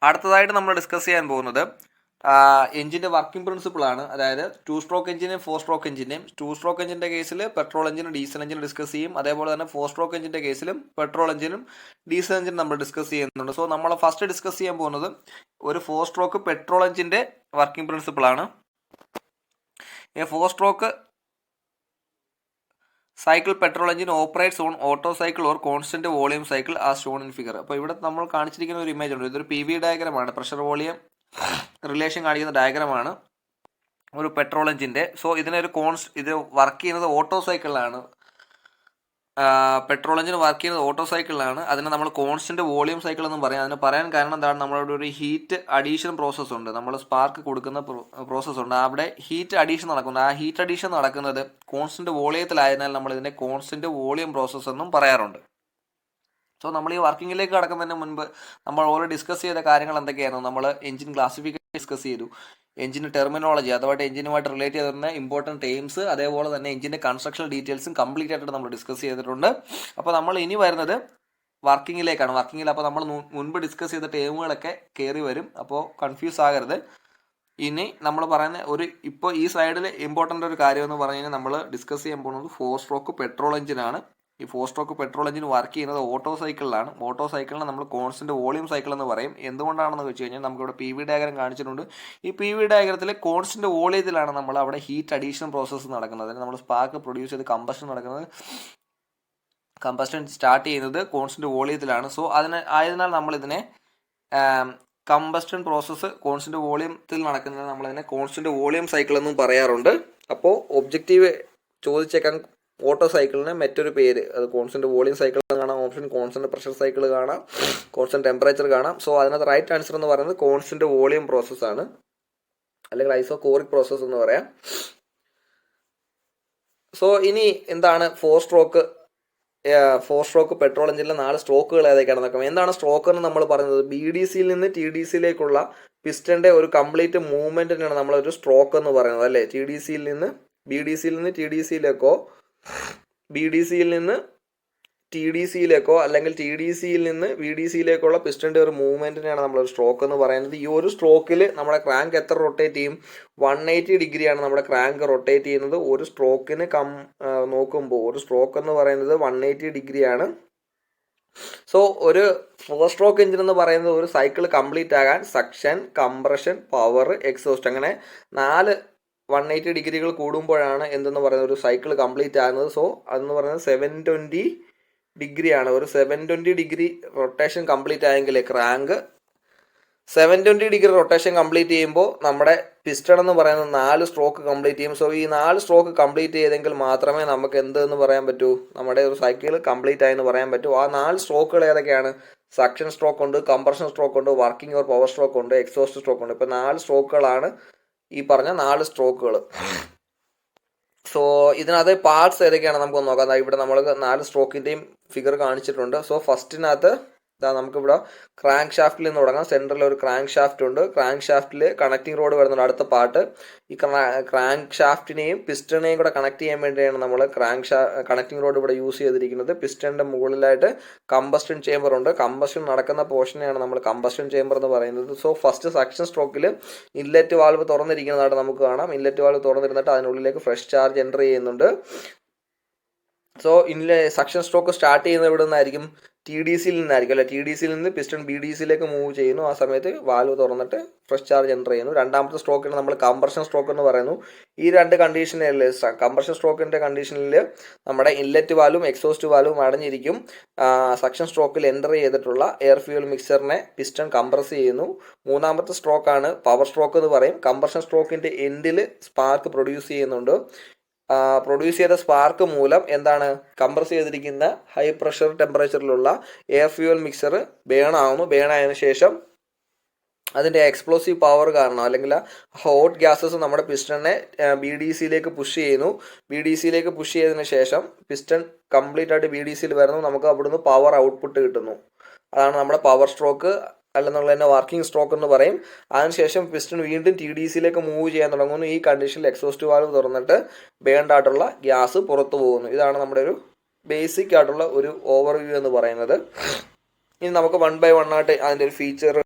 അടുത്തതായിട്ട് നമ്മൾ ഡിസ്കസ് ചെയ്യാൻ പോകുന്നത് എഞ്ചിൻ്റെ വർക്കിംഗ് പ്രിൻസിപ്പിളാണ്. അതായത് 2 സ്ട്രോക്ക് എഞ്ചിനെയും 4 സ്ട്രോക്ക് എഞ്ചിനെയും. 2 സ്ട്രോക്ക് എഞ്ചിൻ്റെ കേസിൽ പെട്രോൾ എഞ്ചിനും ഡീസൽ എഞ്ചിനും ഡിസ്കസ് ചെയ്യും. അതേപോലെ തന്നെ 4 സ്ട്രോക്ക് എഞ്ചിൻ്റെ കേസിലും പെട്രോൾ എഞ്ചിനും ഡീസൽ എഞ്ചിനും നമ്മൾ ഡിസ്കസ് ചെയ്യുന്നുണ്ട്. സോ നമ്മൾ ഫസ്റ്റ് ഡിസ്കസ് ചെയ്യാൻ പോകുന്നത് ഒരു 4 സ്ട്രോക്ക് പെട്രോൾ എഞ്ചിൻ്റെ വർക്കിംഗ് പ്രിൻസിപ്പിളാണ്. A 4 stroke cycle petrol engine operates on Otto cycle or constant volume cycle as shown in figure. അപ്പോൾ ഇവിടെ നമ്മൾ കാണിച്ചിരിക്കുന്ന ഒരു ഇമേജ് ഉണ്ട്. ഇതൊരു PV ഡയഗ്രമാണ്, പ്രഷർ വോളിയം റിലേഷൻ കാണിക്കുന്ന ഡയഗ്രമാണ് ഒരു പെട്രോൾ എഞ്ചിൻ്റെ. സോ ഇത് വർക്ക് ചെയ്യുന്നത് ഓട്ടോ സൈക്കിളിലാണ്. പെട്രോൾ എഞ്ചിൻ വർക്ക് ചെയ്യുന്നത് ഓട്ടോ സൈക്കിളിലാണ്. അതിനെ നമ്മൾ കോൺസ്റ്റന്റ് വോളിയം സൈക്കിൾ എന്ന് പറയാം. അതിന് പറയാൻ കാരണം എന്താണ്, നമ്മളവിടെ ഒരു ഹീറ്റ് അഡീഷൻ പ്രോസസ്സ് ഉണ്ട്. നമ്മൾ സ്പാർക്ക് കൊടുക്കുന്ന പ്രോസസ്സ് ഉണ്ട്. അവിടെ ഹീറ്റ് അഡീഷൻ നടക്കുന്നു. ആ ഹീറ്റ് അഡീഷൻ നടക്കുന്നത് കോൺസ്റ്റന്റ് വോളിയത്തിലായതിനാൽ നമ്മൾ ഇതിനെ കോൺസ്റ്റന്റ് വോളിയം പ്രോസസ്സ് എന്നും പറയാറുണ്ട്. സോ നമ്മൾ ഈ വർക്കിങ്ങിലേക്ക് കടക്കുന്നതിന് മുൻപ് നമ്മൾ ഓൾറെഡി ഡിസ്കസ് ചെയ്ത കാര്യങ്ങൾ എന്തൊക്കെയായിരുന്നു? നമ്മൾ എഞ്ചിൻ ക്ലാസിഫിക്കേഷൻ ഡിസ്കസ് ചെയ്തു, എഞ്ചിന് ടെർമിനോളജി, അതുമായിട്ട് എഞ്ചിനുമായിട്ട് റിലേറ്റ് ചെയ്തിരുന്ന ഇമ്പോർട്ടൻറ്റ് ടേംസ്, അതേപോലെ തന്നെ എഞ്ചിൻ്റെ കൺസ്ട്രക്ഷൻ ഡീറ്റെയിൽസും കംപ്ലീറ്റ് ആയിട്ട് നമ്മൾ ഡിസ്കസ് ചെയ്തിട്ടുണ്ട്. അപ്പോൾ നമ്മൾ ഇനി വരുന്നത് വർക്കിങ്ങിലേക്കാണ്. വർക്കിങ്ങിൽ അപ്പോൾ നമ്മൾ മുൻപ് ഡിസ്കസ് ചെയ്ത ടേമുകളൊക്കെ കയറി വരും. അപ്പോൾ കൺഫ്യൂസ് ആകരുത്. ഇനി നമ്മൾ പറയുന്ന ഇപ്പോൾ ഈ സൈഡിൽ ഇമ്പോർട്ടൻ്റ് ഒരു കാര്യം എന്ന് പറഞ്ഞു കഴിഞ്ഞാൽ നമ്മൾ ഡിസ്കസ് ചെയ്യാൻ പോകുന്നത് 4 സ്ട്രോക്ക് പെട്രോൾ എഞ്ചിനാണ്. ഈ 4 സ്ട്രോക്ക് പെട്രോൾ എഞ്ചിൻ വർക്ക് ചെയ്യുന്നത് ഓട്ടോ സൈക്കിളിലാണ്. ഓട്ടോ സൈക്കിളിനെ നമ്മൾ കോൺസ്റ്റന്റ് വോളിയം സൈക്കിൾ എന്ന് പറയും. എന്തുകൊണ്ടാണെന്ന് വെച്ച് കഴിഞ്ഞാൽ നമുക്കിവിടെ PV ഡയഗ്രം കാണിച്ചിട്ടുണ്ട്. ഈ PV ഡയഗ്രത്തിൽ കോൺസ്റ്റന്റ് വോളിയത്തിലാണ് നമ്മൾ അവിടെ ഹീറ്റ് അഡീഷൻ പ്രോസസ്സ് നടക്കുന്നത്. അതിന് നമ്മൾ സ്പാർക്ക് പ്രൊഡ്യൂസ് ചെയ്ത് കമ്പസ്റ്റൻ സ്റ്റാർട്ട് ചെയ്യുന്നത് കോൺസ്റ്റന്റ് വോളിയത്തിലാണ്. സോ ആയതിനാൽ നമ്മളിതിനെ കമ്പസ്റ്റൻ പ്രോസസ്സ് കോൺസ്റ്റന്റ് വോളിയത്തിൽ നടക്കുന്നത് നമ്മളതിനെ കോൺസ്റ്റന്റ് വോളിയം സൈക്കിൾ എന്നും പറയാറുണ്ട്. അപ്പോൾ ഒബ്ജക്റ്റീവ് ചോദിച്ചേക്കാൻ ഓട്ടോ സൈക്കിളിന് മറ്റൊരു പേര്, അത് കോൺസ്റ്റന്റ് വോളിയം സൈക്കിൾ കാണാം, ഓപ്ഷൻ കോൺസ്റ്റന്റ് പ്രഷർ സൈക്കിൾ കാണാം, കോൺസ്റ്റന്റ് ടെമ്പറേച്ചർ കാണാം. സോ അതിനകത്ത് റൈറ്റ് ആൻസർ എന്ന് പറയുന്നത് കോൺസ്റ്റന്റ് വോളിയം പ്രോസസ് ആണ്, അല്ലെങ്കിൽ ഐസോകോറിക് പ്രോസസ് എന്ന് പറയാം. സോ ഇനി എന്താണ് 4 സ്ട്രോക്ക് പെട്രോൾ എഞ്ചിനിലെ 4 സ്ട്രോക്കുകൾ ഏതൊക്കെയാണെന്ന് നോക്കാം. എന്താണ് സ്ട്രോക്ക് എന്ന് നമ്മൾ പറയുന്നത്? BDCയിൽ നിന്ന് TDCയിലേക്കുള്ള പിസ്റ്റന്റെ ഒരു കംപ്ലീറ്റ് മൂവ്മെന്റിനാണ് നമ്മളൊരു സ്ട്രോക്ക് എന്ന് പറയുന്നത്, അല്ലേ? BDCയിൽ നിന്ന് TDCയിലേക്കോ BDCയിൽ നിന്ന് TDCയിലേക്കോ അല്ലെങ്കിൽ TDCയിൽ നിന്ന് BDCയിലേക്കുള്ള പിസ്റ്റന്റെ ഒരു മൂവ്മെന്റിനാണ് നമ്മളൊരു സ്ട്രോക്ക് എന്ന് പറയുന്നത്. ഈ ഒരു സ്ട്രോക്കിൽ നമ്മുടെ ക്രാങ്ക് എത്ര റൊട്ടേറ്റ് ചെയ്യും? 180 ഡിഗ്രിയാണ് നമ്മുടെ ക്രാങ്ക് റൊട്ടേറ്റ് ചെയ്യുന്നത്. ഒരു സ്ട്രോക്കിന് നോക്കുമ്പോൾ ഒരു സ്ട്രോക്ക് എന്ന് പറയുന്നത് 180 ഡിഗ്രിയാണ്. സോ ഒരു 4 സ്ട്രോക്ക് എഞ്ചിൻ എന്ന് പറയുന്നത് ഒരു സൈക്കിൾ കംപ്ലീറ്റ് ആകാൻ സക്ഷൻ, കംപ്രഷൻ, പവർ, എക്സോസ്റ്റ് അങ്ങനെ 4 180 ഡിഗ്രികൾ കൂടുമ്പോഴാണ് എന്തെന്ന് പറയുന്നത് ഒരു സൈക്കിൾ കംപ്ലീറ്റ് ആകുന്നത്. സോ അതെന്ന് പറയുന്നത് 720 ഡിഗ്രിയാണ്. ഒരു 720 ഡിഗ്രി റൊട്ടേഷൻ കംപ്ലീറ്റ് ആയെങ്കിൽ ക്രാങ്ക് 720 ഡിഗ്രി റൊട്ടേഷൻ കംപ്ലീറ്റ് ചെയ്യുമ്പോൾ നമ്മുടെ പിസ്റ്റൺ എന്ന് പറയുന്നത് 4 സ്ട്രോക്ക് കംപ്ലീറ്റ് ചെയ്യും. സോ ഈ 4 സ്ട്രോക്ക് കംപ്ലീറ്റ് ചെയ്തെങ്കിൽ മാത്രമേ നമുക്ക് എന്തെന്ന് പറയാൻ പറ്റൂ, നമ്മുടെ ഒരു സൈക്കിൾ കംപ്ലീറ്റ് ആയെന്ന് പറയാൻ പറ്റൂ. ആ 4 സ്ട്രോക്കുകൾ ഏതൊക്കെയാണ്? സക്ഷൻ സ്ട്രോക്ക് ഉണ്ട്, കംപ്രഷൻ സ്ട്രോക്ക് ഉണ്ട്, വർക്കിംഗ് ഓർ പവർ സ്ട്രോക്ക് ഉണ്ട്, എക്സോസ്റ്റ് സ്ട്രോക്ക് ഉണ്ട്. ഇപ്പോൾ 4 സ്ട്രോക്കുകളാണ് ഈ പറഞ്ഞ 4 സ്ട്രോക്കുകൾ. സോ ഇതിനകത്ത് പാർട്സ് ഏതൊക്കെയാണ് നമുക്ക് നോക്കാം. ഇവിടെ നമ്മൾ 4 സ്ട്രോക്കിൻ്റെയും ഫിഗർ കാണിച്ചിട്ടുണ്ട്. സോ ഫസ്റ്റിനകത്ത് നമുക്കിവിടെ ക്രാങ്ക് ഷാഫ്റ്റിൽ നിന്ന് തുടങ്ങാം. സെൻറ്ററിൽ ഒരു ക്രാങ്ക് ഷാഫ്റ്റ് ഉണ്ട്. ക്രാങ്ക് ഷാഫ്റ്റിൽ കണക്റ്റിംഗ് റോഡ് വരുന്നുണ്ട്. അടുത്ത പാർട്ട് ഈ ക്രാങ്ക് ഷാഫ്റ്റിനെയും പിസ്റ്റണിനെയും കൂടെ കണക്ട് ചെയ്യാൻ വേണ്ടിയാണ് നമ്മൾ കണക്റ്റിംഗ് റോഡ് ഇവിടെ യൂസ് ചെയ്തിരിക്കുന്നത്. പിസ്റ്റണിൻ്റെ മുകളിലായിട്ട് കമ്പസ്റ്റൻ ചേമ്പർ ഉണ്ട്. കമ്പസ്റ്റൻ നടക്കുന്ന പോർഷനെയാണ് നമ്മൾ കമ്പസ്റ്റൻ ചേമ്പർ എന്ന് പറയുന്നത്. സോ ഫസ്റ്റ് സക്ഷൻ സ്ട്രോക്കിൽ ഇൻലെറ്റ് വാൽവ് തുറന്നിരിക്കുന്നതായിട്ട് നമുക്ക് കാണാം. ഇൻലെറ്റ് വാൽവ് തുറന്നിരുന്നിട്ട് അതിനുള്ളിലേക്ക് ഫ്രഷ് ചാർജ് എൻ്റർ ചെയ്യുന്നുണ്ട്. സോ സക്ഷൻ സ്ട്രോക്ക് സ്റ്റാർട്ട് ചെയ്യുന്നത് ഇവിടെ നിന്നായിരിക്കും? TDCയിൽ നിന്നായിരിക്കും, അല്ലെ? TDCയിൽ നിന്ന് പിസ്റ്റൺ BDCയിലേക്ക് മൂവ് ചെയ്യുന്നു. ആ സമയത്ത് വാൽവ് തുറന്നിട്ട് ഫ്രഷ് ചാർജ് എൻ്റർ ചെയ്യുന്നു. രണ്ടാമത്തെ സ്ട്രോക്കിന് നമ്മൾ കംപ്രഷൻ സ്ട്രോക്ക് എന്ന് പറയുന്നു. ഈ 2 കണ്ടീഷനിൽ കംപ്രഷൻ സ്ട്രോക്കിൻ്റെ കണ്ടീഷനിൽ നമ്മുടെ ഇൻലെറ്റ് വാൽവും എക്സോസ്റ്റ് വാൽവും അടഞ്ഞിരിക്കും. സക്ഷൻ സ്ട്രോക്കിൽ എൻ്റർ ചെയ്തിട്ടുള്ള എയർ ഫ്യൂൽ മിക്സറിനെ പിസ്റ്റൺ കംപ്രസ് ചെയ്യുന്നു. മൂന്നാമത്തെ സ്ട്രോക്കാണ് പവർ സ്ട്രോക്ക് എന്ന് പറയും. കംപ്രഷൻ സ്ട്രോക്കിൻ്റെ എൻഡിൽ സ്പാർക്ക് പ്രൊഡ്യൂസ് ചെയ്യുന്നുണ്ട്. പ്രൊഡ്യൂസ് ചെയ്ത സ്പാർക്ക് മൂലം എന്താണ്, കംപ്രസ് ചെയ്തിരിക്കുന്ന ഹൈ പ്രഷർ ടെമ്പറേച്ചറിലുള്ള എയർ ഫ്യൂവൽ മിക്സർ ബേൺ ആവുന്നു. ബേൺ ആയതിനു ശേഷം അതിൻ്റെ എക്സ്പ്ലോസീവ് പവർ കാരണം അല്ലെങ്കിൽ ഹോട്ട് ഗ്യാസസ് നമ്മുടെ പിസ്റ്റണിനെ BDCയിലേക്ക് പുഷ് ചെയ്യുന്നു. BDCയിലേക്ക് പുഷ് ചെയ്തതിന് ശേഷം പിസ്റ്റൺ കംപ്ലീറ്റ് ആയിട്ട് BDCയിൽ വരുന്നു. നമുക്ക് അവിടുന്ന് പവർ ഔട്ട്പുട്ട് കിട്ടുന്നു. അതാണ് നമ്മുടെ പവർ സ്ട്രോക്ക് അല്ലെന്നുള്ള തന്നെ വർക്കിംഗ് സ്ട്രോക്ക് എന്ന് പറയും. അതിനുശേഷം പിസ്റ്റൺ വീണ്ടും TDCയിലേക്ക് മൂവ് ചെയ്യാൻ തുടങ്ങുന്നു. ഈ കണ്ടീഷനിൽ എക്സോസ്റ്റ് വാൽവ് തുറന്നിട്ട് ബേൺഡ് ആയിട്ടുള്ള ഗ്യാസ് പുറത്തു പോകുന്നു. ഇതാണ് നമ്മുടെ ഒരു ബേസിക് ആയിട്ടുള്ള ഒരു ഓവർവ്യൂ എന്ന് പറയുന്നത്. ഇനി നമുക്ക് 1 by 1 ആയിട്ട് അതിൻ്റെ ഒരു ഫീച്ചർ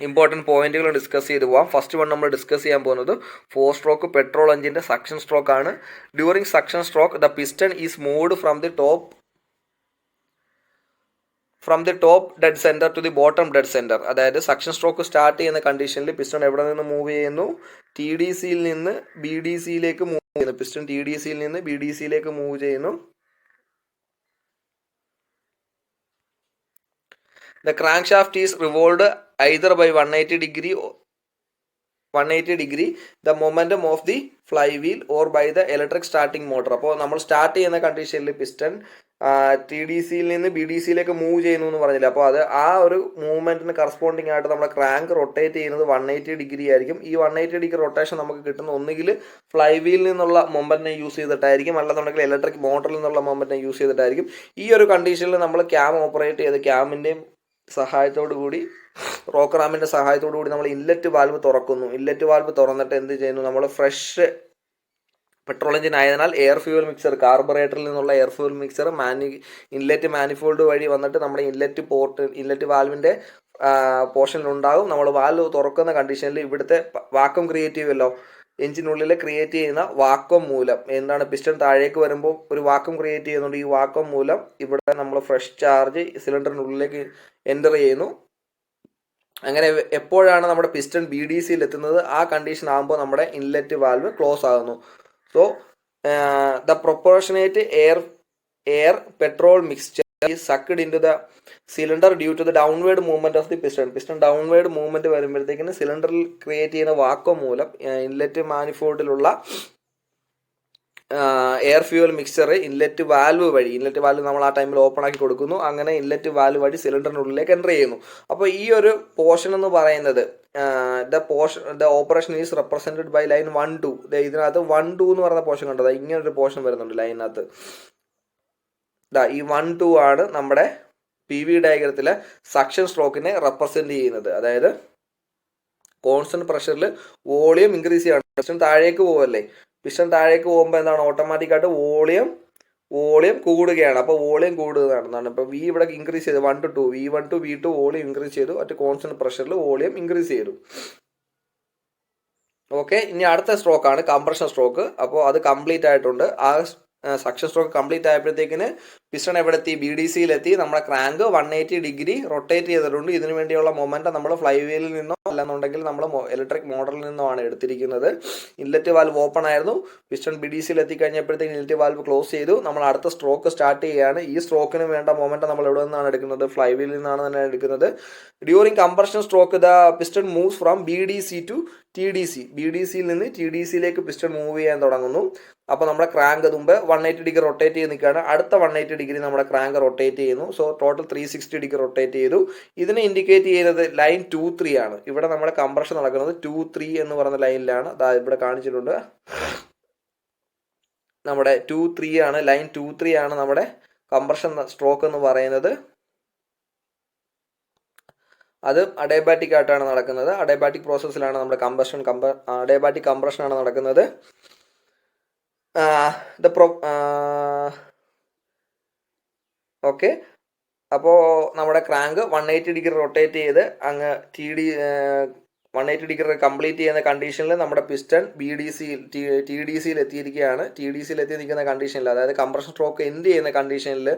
ഇമ്പോർട്ടൻറ്റ് പോയിന്റുകൾ ഡിസ്കസ് ചെയ്ത് പോവാം. ഫസ്റ്റ് വൺ നമ്മൾ ഡിസ്കസ് ചെയ്യാൻ പോകുന്നത് 4 സ്ട്രോക്ക് പെട്രോൾ എഞ്ചിൻ്റെ സക്ഷൻ സ്ട്രോക്ക് ആണ്. During suction stroke the piston is moved from the top dead centre to the bottom dead centre. അതായത് സക്ഷൻ സ്ട്രോക്ക് സ്റ്റാർട്ട് ചെയ്യുന്ന കണ്ടീഷനിൽ പിസ്റ്റൺ എവിടെ നിന്ന് മൂവ് ചെയ്യുന്നു? ടി ഡി സിയിൽ നിന്ന് ബി ഡി സിയിലേക്ക് മൂവ് ചെയ്യുന്നു. പിസ്റ്റൺ ടി ഡി സിയിൽ നിന്ന് ബി ഡി സിയിലേക്ക് മൂവ് ചെയ്യുന്നു. The crankshaft is revolved either by 180 degree the momentum of the flywheel or by the electric starting motor. അപ്പോൾ നമ്മൾ സ്റ്റാർട്ട് ചെയ്യുന്ന കണ്ടീഷനിൽ പിസ്റ്റൺ ടി ഡി സിയിൽ നിന്ന് ബി ഡി സിയിലേക്ക് മൂവ് ചെയ്യുന്നു എന്ന് പറഞ്ഞില്ല. അപ്പോൾ അത് ആ ഒരു മൂവ്മെന്റിന് കറസ്പോണ്ടിങ് ആയിട്ട് നമ്മുടെ ക്രാങ്ക് റൊട്ടേറ്റ് ചെയ്യുന്നത് 180 ഡിഗ്രി ആയിരിക്കും. ഈ 180 ഡിഗ്രി റൊട്ടേഷൻ നമുക്ക് കിട്ടുന്ന ഒന്നുകിൽ ഫ്ലൈ വീലിൽ നിന്നുള്ള മൊമെന്റിനെ യൂസ് ചെയ്തിട്ടായിരിക്കും, അല്ലെന്നുണ്ടെങ്കിൽ ഇലക്ട്രിക് മോട്ടറിൽ നിന്നുള്ള മൊമെന്റിനെ യൂസ് ചെയ്തിട്ടായിരിക്കും. ഈ ഒരു കണ്ടീഷനിൽ നമ്മൾ ക്യാം ഓപ്പറേറ്റ് ചെയ്ത് ക്യാമിൻ്റെയും സഹായത്തോടു കൂടി റോക്കർ ആമിൻ്റെ സഹായത്തോടു കൂടി നമ്മൾ ഇൻലെറ്റ് വാൽവ് തുറക്കുന്നു. ഇൻലെറ്റ് വാൽവ് തുറന്നിട്ട് എന്ത് ചെയ്യുന്നു? നമ്മൾ ഫ്രഷ് പെട്രോൾ എഞ്ചിൻ ആയതിനാൽ എയർ ഫ്യൂവൽ മിക്സർ, കാർബറേറ്ററിൽ നിന്നുള്ള air fuel mixer inlet manifold വഴി വന്നിട്ട് നമ്മുടെ ഇൻലെറ്റ് വാൽവിൻ്റെ പോർഷനിലുണ്ടാകും. നമ്മൾ വാൽവ് തുറക്കുന്ന കണ്ടീഷനിൽ ഇവിടുത്തെ വാക്വം ക്രിയേറ്റ് ചെയ്യുമല്ലോ, എഞ്ചിനുള്ളിൽ ക്രിയേറ്റ് ചെയ്യുന്ന വാക്വം മൂലം എന്താണ്? പിസ്റ്റൺ താഴേക്ക് വരുമ്പോൾ ഒരു വാക്വം ക്രിയേറ്റ് ചെയ്യുന്നുണ്ട്. ഈ വാക്വം മൂലം ഇവിടെ നമ്മൾ ഫ്രഷ് ചാർജ് സിലിണ്ടറിനുള്ളിലേക്ക് എൻ്റർ ചെയ്യുന്നു. അങ്ങനെ എപ്പോഴാണ് നമ്മുടെ പിസ്റ്റൺ ബി ഡി സിയിൽ എത്തുന്നത്? ആ കണ്ടീഷൻ ആകുമ്പോൾ നമ്മുടെ ഇൻലെറ്റ് വാൽവ് ക്ലോസ് ആകുന്നു. So the proportionate air petrol mixture is sucked into the cylinder due to the downward movement of the piston. Piston downward movement വരുമ്പോഴത്തേക്കിന് സിലിണ്ടറിൽ ക്രിയേറ്റ് ചെയ്യുന്ന വാക്വം മൂലം ഇൻലെറ്റ് മാനിഫോൾഡിലുള്ള air fuel mixture inlet valve നമ്മൾ ആ ടൈമിൽ open ആക്കി കൊടുക്കുന്നു. അങ്ങനെ ഇൻലെറ്റ് വാൽവ് വഴി സിലിണ്ടറിനുള്ളിലേക്ക് എൻ്റർ ചെയ്യുന്നു. അപ്പോൾ ഈ ഒരു പോർഷൻ എന്ന് പറയുന്നത് the operation is represented by line 1-2. ഇതിനകത്ത് 1-2 എന്ന് പറയുന്ന പോർഷൻ കണ്ടത്, ഇങ്ങനൊരു പോർഷൻ വരുന്നുണ്ട് ലൈനകത്ത്. ഈ 1-2 ആണ് നമ്മുടെ പി വി ഡയഗ്രത്തിലെ സക്ഷൻ സ്ട്രോക്കിനെ റെപ്രസെന്റ് ചെയ്യുന്നത്. അതായത് കോൺസ്റ്റന്റ് പ്രഷറിൽ വോളിയം ഇൻക്രീസ് ചെയ്യണം. പിസ്റ്റൺ താഴേക്ക് പോവല്ലേ, പിസ്റ്റൺ താഴേക്ക് പോകുമ്പോൾ എന്താണ്? ഓട്ടോമാറ്റിക്കായിട്ട് വോളിയം കൂടുകയാണ്. അപ്പോൾ വോളിയം കൂടുകയാണ്. ഇപ്പോൾ വി ഇവിടെ ഇൻക്രീസ് ചെയ്തു 1-2, V1 to V2 volume increase ചെയ്തു. അറ്റ് കോൺസ്റ്റന്റ് പ്രഷറിൽ വോളിയം ഇൻക്രീസ് ചെയ്തു. ഓക്കെ, ഇനി അടുത്ത സ്ട്രോക്കാണ് കംപ്രഷൻ സ്ട്രോക്ക്. അപ്പോൾ അത് കംപ്ലീറ്റ് ആയിട്ടുണ്ട്. ആ സക്ഷൻ സ്ട്രോക്ക് കംപ്ലീറ്റ് ആയപ്പോഴത്തേക്കിന് പിസ്റ്റൺ എവിടെ എത്തി? ബി ഡി സിയിലെത്തി. നമ്മുടെ ക്രാങ്ക് 180 ഡിഗ്രി റൊട്ടേറ്റ് ചെയ്തിട്ടുണ്ട്. ഇതിനു വേണ്ടിയുള്ള മൊമെന്റ് നമ്മൾ ഫ്ലൈ വീലിൽ നിന്നോ അല്ലെന്നുണ്ടെങ്കിൽ നമ്മൾ ഇലക്ട്രിക് മോട്ടറിൽ നിന്നോ ആണ് എടുത്തിരിക്കുന്നത്. ഇൻലെറ്റ് വാൽവ് ഓപ്പൺ ആയിരുന്നു. പിസ്റ്റൺ ബി ഡി സിയിൽ എത്തിക്കഴിഞ്ഞപ്പോഴത്തേക്ക് ഇൻലെറ്റ് വാൽവ് ക്ലോസ് ചെയ്തു. നമ്മൾ അടുത്ത സ്ട്രോക്ക് സ്റ്റാർട്ട് ചെയ്യുകയാണ്. ഈ സ്ട്രോക്കിന് വേണ്ട മൊമെന്റ് നമ്മൾ എവിടെ നിന്നാണ് എടുക്കുന്നത്? ഫ്ലൈ വീലിൽ നിന്നാണ് തന്നെ എടുക്കുന്നത്. During compression stroke the piston moves from B D C to T D C. B D സിയിൽ നിന്ന് ടി ഡി സിയിലേക്ക് പിസ്റ്റൺ മൂവ് ചെയ്യാൻ തുടങ്ങുന്നു. അപ്പോൾ നമ്മുടെ ക്രാങ്ക് മുമ്പ് 180 ഡിഗ്രി റൊട്ടേറ്റ് ചെയ്ത് നിൽക്കുകയാണ്. അടുത്ത 180 ഡിഗ്രി നമ്മുടെ ക്രാങ്ക് റൊട്ടേറ്റ് ചെയ്യുന്നു. സോ ടോട്ടൽ 360 ഡിഗ്രി റൊട്ടേറ്റ് ചെയ്തു. ഇതിനെ ഇൻഡിക്കേറ്റ് ചെയ്യുന്നത് ലൈൻ 2-3 ആണ്. ഇവിടെ നമ്മുടെ കംപ്രഷൻ നടക്കുന്നത് 2-3 എന്ന് പറയുന്ന ലൈനിലാണ്. ഇവിടെ കാണിച്ചിട്ടുണ്ട്. നമ്മുടെ 2-3 ആണ്, ലൈൻ 2-3 ആണ് നമ്മുടെ കംപ്രഷൻ സ്ട്രോക്ക് എന്ന് പറയുന്നത്. അത് അഡയബാറ്റിക് ആയിട്ടാണ് നടക്കുന്നത്. അഡയബാറ്റിക് പ്രോസസ്സിലാണ് നമ്മുടെ അഡയബാറ്റിക് കംപ്രഷൻ ആണ് നടക്കുന്നത്. ഓക്കെ, അപ്പോൾ നമ്മുടെ ക്രാങ്ക് 180 ഡിഗ്രി റൊട്ടേറ്റ് ചെയ്ത് അങ്ങ് 180 ഡിഗ്രി കംപ്ലീറ്റ് ചെയ്യുന്ന കണ്ടീഷനിൽ നമ്മുടെ പിസ്റ്റൺ ടി ഡി സിയിൽ എത്തിയിരിക്കുകയാണ്. ടി ഡി സിയിൽ എത്തി നിൽക്കുന്ന കണ്ടീഷനിൽ, അതായത് കംപ്രഷൻ സ്ട്രോക്ക് എൻഡ് ചെയ്യുന്ന കണ്ടീഷനിൽ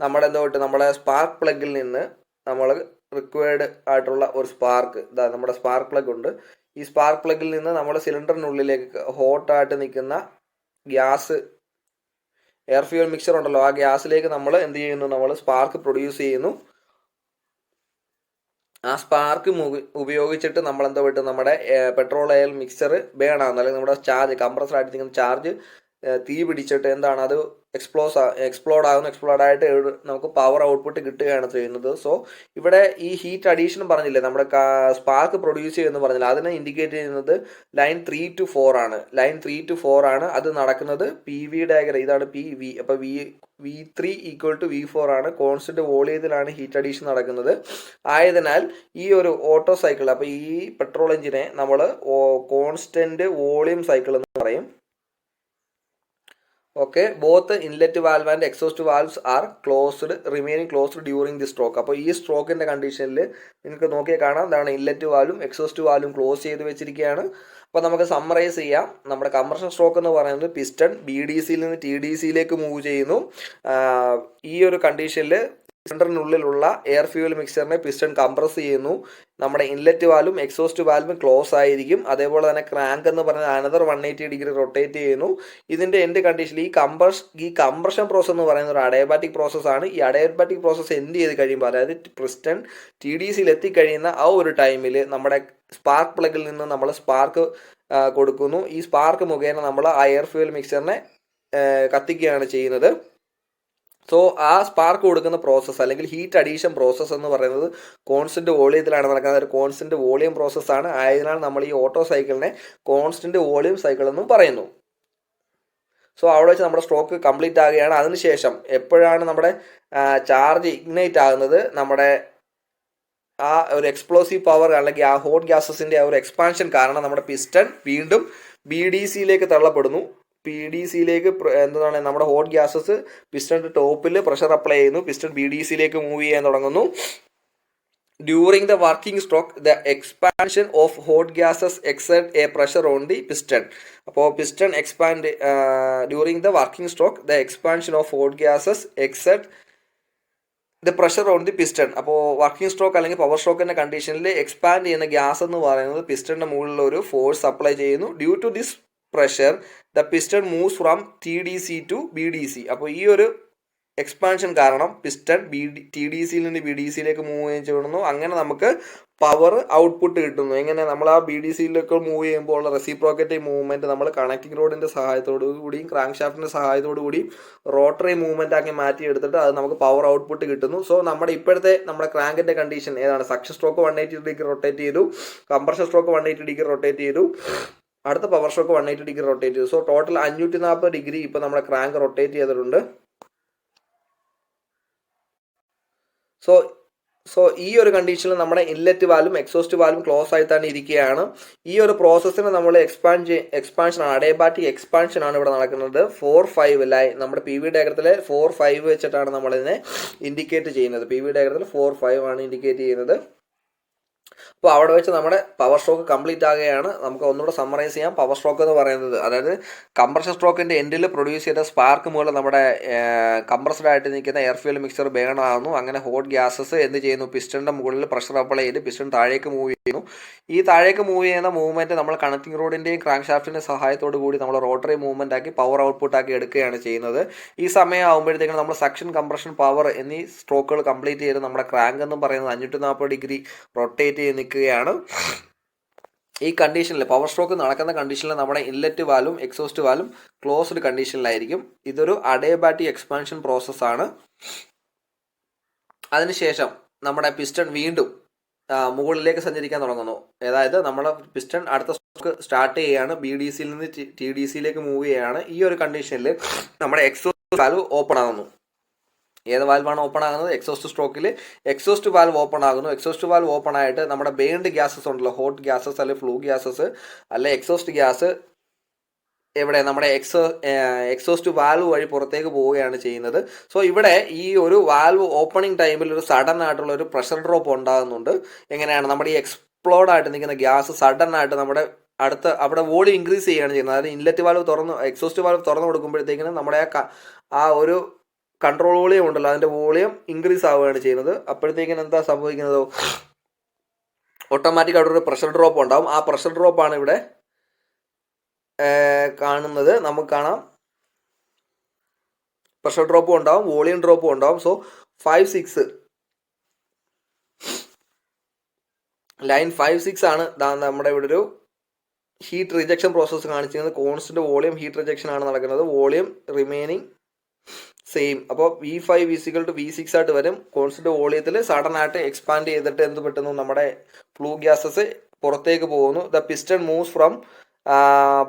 നമ്മുടെ സ്പാർക്ക് പ്ലഗിൽ നിന്ന് നമ്മൾ റിക്വയർഡ് ആയിട്ടുള്ള ഒരു സ്പാർക്ക്, നമ്മുടെ സ്പാർക്ക് പ്ലഗ് ഉണ്ട്. ഈ സ്പാർക്ക് പ്ലഗിൽ നിന്ന് നമ്മൾ സിലിണ്ടറിനുള്ളിലേക്ക് ഹോട്ടായിട്ട് നിൽക്കുന്ന ഗ്യാസ് എയർ ഫ്യൂവൽ മിക്സർ ഉണ്ടല്ലോ, ആ ഗ്യാസിലേക്ക് നമ്മൾ എന്ത് ചെയ്യുന്നു? നമ്മൾ സ്പാർക്ക് പ്രൊഡ്യൂസ് ചെയ്യുന്നു. ആ സ്പാർക്ക് ഉപയോഗിച്ചിട്ട് നമ്മൾ എന്താ പറ്റും? നമ്മുടെ പെട്രോൾ ഓയിൽ മിക്സർ ബേൺ ആകുന്നു, അല്ലെങ്കിൽ നമ്മുടെ ചാർജ് കംപ്രസർ ആയിട്ട് നിൽക്കുന്ന ചാർജ് തീ പിടിച്ചിട്ട് എന്താണ്? അത് എക്സ്പ്ലോഡ് ആയിട്ട് നമുക്ക് പവർ ഔട്ട്പുട്ട് കിട്ടുകയാണ് ചെയ്യുന്നത്. സോ ഇവിടെ ഈ ഹീറ്റ് അഡീഷൻ പറഞ്ഞില്ലേ, നമ്മുടെ സ്പാർക്ക് പ്രൊഡ്യൂസ് ചെയ്യുമെന്ന് പറഞ്ഞില്ല, അതിനെ ഇൻഡിക്കേറ്റ് ചെയ്യുന്നത് ലൈൻ 3-4 ആണ്. ലൈൻ 3-4 ആണ്. അത് നടക്കുന്നത് പി വി ഡയഗ്രം. ഇതാണ് പി വി. അപ്പോൾ V3 = V4 ആണ്. കോൺസ്റ്റന്റ് വോളിയത്തിലാണ് ഹീറ്റ് അഡീഷൻ നടക്കുന്നത്. ആയതിനാൽ ഈ ഒരു ഓട്ടോ സൈക്കിൾ, അപ്പോൾ ഈ പെട്രോൾ എഞ്ചിനെ നമ്മൾ കോൺസ്റ്റന്റ് വോളിയം സൈക്കിൾ എന്ന് പറയും. Okay, both inlet valve and exhaust valves R closed remaining closed during the stroke. അപ്പോൾ ഈ സ്ട്രോക്കിൻ്റെ കണ്ടീഷനിൽ നിങ്ങൾക്ക് നോക്കിയാൽ കാണാം എന്താണ് ഇൻലെറ്റ് വാൽവും എക്സോസ്റ്റ് വാൽവും ക്ലോസ് ചെയ്ത് വെച്ചിരിക്കുകയാണ്. അപ്പോൾ നമുക്ക് സമ്മറൈസ് ചെയ്യാം. നമ്മുടെ കംപ്രഷൻ സ്ട്രോക്ക് എന്ന് പറയുന്നത് പിസ്റ്റൺ BDCയിൽ നിന്ന് TDCയിലേക്ക് മൂവ് ചെയ്യുന്നു. ഈ ഒരു കണ്ടീഷനിൽ സിലിണ്ടറിനുള്ളിലുള്ള എയർ ഫ്യൂവൽ മിക്സറിനെ പിസ്റ്റൺ കംപ്രസ് ചെയ്യുന്നു. നമ്മുടെ ഇൻലെറ്റ് വാൽവും എക്സോസ്റ്റ് വാൽവും ക്ലോസ് ആയിരിക്കും. അതേപോലെ തന്നെ ക്രാങ്ക് എന്ന് പറയുന്നത് അനദർ 180 ഡിഗ്രി റൊട്ടേറ്റ് ചെയ്യുന്നു. ഇതിൻ്റെ എൻഡ് കണ്ടീഷനിൽ ഈ കംപ്രഷൻ പ്രോസസ് എന്ന് പറയുന്നത് ഒരു അഡയബാറ്റിക് പ്രോസസ്സാണ്. ഈ അഡയബാറ്റിക് പ്രോസസ്സ് എന്ത് ചെയ്ത് കഴിയുമ്പോൾ, അതായത് പിസ്റ്റൺ TDCയിൽ എത്തിക്കഴിയുന്ന ആ ഒരു ടൈമിൽ നമ്മുടെ സ്പാർക്ക് പ്ലഗിൽ നിന്ന് നമ്മൾ സ്പാർക്ക് കൊടുക്കുന്നു. ഈ സ്പാർക്ക് മുഖേന നമ്മൾ ആ എയർ ഫ്യൂവൽ മിക്സറിനെ കത്തിക്കുകയാണ് ചെയ്യുന്നത്. സോ ആ സ്പാർക്ക് കൊടുക്കുന്ന പ്രോസസ്സ് അല്ലെങ്കിൽ ഹീറ്റ് അഡീഷൻ പ്രോസസ്സ് എന്ന് പറയുന്നത് കോൺസ്റ്റന്റ് വോളിയത്തിലാണ് നടക്കുന്നത്. ഒരു കോൺസ്റ്റന്റ് വോളിയം പ്രോസസ്സാണ്. ആയതിനാൽ നമ്മൾ ഈ ഓട്ടോ സൈക്കിളിനെ കോൺസ്റ്റന്റ് വോളിയം സൈക്കിൾ എന്നും പറയുന്നു. സോ അവിടെ വെച്ച് നമ്മുടെ സ്ട്രോക്ക് കംപ്ലീറ്റ് ആകുകയാണ്. അതിനുശേഷം എപ്പോഴാണ് നമ്മുടെ ചാർജ് ഇഗ്നൈറ്റ് ആകുന്നത്, നമ്മുടെ ആ ഒരു എക്സ്പ്ലോസീവ് പവർ അല്ലെങ്കിൽ ആ ഹോട്ട് ഗ്യാസസിൻ്റെ ആ ഒരു എക്സ്പാൻഷൻ കാരണം നമ്മുടെ പിസ്റ്റൺ വീണ്ടും BDCയിലേക്ക് തള്ളപ്പെടുന്നു. PDCയിലേക്ക് എന്താണ് നമ്മുടെ ഹോട്ട് ഗ്യാസസ് പിസ്റ്റണിൻ്റെ ടോപ്പിൽ പ്രഷർ അപ്ലൈ ചെയ്യുന്നു. പിസ്റ്റൺ BDCയിലേക്ക് മൂവ് ചെയ്യാൻ തുടങ്ങുന്നു. During the working stroke the expansion of hot gases exert a pressure on the piston. അപ്പോൾ piston expand during the working stroke the expansion of hot gases exert the pressure on the piston. അപ്പോൾ working stroke അല്ലെങ്കിൽ power സ്ട്രോക്കിൻ്റെ കണ്ടീഷനിൽ expand ചെയ്യുന്ന gas എന്ന് പറയുന്നത് പിസ്റ്റണിൻ്റെ മുകളിൽ ഒരു ഫോഴ്സ് അപ്ലൈ ചെയ്യുന്നു. Due to this pressure the piston moves from TDC to BDC. അപ്പോൾ ഈ ഒരു എക്സ്പാൻഷൻ കാരണം പിസ്റ്റൺ TDCയിൽ നിന്ന് BDCയിലേക്ക് മൂവ് ചെയ്യുന്നു. അങ്ങനെ നമുക്ക് പവർ ഔട്ട്പുട്ട് കിട്ടുന്നു. എങ്ങനെ നമ്മൾ ആ BDCയിലേക്ക് മൂവ് ചെയ്യുമ്പോൾ ഉള്ള റെസിപ്രോക്കേറ്റിംഗ് മൂവ്മെൻറ്റ് നമ്മൾ കണക്റ്റിംഗ് റോഡിൻ്റെ സഹായത്തോടു കൂടിയും ക്രാങ്ക് ഷാഫ്റ്റിൻ്റെ സഹായത്തോടു കൂടിയും റോട്ടറി മൂവ്മെൻ്റ് ആക്കി മാറ്റിയെടുത്തിട്ട് അത് നമുക്ക് പവർ ഔട്ട്പുട്ട് കിട്ടുന്നു. സോ നമ്മുടെ ഇപ്പോഴത്തെ നമ്മുടെ ക്രാങ്കിൻ്റെ കണ്ടീഷൻ ഏതാണ്? സക്ഷൻ സ്ട്രോക്ക് 180 ഡിഗ്രി റൊട്ടേറ്റ് ചെയ്തു, കംപ്രഷൻ സ്ട്രോക്ക് 180 ഡിഗ്രി റൊട്ടേറ്റ് ചെയ്തു, അടുത്ത പവർ സ്ട്രോക്ക് 180 ഡിഗ്രി റൊട്ടേറ്റ് ചെയ്തു. സോ ടോട്ടൽ 540 ഡിഗ്രി ഇപ്പോൾ നമ്മുടെ ക്രാങ്ക് റൊട്ടേറ്റ് ചെയ്തിട്ടുണ്ട്. സോ ഈ ഒരു കണ്ടീഷനിൽ നമ്മുടെ ഇൻലെറ്റ് വാൽവും എക്സോസ്റ്റ് വാൽവും ക്ലോസ് ആയി തന്നെ ഇരിക്കുകയാണ്. ഈ ഒരു പ്രോസസ്സിന് നമ്മൾ എക്സ്പാൻഷൻ ആണ്, അഡയബാറ്റിക് എക്സ്പാൻഷൻ ആണ് ഇവിടെ നടക്കുന്നത്. 4-5 നമ്മുടെ PV ഡയഗ്രത്തിലെ 4-5 വെച്ചിട്ടാണ് നമ്മളിതിനെ ഇൻഡിക്കേറ്റ് ചെയ്യുന്നത്. PV ഡയഗ്രത്തിൽ 4-5 ആണ് ഇൻഡിക്കേറ്റ് ചെയ്യുന്നത്. അപ്പോൾ അവിടെ വെച്ച് നമ്മുടെ പവർ സ്ട്രോക്ക് കംപ്ലീറ്റ് ആകുകയാണ്. നമുക്ക് ഒന്നുകൂടെ സമ്മറൈസ് ചെയ്യാം. പവർ സ്ട്രോക്ക് എന്ന് പറയുന്നത് അതായത് കംപ്രഷൻ സ്ട്രോക്കിൻ്റെ എൻഡിൽ പ്രൊഡ്യൂസ് ചെയ്ത സ്പാർക്ക് മൂലം നമ്മുടെ കംപ്രസ്ഡ് ആയിട്ട് നിൽക്കുന്ന എയർ ഫ്യൂൽ മിക്സർ ബേൺ ആകുന്നു. അങ്ങനെ ഹോട്ട് ഗ്യാസസ് എന്ത് ചെയ്യുന്നു? പിസ്റ്റണിൻ്റെ മുകളിൽ പ്രഷർ അപ്ലൈ ചെയ്ത് പിസ്റ്റൺ താഴേക്ക് മൂവ് ചെയ്യുന്നു. ഈ താഴേക്ക് മൂവ് ചെയ്യുന്ന മൂവ്മെൻറ്റ് നമ്മൾ കണക്റ്റിംഗ് റോഡിൻ്റെയും ക്രാങ്ക് ഷാഫ്റ്റിൻ്റെ സഹായത്തോടു കൂടി നമ്മൾ റോട്ടറി മൂവ്മെൻ്റ് ആക്കി പവർ ഔട്ട്പുട്ട് ആക്കി എടുക്കുകയാണ് ചെയ്യുന്നത്. ഈ സമയം ആകുമ്പോഴത്തേക്കും നമ്മൾ സക്ഷൻ, കംപ്രഷൻ, പവർ എന്നീ സ്ട്രോക്കുകൾ കംപ്ലീറ്റ് ചെയ്ത് നമ്മുടെ ക്രാങ്ക് എന്ന് പറയുന്നത് 540 ഡിഗ്രി റൊട്ടേറ്റ് ചെയ്ത് നിൽക്കുകയാണ്. ഈ കണ്ടീഷനിൽ പവർ സ്ട്രോക്ക് നടക്കുന്ന കണ്ടീഷനിൽ നമ്മുടെ ഇൻലെറ്റ് വാൽവും എക്സോസ്റ്റ് വാൽവും ക്ലോസ്ഡ് കണ്ടീഷനിലായിരിക്കും. ഇതൊരു അഡയബാറ്റിക് എക്സ്പാൻഷൻ പ്രോസസ്സാണ്. അതിനുശേഷം നമ്മുടെ പിസ്റ്റൺ വീണ്ടും മുകളിലേക്ക് സഞ്ചരിക്കാൻ തുടങ്ങുന്നു. അതായത് നമ്മുടെ പിസ്റ്റൺ അടുത്ത സ്ട്രോക്ക് സ്റ്റാർട്ട് ചെയ്യുകയാണ്. BDCയിൽ നിന്ന് TDCയിലേക്ക് മൂവ് ചെയ്യുകയാണ്. ഈ ഒരു കണ്ടീഷനിൽ നമ്മുടെ എക്സോസ്റ്റ് വാൽവ് ഓപ്പൺ ആകുന്നു. ഏത് വാൽവാണ് ഓപ്പൺ ആകുന്നത്? എക്സോസ്റ്റ് സ്ട്രോക്കിൽ എക്സോസ്റ്റ് വാൽവ് ഓപ്പൺ ആകുന്നു. എക്സോസ്റ്റ് വാൽവ് ഓപ്പൺ ആയിട്ട് നമ്മുടെ ബേൺഡ് ഗ്യാസസ് ഉണ്ടല്ലോ, ഹോട്ട് ഗ്യാസസ് അല്ലെങ്കിൽ ഫ്ലൂ ഗ്യാസസ് അല്ലെ എക്സോസ്റ്റ് ഗ്യാസ് എവിടെ നമ്മുടെ എക്സോസ്റ്റ് വാൽവ് വഴി പുറത്തേക്ക് പോവുകയാണ് ചെയ്യുന്നത്. സോ ഇവിടെ ഈ ഒരു വാൽവ് ഓപ്പണിംഗ് ടൈമിൽ ഒരു സഡൻ ആയിട്ടുള്ള ഒരു പ്രഷർ ഡ്രോപ്പ് ഉണ്ടാകുന്നുണ്ട്. എങ്ങനെയാണ്? നമ്മുടെ ഈ എക്സ്പ്ലോഡ് ആയിട്ട് നിൽക്കുന്ന ഗ്യാസ് സഡൻ ആയിട്ട് നമ്മുടെ അവിടെ വോളിയം ഇൻക്രീസ് ചെയ്യുകയാണ് ചെയ്യുന്നത്. അതായത് ഇൻലെറ്റ് വാൽവ് എക്സോസ്റ്റ് വാൽവ് തുറന്നു കൊടുക്കുമ്പോഴത്തേക്കിനും നമ്മുടെ ആ ഒരു കൺട്രോൾ വോളിയം ഉണ്ടല്ലോ, അതിൻ്റെ വോളിയം ഇൻക്രീസ് ആവുകയാണ് ചെയ്യുന്നത്. അപ്പോഴത്തേക്കിനും എന്താ സംഭവിക്കുന്നത്? ഓട്ടോമാറ്റിക് അവിടെ ഒരു പ്രഷർ ഡ്രോപ്പ് ഉണ്ടാവും. ആ പ്രഷർ ഡ്രോപ്പാണ് ഇവിടെ കാണുന്നത്. നമുക്ക് കാണാം പ്രഷർ ഡ്രോപ്പും ഉണ്ടാവും, വോളിയം ഡ്രോപ്പും ഉണ്ടാവും. സോ 5-6 ലൈൻ 5-6 ആണ് നമ്മുടെ ഇവിടെ ഒരു ഹീറ്റ് റിജക്ഷൻ പ്രോസസ്സ് കാണിച്ചിരിക്കുന്നത്. കോൺസ്റ്റന്റ് വോളിയം ഹീറ്റ് റിജക്ഷൻ ആണ് നടക്കുന്നത്. Volume remaining same. അപ്പോൾ V5 = V6 ആയിട്ട് വരും. കോൺസ്റ്റന്റ് വോളിയത്തിൽ സഡൻ ആയിട്ട് എക്സ്പാൻഡ് ചെയ്തിട്ട് എന്ത് പറ്റുന്നു? നമ്മുടെ ഫ്ലൂ ഗ്യാസസ് പുറത്തേക്ക് പോകുന്നു. The piston moves from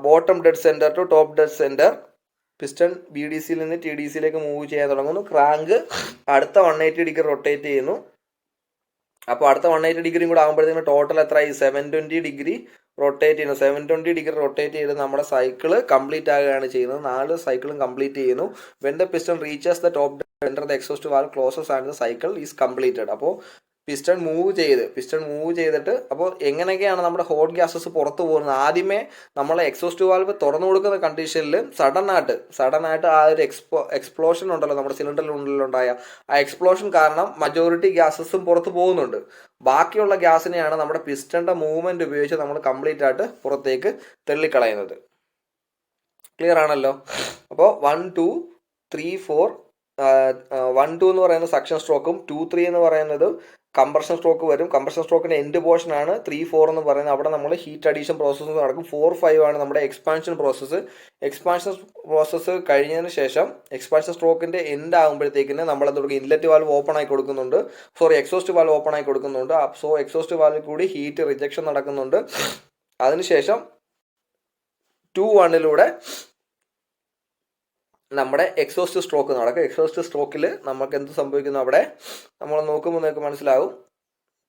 bottom dead centre to top dead centre. Piston BDCയിൽ നിന്ന് TDCയിലേക്ക് മൂവ് ചെയ്യാൻ തുടങ്ങുന്നു. ക്രാങ്ക് അടുത്ത 180 ഡിഗ്രി റൊട്ടേറ്റ് ചെയ്യുന്നു. അപ്പോൾ അടുത്ത 180 ഡിഗ്രിയും കൂടെ ആകുമ്പോഴത്തേക്കും ടോട്ടൽ എത്രയായി? 720 ഡിഗ്രി റൊട്ടേറ്റ് ചെയ്യുന്നു, 720 ഡിഗ്രി റൊട്ടേറ്റ് ചെയ്ത് നമ്മുടെ സൈക്കിള് കംപ്ലീറ്റ് ആകുകയാണ് ചെയ്യുന്നത്. 4 സൈക്കിളും കംപ്ലീറ്റ് ചെയ്യുന്നു. When the piston reaches the top enter the exhaust valve closes and the cycle is completed. അപ്പോൾ പിസ്റ്റൺ മൂവ് ചെയ്തിട്ട് അപ്പോൾ എങ്ങനെയൊക്കെയാണ് നമ്മുടെ ഹോട്ട് ഗ്യാസസ് പുറത്തു പോകുന്നത്? ആദ്യമേ നമ്മൾ എക്സോസ്റ്റ് വാൽവ് തുറന്നു കൊടുക്കുന്ന കണ്ടീഷനിൽ സഡൻ ആയിട്ട് ആ ഒരു എക്സ്പ്ലോഷൻ ഉണ്ടല്ലോ നമ്മുടെ സിലിണ്ടറിനുള്ളിലുണ്ടായ ആ എക്സ്പ്ലോഷൻ കാരണം മജോറിറ്റി ഗ്യാസസും പുറത്ത് പോകുന്നുണ്ട്. ബാക്കിയുള്ള ഗ്യാസിനെയാണ് നമ്മുടെ പിസ്റ്റന്റെ മൂവ്മെന്റ് ഉപയോഗിച്ച് നമ്മൾ കംപ്ലീറ്റ് ആയിട്ട് പുറത്തേക്ക് തള്ളിക്കളയുന്നത്. ക്ലിയർ ആണല്ലോ? അപ്പോൾ 1 2 3 4 1 2 എന്ന് പറയുന്നത് സക്ഷൻ സ്ട്രോക്കും 2 3 എന്ന് പറയുന്നത് കംപ്രഷൻ സ്ട്രോക്ക് വരും. കംപ്രഷൻ സ്ട്രോക്കിന്റെ എൻഡ് പോർഷൻ ആണ് 3 4 എന്ന് പറയുന്നത്. അവിടെ നമ്മൾ ഹീറ്റ് അഡീഷൻ പ്രോസസ്സ് നടക്കും. 4 5 ആണ് നമ്മുടെ എക്സ്പാൻഷൻ പ്രോസസ്സ് കഴിഞ്ഞതിന് ശേഷം എക്സ്പാൻഷൻ സ്ട്രോക്കിന്റെ എൻഡ് ആകുമ്പോഴത്തേക്കിന് നമ്മൾ എന്ത് കൊടുക്കും? ഇൻലെറ്റ് വാൽവ് ഓപ്പൺ ആയി കൊടുക്കുന്നുണ്ട്, എക്സോസ്റ്റ് വാൽവ് ഓപ്പൺ ആയി കൊടുക്കുന്നുണ്ട്. സോ എക്സോസ്റ്റ് വാൽവിൽ കൂടി ഹീറ്റ് റിജക്ഷൻ നടക്കുന്നുണ്ട്. അതിനുശേഷം 2 1 നമ്മുടെ എക്സോസ്റ്റ് സ്ട്രോക്ക് നടക്കും. എക്സോസ്റ്റ് സ്ട്രോക്കിൽ നമുക്ക് എന്ത് സംഭവിക്കുന്നു? അവിടെ നമ്മൾ നോക്കുമ്പോൾ നിങ്ങൾക്ക് മനസ്സിലാവും,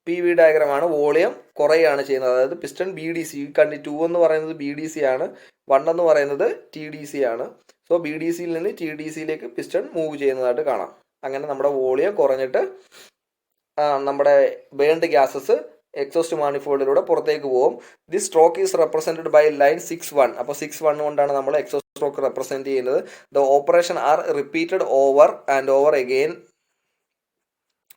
PV ഡയഗ്രമാണ്. വോളിയം കുറയുകയാണ് ചെയ്യുന്നത്. അതായത് പിസ്റ്റൺ BDC 2 എന്ന് പറയുന്നത് BDC ആണ്, 1 എന്ന് പറയുന്നത് TDC ആണ്. സോ BDCയിൽ നിന്ന് TDCയിലേക്ക് പിസ്റ്റൺ മൂവ് ചെയ്യുന്നതായിട്ട് കാണാം. അങ്ങനെ നമ്മുടെ വോളിയം കുറഞ്ഞിട്ട് നമ്മുടെ ബേൺഡ് ഗ്യാസസ് എക്സോസ്റ്റ് മാനിഫോൾഡിലൂടെ പുറത്തേക്ക് പോകും. This stroke is represented by line 6-1. അപ്പോൾ 6-1 കൊണ്ടാണ് നമ്മൾ എക്സോസ്റ്റ് സ്ട്രോക്ക് റെപ്രസെൻറ്റ് ചെയ്യുന്നത്. The operation are repeated over and over again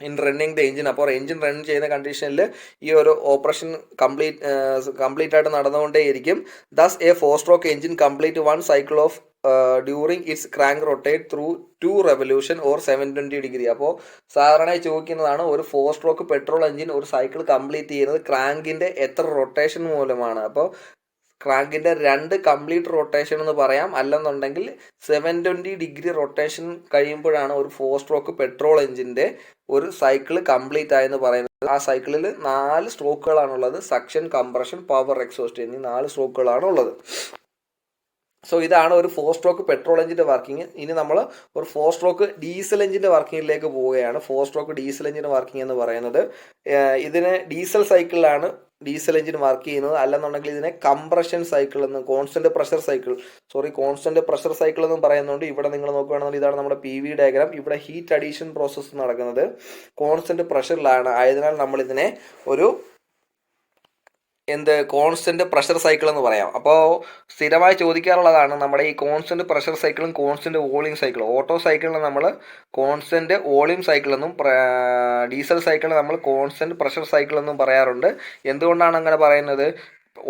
in running the engine. അപ്പോൾ എഞ്ചിൻ റൺ ചെയ്യുന്ന കണ്ടീഷനിൽ ഈ ഒരു ഓപ്പറേഷൻ കംപ്ലീറ്റ് ആയിട്ട് നടന്നുകൊണ്ടേയിരിക്കും. Thus a 4 stroke engine complete 1 cycle of during its crank rotate through 2 revolution or 720 degree. അപ്പോൾ സാധാരണയായി ചോദിക്കുന്നതാണ്, ഒരു 4 സ്ട്രോക്ക് പെട്രോൾ എഞ്ചിൻ ഒരു സൈക്കിൾ കംപ്ലീറ്റ് ചെയ്യുന്നത് ക്രാങ്കിന്റെ എത്ര റൊട്ടേഷൻ മൂലമാണ്? അപ്പോൾ ക്രാങ്കിന്റെ 2 കംപ്ലീറ്റ് റൊട്ടേഷൻ എന്ന് പറയാം, അല്ലെന്നുണ്ടെങ്കിൽ 720 ഡിഗ്രി റൊട്ടേഷൻ കഴിയുമ്പോഴാണ് ഒരു 4 സ്ട്രോക്ക് പെട്രോൾ എഞ്ചിന്റെ ഒരു സൈക്കിൾ കംപ്ലീറ്റ് ആയെന്ന് പറയുന്നത്. ആ സൈക്കിളിൽ 4 സ്ട്രോക്കുകളാണുള്ളത്. സക്ഷൻ, കംപ്രഷൻ, പവർ, എക്സോസ്റ്റ് എന്നീ 4 സ്ട്രോക്കുകളാണ് ഉള്ളത്. സോ ഇതാണ് ഒരു 4 സ്ട്രോക്ക് പെട്രോൾ എഞ്ചിന്റെ വർക്കിംഗ്. ഇനി നമ്മൾ ഒരു 4 സ്ട്രോക്ക് ഡീസൽ എഞ്ചിന്റെ വർക്കിങ്ങിലേക്ക് പോവുകയാണ്. 4 സ്ട്രോക്ക് ഡീസൽ എഞ്ചിന്റെ വർക്കിംഗ് എന്ന് പറയുന്നത്, ഇതിന് ഡീസൽ സൈക്കിളിലാണ് ഡീസൽ എഞ്ചിൻ വർക്ക് ചെയ്യുന്നത്. അല്ലെന്നുണ്ടെങ്കിൽ ഇതിനെ കംപ്രഷൻ സൈക്കിൾ എന്ന്, കോൺസ്റ്റന്റ് പ്രഷർ സൈക്കിൾ എന്നും പറയുന്നുണ്ട്. ഇവിടെ നിങ്ങൾ നോക്കുകയാണെങ്കിൽ ഇതാണ് നമ്മുടെ PV ഡയഗ്രാം. ഇവിടെ ഹീറ്റ് അഡീഷൻ പ്രോസസ്സ് നടക്കുന്നത് കോൺസ്റ്റന്റ് പ്രഷറിലാണ്. ആയതിനാൽ നമ്മൾ ഇതിനെ ഒരു കോൺസ്റ്റന്റ് പ്രഷർ സൈക്കിൾ എന്ന് പറയാം. അപ്പോൾ സ്ഥിരമായി ചോദിക്കാറുള്ളതാണ് നമ്മുടെ ഈ കോൺസ്റ്റന്റ് പ്രഷർ സൈക്കിളും കോൺസ്റ്റന്റ് വോളിയം സൈക്കിളും. ഓട്ടോ സൈക്കിളിന് നമ്മൾ കോൺസ്റ്റന്റ് വോളിയം സൈക്കിൾ എന്നും ഡീസൽ സൈക്കിളിന് നമ്മൾ കോൺസ്റ്റന്റ് പ്രഷർ സൈക്കിൾ എന്നും പറയാറുണ്ട്. എന്തുകൊണ്ടാണ് അങ്ങനെ പറയുന്നത്?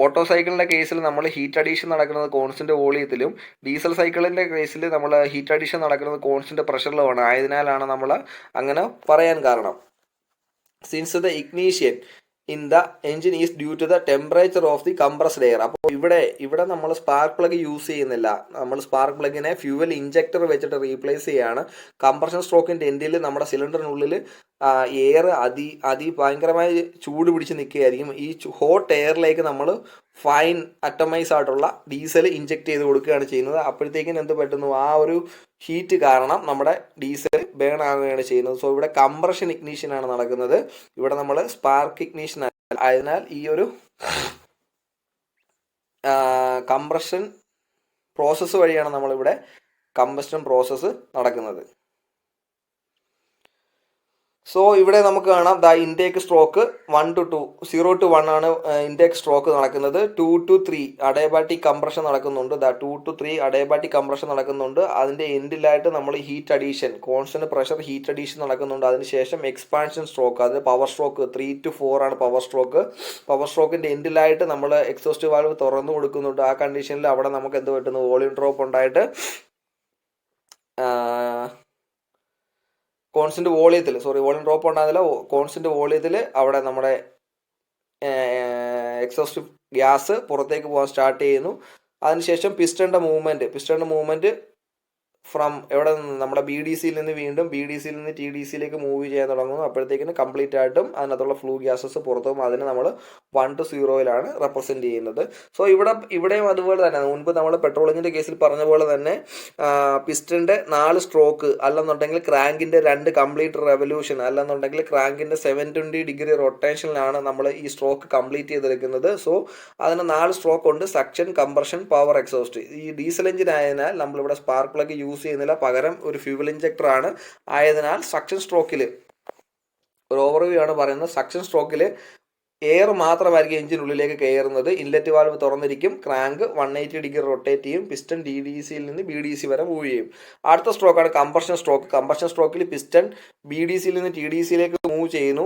ഓട്ടോ സൈക്കിളിൻ്റെ കേസിൽ നമ്മൾ ഹീറ്റ് അഡീഷൻ നടക്കുന്നത് കോൺസ്റ്റന്റ് വോളിയത്തിലും, ഡീസൽ സൈക്കിളിൻ്റെ കേസിൽ നമ്മൾ ഹീറ്റ് അഡീഷൻ നടക്കുന്നത് കോൺസ്റ്റന്റ് പ്രഷറിലുമാണ്. ആയതിനാലാണ് നമ്മൾ അങ്ങനെ പറയാൻ കാരണം. Since the ignition in the engine is due to the temperature of the compressed air. അപ്പോൾ ഇവിടെ നമ്മൾ സ്പാർക്ക് പ്ലഗ് യൂസ് ചെയ്യുന്നില്ല. നമ്മൾ സ്പാർക്ക് പ്ലഗിനെ ഫ്യൂവൽ ഇഞ്ചക്ടർ വെച്ചിട്ട് റീപ്ലേസ് ചെയ്യുകയാണ്. കംപ്രഷൻ സ്ട്രോക്കിൻ്റെ എൻഡിൽ നമ്മുടെ സിലിണ്ടറിനുള്ളിൽ എയർ ഭയങ്കരമായി ചൂട് പിടിച്ച് നിൽക്കുകയായിരിക്കും. ഈ ഹോട്ട് എയറിലേക്ക് നമ്മൾ ഫൈൻ അറ്റമൈസ് ആയിട്ടുള്ള ഡീസൽ ഇഞ്ചക്ട് ചെയ്ത് കൊടുക്കുകയാണ് ചെയ്യുന്നത്. അപ്പോഴത്തേക്കും എന്ത് പറ്റുന്നു? ആ ഒരു ഹീറ്റ് കാരണം നമ്മുടെ ഡീസൽ ബേൺ ആകുകയാണ് ചെയ്യുന്നത്. സോ ഇവിടെ കംപ്രഷൻ ഇഗ്നീഷൻ ആണ് നടക്കുന്നത്. ഇവിടെ നമ്മൾ സ്പാർക്ക് ഇഗ്നീഷൻ ആയതിനാൽ ഈ ഒരു കംപ്രഷൻ പ്രോസസ്സ് വഴിയാണ് നമ്മളിവിടെ കമ്പസ്റ്റൻ പ്രോസസ്സ് നടക്കുന്നത്. സോ ഇവിടെ നമുക്ക് കാണാം the intake stroke 1 to 2 0 to 1 ആണ് ഇൻടേക്ക് സ്ട്രോക്ക് നടക്കുന്നത്. 2 to 3 അഡയബാറ്റിക് കംപ്രഷൻ നടക്കുന്നുണ്ട്. 2 to 3 അഡയബാറ്റിക് കംപ്രഷൻ നടക്കുന്നുണ്ട്. അതിൻ്റെ എൻഡിലായിട്ട് നമ്മൾ heat addition, constant pressure heat addition നടക്കുന്നുണ്ട്. അതിനുശേഷം എക്സ്പാൻഷൻ സ്ട്രോക്ക്, അത് പവർ സ്ട്രോക്ക് 3 to 4 ആണ് പവർ സ്ട്രോക്ക്. പവർ സ്ട്രോക്കിൻ്റെ എൻഡിലായിട്ട് നമ്മൾ എക്സോസ്റ്റ് വാൽവ് തുറന്നു കൊടുക്കുന്നുണ്ട്. ആ കണ്ടീഷനിൽ അവിടെ നമുക്ക് എന്ത് പറ്റുന്നു? വോളിയം ഡ്രോപ്പ് ഉണ്ടായിട്ട് കോൺസ്റ്റന്റ് വോളിയത്തിൽ വോളിയം ഡ്രോപ്പ് ഉണ്ടാകുന്നില്ല. കോൺസ്റ്റന്റ് വോളിയത്തിൽ അവിടെ നമ്മുടെ എക്സോസ്റ്റ് ഗ്യാസ് പുറത്തേക്ക് പോകാൻ സ്റ്റാർട്ട് ചെയ്യുന്നു. അതിനുശേഷം പിസ്റ്റണിൻ്റെ മൂവ്മെൻറ്റ് ഫ്രം എവിടെ നിന്ന് നമ്മുടെ ബി ഡി സിയിൽ നിന്ന് വീണ്ടും ബി ഡി സിയിൽ നിന്ന് ടി ഡി സിയിലേക്ക് മൂവ് ചെയ്യാൻ തുടങ്ങുന്നു. അപ്പോഴത്തേക്കിന് കംപ്ലീറ്റ് ആയിട്ടും അതിനകത്തുള്ള ഫ്ലൂ ഗ്യാസസ് പുറത്തു പോകും. അതിനെ നമ്മൾ 1 to 0 റെപ്രസെൻറ്റ് ചെയ്യുന്നത്. സോ ഇവിടെയും അതുപോലെ തന്നെ മുൻപ് നമ്മൾ പെട്രോൾ എഞ്ചിൻ്റെ കേസിൽ പറഞ്ഞ പോലെ തന്നെ പിസ്റ്റൻ്റെ 4 സ്ട്രോക്ക് അല്ലെന്നുണ്ടെങ്കിൽ ക്രാങ്കിൻ്റെ 2 കംപ്ലീറ്റ് റെവല്യൂഷൻ അല്ലെന്നുണ്ടെങ്കിൽ ക്രാങ്കിൻ്റെ 720 റൊട്ടേഷനിലാണ് നമ്മൾ ഈ സ്ട്രോക്ക് കംപ്ലീറ്റ് ചെയ്തെടുക്കുന്നത്. സോ അതിന് 4 സ്ട്രോക്ക് ഉണ്ട്: സക്ഷൻ, കംപ്രഷൻ, പവർ, എക്സോസ്റ്റ്. ഈ ഡീസൽ എഞ്ചിൻ ആയതിനാൽ നമ്മളിവിടെ സ്പാർക്ക് പ്ലഗ് യൂസ് ചെയ്യുന്നില്ല, പകരം ഒരു ഫ്യൂവൽ ഇഞ്ചക്ടർ ആണ്. ആയതിനാൽ സക്ഷൻ സ്ട്രോക്കിൽ ഒരു ഓവർവ്യൂ ആണ് പറയുന്നത്. സക്ഷൻ സ്ട്രോക്കിൽ എയർ മാത്രമായിരിക്കും എഞ്ചിനുള്ളിലേക്ക് കയറുന്നത്. ഇൻലെറ്റ് വാൽവ് തുറന്നിരിക്കും, ക്രാങ്ക് 180 റൊട്ടേറ്റ് ചെയ്യും, പിസ്റ്റൺ ഡി ഡി സിയിൽ നിന്ന് ബി ഡി സി വരെ മൂവ് ചെയ്യും. അടുത്ത സ്ട്രോക്കാണ് കംപ്രഷൻ സ്ട്രോക്ക്. കംപ്രഷൻ സ്ട്രോക്കിൽ പിസ്റ്റൺ ബി ഡി സിയിൽ നിന്ന് ടി ഡി സിയിലേക്ക് മൂവ് ചെയ്യുന്നു.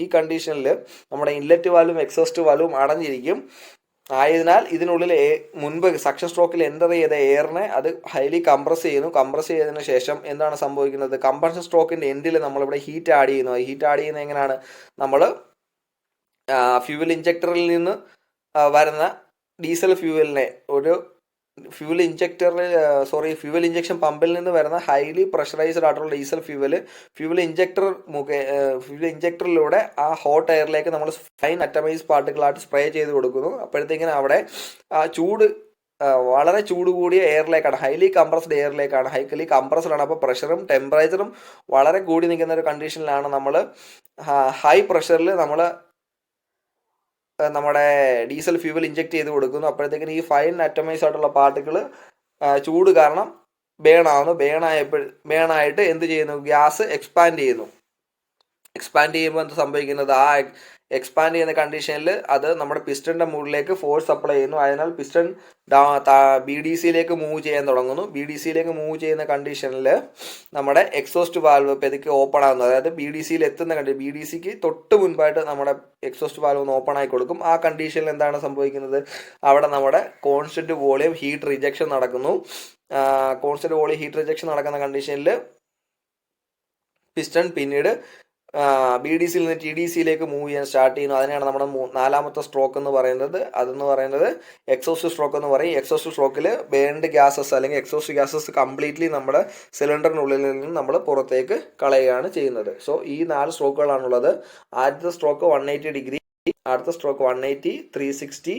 ഈ കണ്ടീഷനിൽ നമ്മുടെ ഇൻലെറ്റ് വാൽവും എക്സോസ്റ്റ് വാൽവും അടഞ്ഞിരിക്കും. ആയതിനാൽ ഇതിനുള്ളിൽ മുൻപ് സക്ഷൻ സ്ട്രോക്കിൽ എൻ്റർ ചെയ്ത എയറിനെ അത് ഹൈലി കംപ്രസ് ചെയ്യുന്നു. കംപ്രസ് ചെയ്തതിന് ശേഷം എന്താണ് സംഭവിക്കുന്നത്? കംപ്രഷൻ സ്ട്രോക്കിൻ്റെ എൻഡിൽ നമ്മളിവിടെ ഹീറ്റ് ആഡ് ചെയ്യുന്നു. ഹീറ്റ് ആഡ് ചെയ്യുന്നത് എങ്ങനെയാണ്? നമ്മൾ ഫ്യൂവൽ ഇഞ്ചക്ടറിൽ നിന്ന് വരുന്ന ഡീസൽ ഫ്യൂവലിനെ ഒരു ഫ്യൂവൽ ഇഞ്ചക്ഷൻ പമ്പിൽ നിന്ന് വരുന്ന ഹൈലി പ്രഷറൈസ്ഡ് ആയിട്ടുള്ള ഡീസൽ ഫ്യൂവൽ ഇഞ്ചക്ടറിലൂടെ ആ ഹോട്ട് എയറിലേക്ക് നമ്മൾ ഫൈൻ അറ്റമൈസ് പാർട്ടിക്കിളായിട്ട് സ്പ്രേ ചെയ്ത് കൊടുക്കുന്നു. അപ്പോഴത്തേക്കിനും അവിടെ ചൂട് വളരെ ചൂട് കൂടിയ എയറിലേക്കാണ്, ഹൈലി കംപ്രസ്ഡ് എയറിലേക്കാണ്. ഹൈലി കംപ്രസ്ഡ് ആണ്. അപ്പോൾ പ്രഷറും ടെമ്പറേച്ചറും വളരെ കൂടി നിൽക്കുന്ന ഒരു കണ്ടീഷനിലാണ് നമ്മൾ ഹൈ പ്രഷറിൽ നമ്മുടെ ഡീസൽ ഫ്യൂവൽ ഇഞ്ചക്ട് ചെയ്ത് കൊടുക്കുന്നു. അപ്പോഴത്തേക്കിനും ഈ ഫൈൻ അറ്റമൈസ് ആയിട്ടുള്ള പാർട്ടിക്കിൾ ചൂട് കാരണം ബേണായിട്ട് എന്ത് ചെയ്യുന്നു? ഗ്യാസ് എക്സ്പാൻഡ് ചെയ്യുന്നു. എക്സ്പാൻഡ് ചെയ്യുമ്പോൾ എന്ത് സംഭവിക്കുന്നത്? ആ എക്സ്പാൻഡ് ചെയ്യുന്ന കണ്ടീഷനിൽ അത് നമ്മുടെ പിസ്റ്റണിൻ്റെ മുകളിലേക്ക് ഫോഴ്സ് അപ്ലൈ ചെയ്യുന്നു. അതിനാൽ പിസ്റ്റൺ ബി ഡി സിയിലേക്ക് മൂവ് ചെയ്യാൻ തുടങ്ങുന്നു. ബി ഡി സിയിലേക്ക് മൂവ് ചെയ്യുന്ന കണ്ടീഷനിൽ നമ്മുടെ എക്സോസ്റ്റ് വാൽവ് പെതുക്കെ ഓപ്പൺ ആകുന്നു. അതായത് ബി ഡി സിയിൽ എത്തുന്ന ബി ഡി സിക്ക് തൊട്ട് മുൻപായിട്ട് നമ്മുടെ എക്സോസ്റ്റ് വാൽവ് ഒന്ന് ഓപ്പൺ ആയി കൊടുക്കും. ആ കണ്ടീഷനിൽ എന്താണ് സംഭവിക്കുന്നത്? അവിടെ നമ്മുടെ കോൺസ്റ്റന്റ് വോളിയം ഹീറ്റ് റിജക്ഷൻ നടക്കുന്നു. കോൺസ്റ്റന്റ് വോളിയം ഹീറ്റ് റിജക്ഷൻ നടക്കുന്ന കണ്ടീഷനിൽ പിസ്റ്റൺ പിന്നീട് ബി ഡി സിയിൽ നിന്ന് ടി ഡി സിയിലേക്ക് മൂവ് ചെയ്യാൻ സ്റ്റാർട്ട് ചെയ്യുന്നു. അതിനെയാണ് നമ്മുടെ 4ാമത്തെ സ്ട്രോക്ക് എന്ന് പറയുന്നത്. അതെന്ന് പറയുന്നത് എക്സോസ്റ്റ് സ്ട്രോക്ക് എന്ന് പറയും. എക്സോസ്റ്റ് സ്ട്രോക്കിൽ ബേൺഡ് ഗ്യാസസ് അല്ലെങ്കിൽ എക്സോസ്റ്റ് ഗ്യാസസ് കംപ്ലീറ്റ്ലി നമ്മുടെ സിലിണ്ടറിനുള്ളിൽ നിന്ന് നമ്മൾ പുറത്തേക്ക് കളയുകയാണ് ചെയ്യുന്നത്. സോ ഈ 4 സ്ട്രോക്കുകളാണുള്ളത്. ആദ്യത്തെ സ്ട്രോക്ക് 180, അടുത്ത സ്ട്രോക്ക് 180, 360,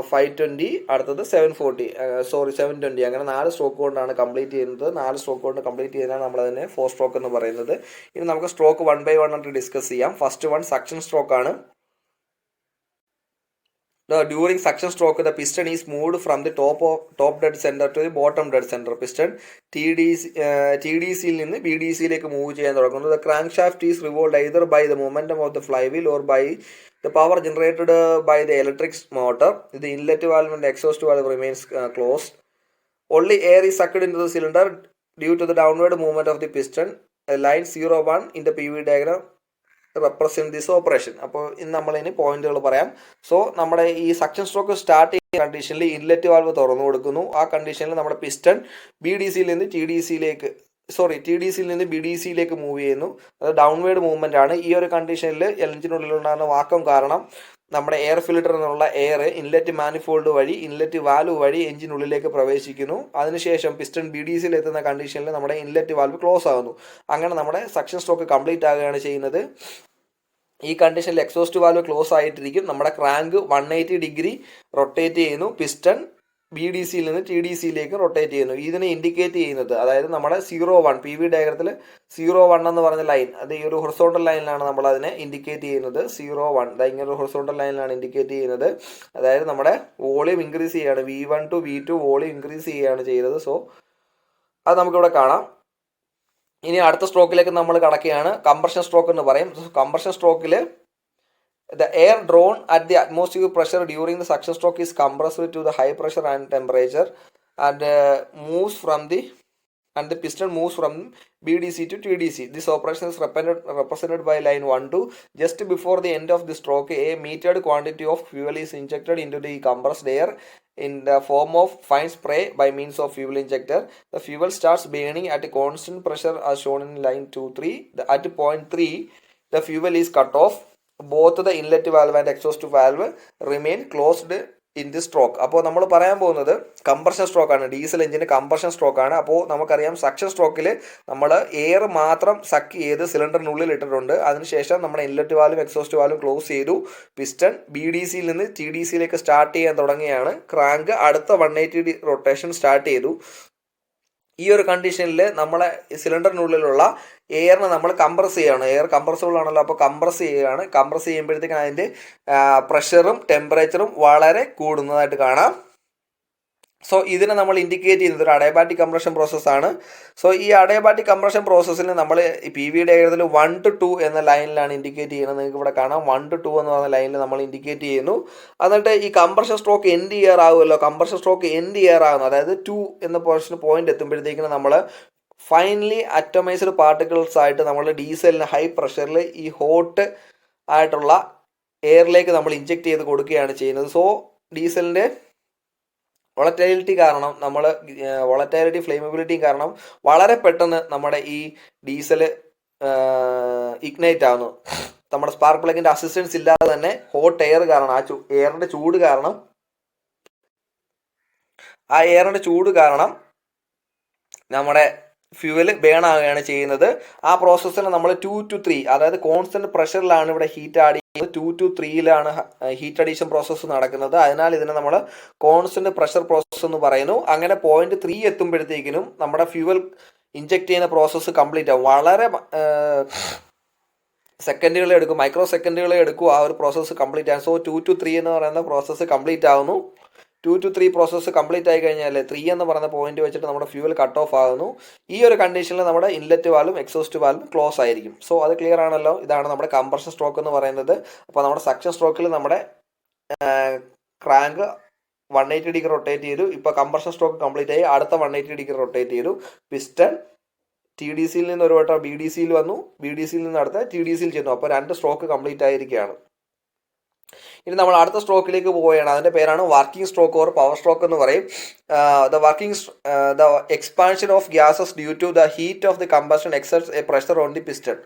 520, അടുത്തത് 720. അങ്ങനെ 4 സ്ട്രോക്ക് കൊണ്ടാണ് കംപ്ലീറ്റ് ചെയ്യുന്നത്. 4 സ്ട്രോക്ക് കൊണ്ട് കംപ്ലീറ്റ് ചെയ്യുന്നതാണ് നമ്മളതിനെ 4 സ്ട്രോക്ക് എന്ന് പറയുന്നത്. ഇനി നമുക്ക് സ്ട്രോക്ക് 1 by 1 ആയിട്ട് ഡിസ്കസ് ചെയ്യാം. ഫസ്റ്റ് വൺ സക്ഷൻ സ്ട്രോക്ക് ആണ്. During suction stroke, the piston is moved from the top dead center to the bottom dead center. Piston TDC-യിൽ നിന്ന് BDC-യിലേക്ക് മൂവ് ചെയ്യാൻ തുടങ്ങുന്നു. The crankshaft is revolved either by the momentum of the flywheel or by the power generated by the electric motor. The inlet valve and exhaust valve remains closed. Only air is sucked into the cylinder due to the downward movement of the piston. Line 01 in the PV diagram represent this operation. അപ്പോൾ ഇന്ന് നമ്മളിനി പോയിന്റുകൾ പറയാം. So നമ്മുടെ ഈ suction stroke start ചെയ്യുന്ന കണ്ടീഷനിൽ inlet valve തുറന്നു കൊടുക്കുന്നു. ആ കണ്ടീഷനിൽ നമ്മുടെ പിസ്റ്റൺ ടി ഡി സിയിൽ നിന്ന് ബി ഡി സിയിലേക്ക് മൂവ് ചെയ്യുന്നു. അത് ഡൗൺവേർഡ് മൂവ്മെന്റ് ആണ്. ഈ ഒരു കണ്ടീഷനിൽ എഞ്ചിനുള്ളിലുണ്ടാകുന്ന വാക്വം കാരണം നമ്മുടെ എയർ ഫിൽറ്ററിൽ നിന്നുള്ള എയർ ഇൻലെറ്റ് മാനിഫോൾഡ് വഴി ഇൻലെറ്റ് വാൽവ് വഴി എഞ്ചിനുള്ളിലേക്ക് പ്രവേശിക്കുന്നു. അതിനുശേഷം പിസ്റ്റൺ ബി ഡി സിയിൽ എത്തുന്ന കണ്ടീഷനിൽ നമ്മുടെ ഇൻലെറ്റ് വാൽവ് ക്ലോസ് ആകുന്നു. അങ്ങനെ നമ്മുടെ സക്ഷൻ സ്ട്രോക്ക് കംപ്ലീറ്റ് ആകുകയാണ് ചെയ്യുന്നത്. ഈ കണ്ടീഷനിൽ എക്സോസ്റ്റ് വാൽവ് ക്ലോസ് ആയിട്ടിരിക്കും. നമ്മുടെ ക്രാങ്ക് 180 റൊട്ടേറ്റ് ചെയ്യുന്നു. പിസ്റ്റൺ ബി ഡി സിയിൽ നിന്ന് ടി ഡി സിയിലേക്ക് റൊട്ടേറ്റ് ചെയ്യുന്നു. ഇതിനെ ഇൻഡിക്കേറ്റ് ചെയ്യുന്നത്, അതായത് നമ്മുടെ 01 പി വി ഡയഗ്രത്തിൽ 01 എന്ന് പറഞ്ഞ ലൈൻ, അത് ഈ ഒരു ഹൊറിസോണ്ടൽ ലൈനിലാണ് നമ്മൾ അതിനെ ഇൻഡിക്കേറ്റ് ചെയ്യുന്നത്. 01 ഇങ്ങനെ ഒരു ഹൊറിസോണ്ടൽ ലൈനിലാണ് ഇൻഡിക്കേറ്റ് ചെയ്യുന്നത്. അതായത് നമ്മുടെ വോളിയം ഇൻക്രീസ് ചെയ്യുകയാണ്. V1 to V2 volume increase ചെയ്യുകയാണ് ചെയ്തത്. സോ അത് നമുക്കിവിടെ കാണാം. ഇനി അടുത്ത സ്ട്രോക്കിലേക്ക് നമ്മൾ കടക്കുകയാണ്. കംപ്രഷൻ സ്ട്രോക്ക് എന്ന് പറയും. കംപ്രഷൻ സ്ട്രോക്കിൽ the air drawn at the atmospheric pressure during the suction stroke is compressed to the high pressure and temperature and the piston moves from BDC to TDC. This operation is represented by line 1-2. Just before the end of the stroke, a metered quantity of fuel is injected into the compressed air in the form of fine spray by means of fuel injector. The fuel starts burning at a constant pressure as shown in line 2-3. At point 3, the fuel is cut off. Both the inlet valve and exhaust valve remain closed in the stroke. അപ്പോൾ നമ്മൾ പറയാൻ പോകുന്നത് compression സ്ട്രോക്കാണ്. Diesel എഞ്ചിന് compression സ്ട്രോക്കാണ്. അപ്പോൾ നമുക്കറിയാം suction സ്ട്രോക്കിൽ നമ്മൾ air മാത്രം suck ചെയ്ത് സിലിണ്ടറിനുള്ളിൽ ഇട്ടിട്ടുണ്ട്. അതിനുശേഷം നമ്മുടെ ഇൻലെറ്റ് വാൽവും എക്സോസ്റ്റ് വാൽവും ക്ലോസ് ചെയ്തു. പിസ്റ്റൺ BDCയിൽ നിന്ന് TDCയിലേക്ക് സ്റ്റാർട്ട് ചെയ്യാൻ തുടങ്ങിയാണ്. ക്രാങ്ക് അടുത്ത 180 റൊട്ടേഷൻ സ്റ്റാർട്ട് ചെയ്തു. ഈ ഒരു കണ്ടീഷനിൽ നമ്മളെ സിലിണ്ടറിനുള്ളിലുള്ള എയറിനെ നമ്മൾ കംപ്രസ് ചെയ്യുകയാണ്. എയർ കംപ്രസിബിൾ ആണല്ലോ, അപ്പോൾ കംപ്രസ് ചെയ്യുകയാണ്. കംപ്രസ് ചെയ്യുമ്പോഴത്തേക്കും അതിൻ്റെ പ്രഷറും ടെമ്പറേച്ചറും വളരെ കൂടുന്നതായിട്ട് കാണാം. സോ ഇതിനെ നമ്മൾ ഇൻഡിക്കേറ്റ് ചെയ്യുന്നത് ഒരു അഡയബാറ്റിക് കംപ്രഷൻ പ്രോസസ്സാണ്. സോ ഈ അഡയബാറ്റിക് കംപ്രഷൻ പ്രോസസ്സിൽ നമ്മൾ PV ഡയഗ്രത്തിൽ 1 to 2 എന്ന ലൈനിലാണ് ഇൻഡിക്കേറ്റ് ചെയ്യുന്നത്. നിങ്ങൾക്ക് ഇവിടെ കാണാം 1 to 2 എന്ന് പറയുന്ന ലൈനിൽ നമ്മൾ ഇൻഡിക്കേറ്റ് ചെയ്യുന്നു. എന്നിട്ട് ഈ കംപ്രഷൻ സ്ട്രോക്ക് എൻഡ് ഇയർ ആകുമല്ലോ, കംപ്രഷൻ സ്ട്രോക്ക് എൻഡ് ഇയർ ആകുന്നു, അതായത് 2 എന്ന പോയിന്റ് എത്തുമ്പോഴത്തേക്കിന് നമ്മൾ ഫൈനലി അറ്റോമൈസ്ഡ് പാർട്ടിക്കിൾസ് ആയിട്ട് നമ്മൾ ഡീസലിന് ഹൈ പ്രഷറിൽ ഈ ഹോട്ട് ആയിട്ടുള്ള എയറിലേക്ക് നമ്മൾ ഇഞ്ചെക്ട് ചെയ്ത് കൊടുക്കുകയാണ് ചെയ്യുന്നത്. സോ ഡീസലിൻ്റെ വോളറ്റൈലിറ്റി കാരണം വോളറ്റൈലിറ്റി ഫ്ലെയിമബിലിറ്റിയും കാരണം വളരെ പെട്ടെന്ന് നമ്മുടെ ഈ ഡീസൽ ഇഗ്നൈറ്റ് ആവുന്നു. നമ്മുടെ സ്പാർക്ക് പ്ലഗിൻ്റെ അസിസ്റ്റൻസ് ഇല്ലാതെ തന്നെ ഹോട്ട് എയർ കാരണം, എയറിൻ്റെ ചൂട് കാരണം നമ്മുടെ ഫ്യൂവൽ ബേൺ ആവുകയാണ് ചെയ്യുന്നത്. ആ പ്രോസസ്സിന് നമ്മൾ 2 to 3, അതായത് കോൺസ്റ്റന്റ് പ്രഷറിലാണ് ഇവിടെ ഹീറ്റ് ആഡ് ചെയ്യുന്നത്. 2 to 3 ഹീറ്റ് അഡീഷൻ പ്രോസസ്സ് നടക്കുന്നത്. അതിനാൽ ഇതിനെ നമ്മൾ കോൺസ്റ്റന്റ് പ്രഷർ പ്രോസസ്സ് എന്ന് പറയുന്നു. അങ്ങനെ പോയിന്റ് 3 എത്തുമ്പോഴത്തേക്കിനും നമ്മുടെ ഫ്യൂവൽ ഇഞ്ചെക്ട് ചെയ്യുന്ന പ്രോസസ്സ് കംപ്ലീറ്റ് ആവും. വളരെ സെക്കൻഡുകളെ എടുക്കും, മൈക്രോ സെക്കൻഡുകളെ എടുക്കും ആ ഒരു പ്രോസസ്സ് കംപ്ലീറ്റ് ആകും. സോ 2 to 3 എന്ന് പറയുന്ന പ്രോസസ്സ് കംപ്ലീറ്റ് ആവുന്നു. 2 to 3 പ്രോസസ്സ് കംപ്ലീറ്റ് ആയി കഴിഞ്ഞാൽ 3 എന്ന് പറയുന്ന പോയിന്റ് വെച്ചിട്ട് നമ്മുടെ ഫ്യൂവൽ കട്ട് ഓഫ് ആകുന്നു. ഈ ഒരു കണ്ടീഷനിൽ നമ്മുടെ ഇൻലെറ്റ് വാൽവും എക്സോസ്റ്റ് വാൽവും ക്ലോസ് ആയിരിക്കും. സോ അത് ക്ലിയർ ആണല്ലോ. ഇതാണ് നമ്മുടെ കംപ്രഷൻ സ്ട്രോക്ക് എന്ന് പറയുന്നത്. അപ്പോൾ നമ്മുടെ സക്ഷൻ സ്ട്രോക്കിൽ നമ്മുടെ ക്രാങ്ക് 180 ഡിഗ്രി റൊട്ടേറ്റ് ചെയ്തു. ഇപ്പോൾ കംപ്രഷൻ സ്ട്രോക്ക് കംപ്ലീറ്റ് ആയി, അടുത്ത 180 ഡിഗ്രി റൊട്ടേറ്റ് ചെയ്തു. പിസ്റ്റൺ TDCയിൽ നിന്ന് ഒരു വട്ടം BDCയിൽ വന്നു, BDCയിൽ നിന്ന് അടുത്ത TDCയിൽ ചെന്നു. അപ്പോൾ 2 സ്ട്രോക്ക് കംപ്ലീറ്റ് ആയിരിക്കുകയാണ്. ഇനി നമ്മൾ അടുത്ത സ്ട്രോക്കിലേക്ക് പോവുകയാണ്. അതിൻ്റെ പേരാണ് working stroke or power stroke എന്ന് പറയും. The expansion of gases due to the heat of the combustion exerts a pressure on the piston.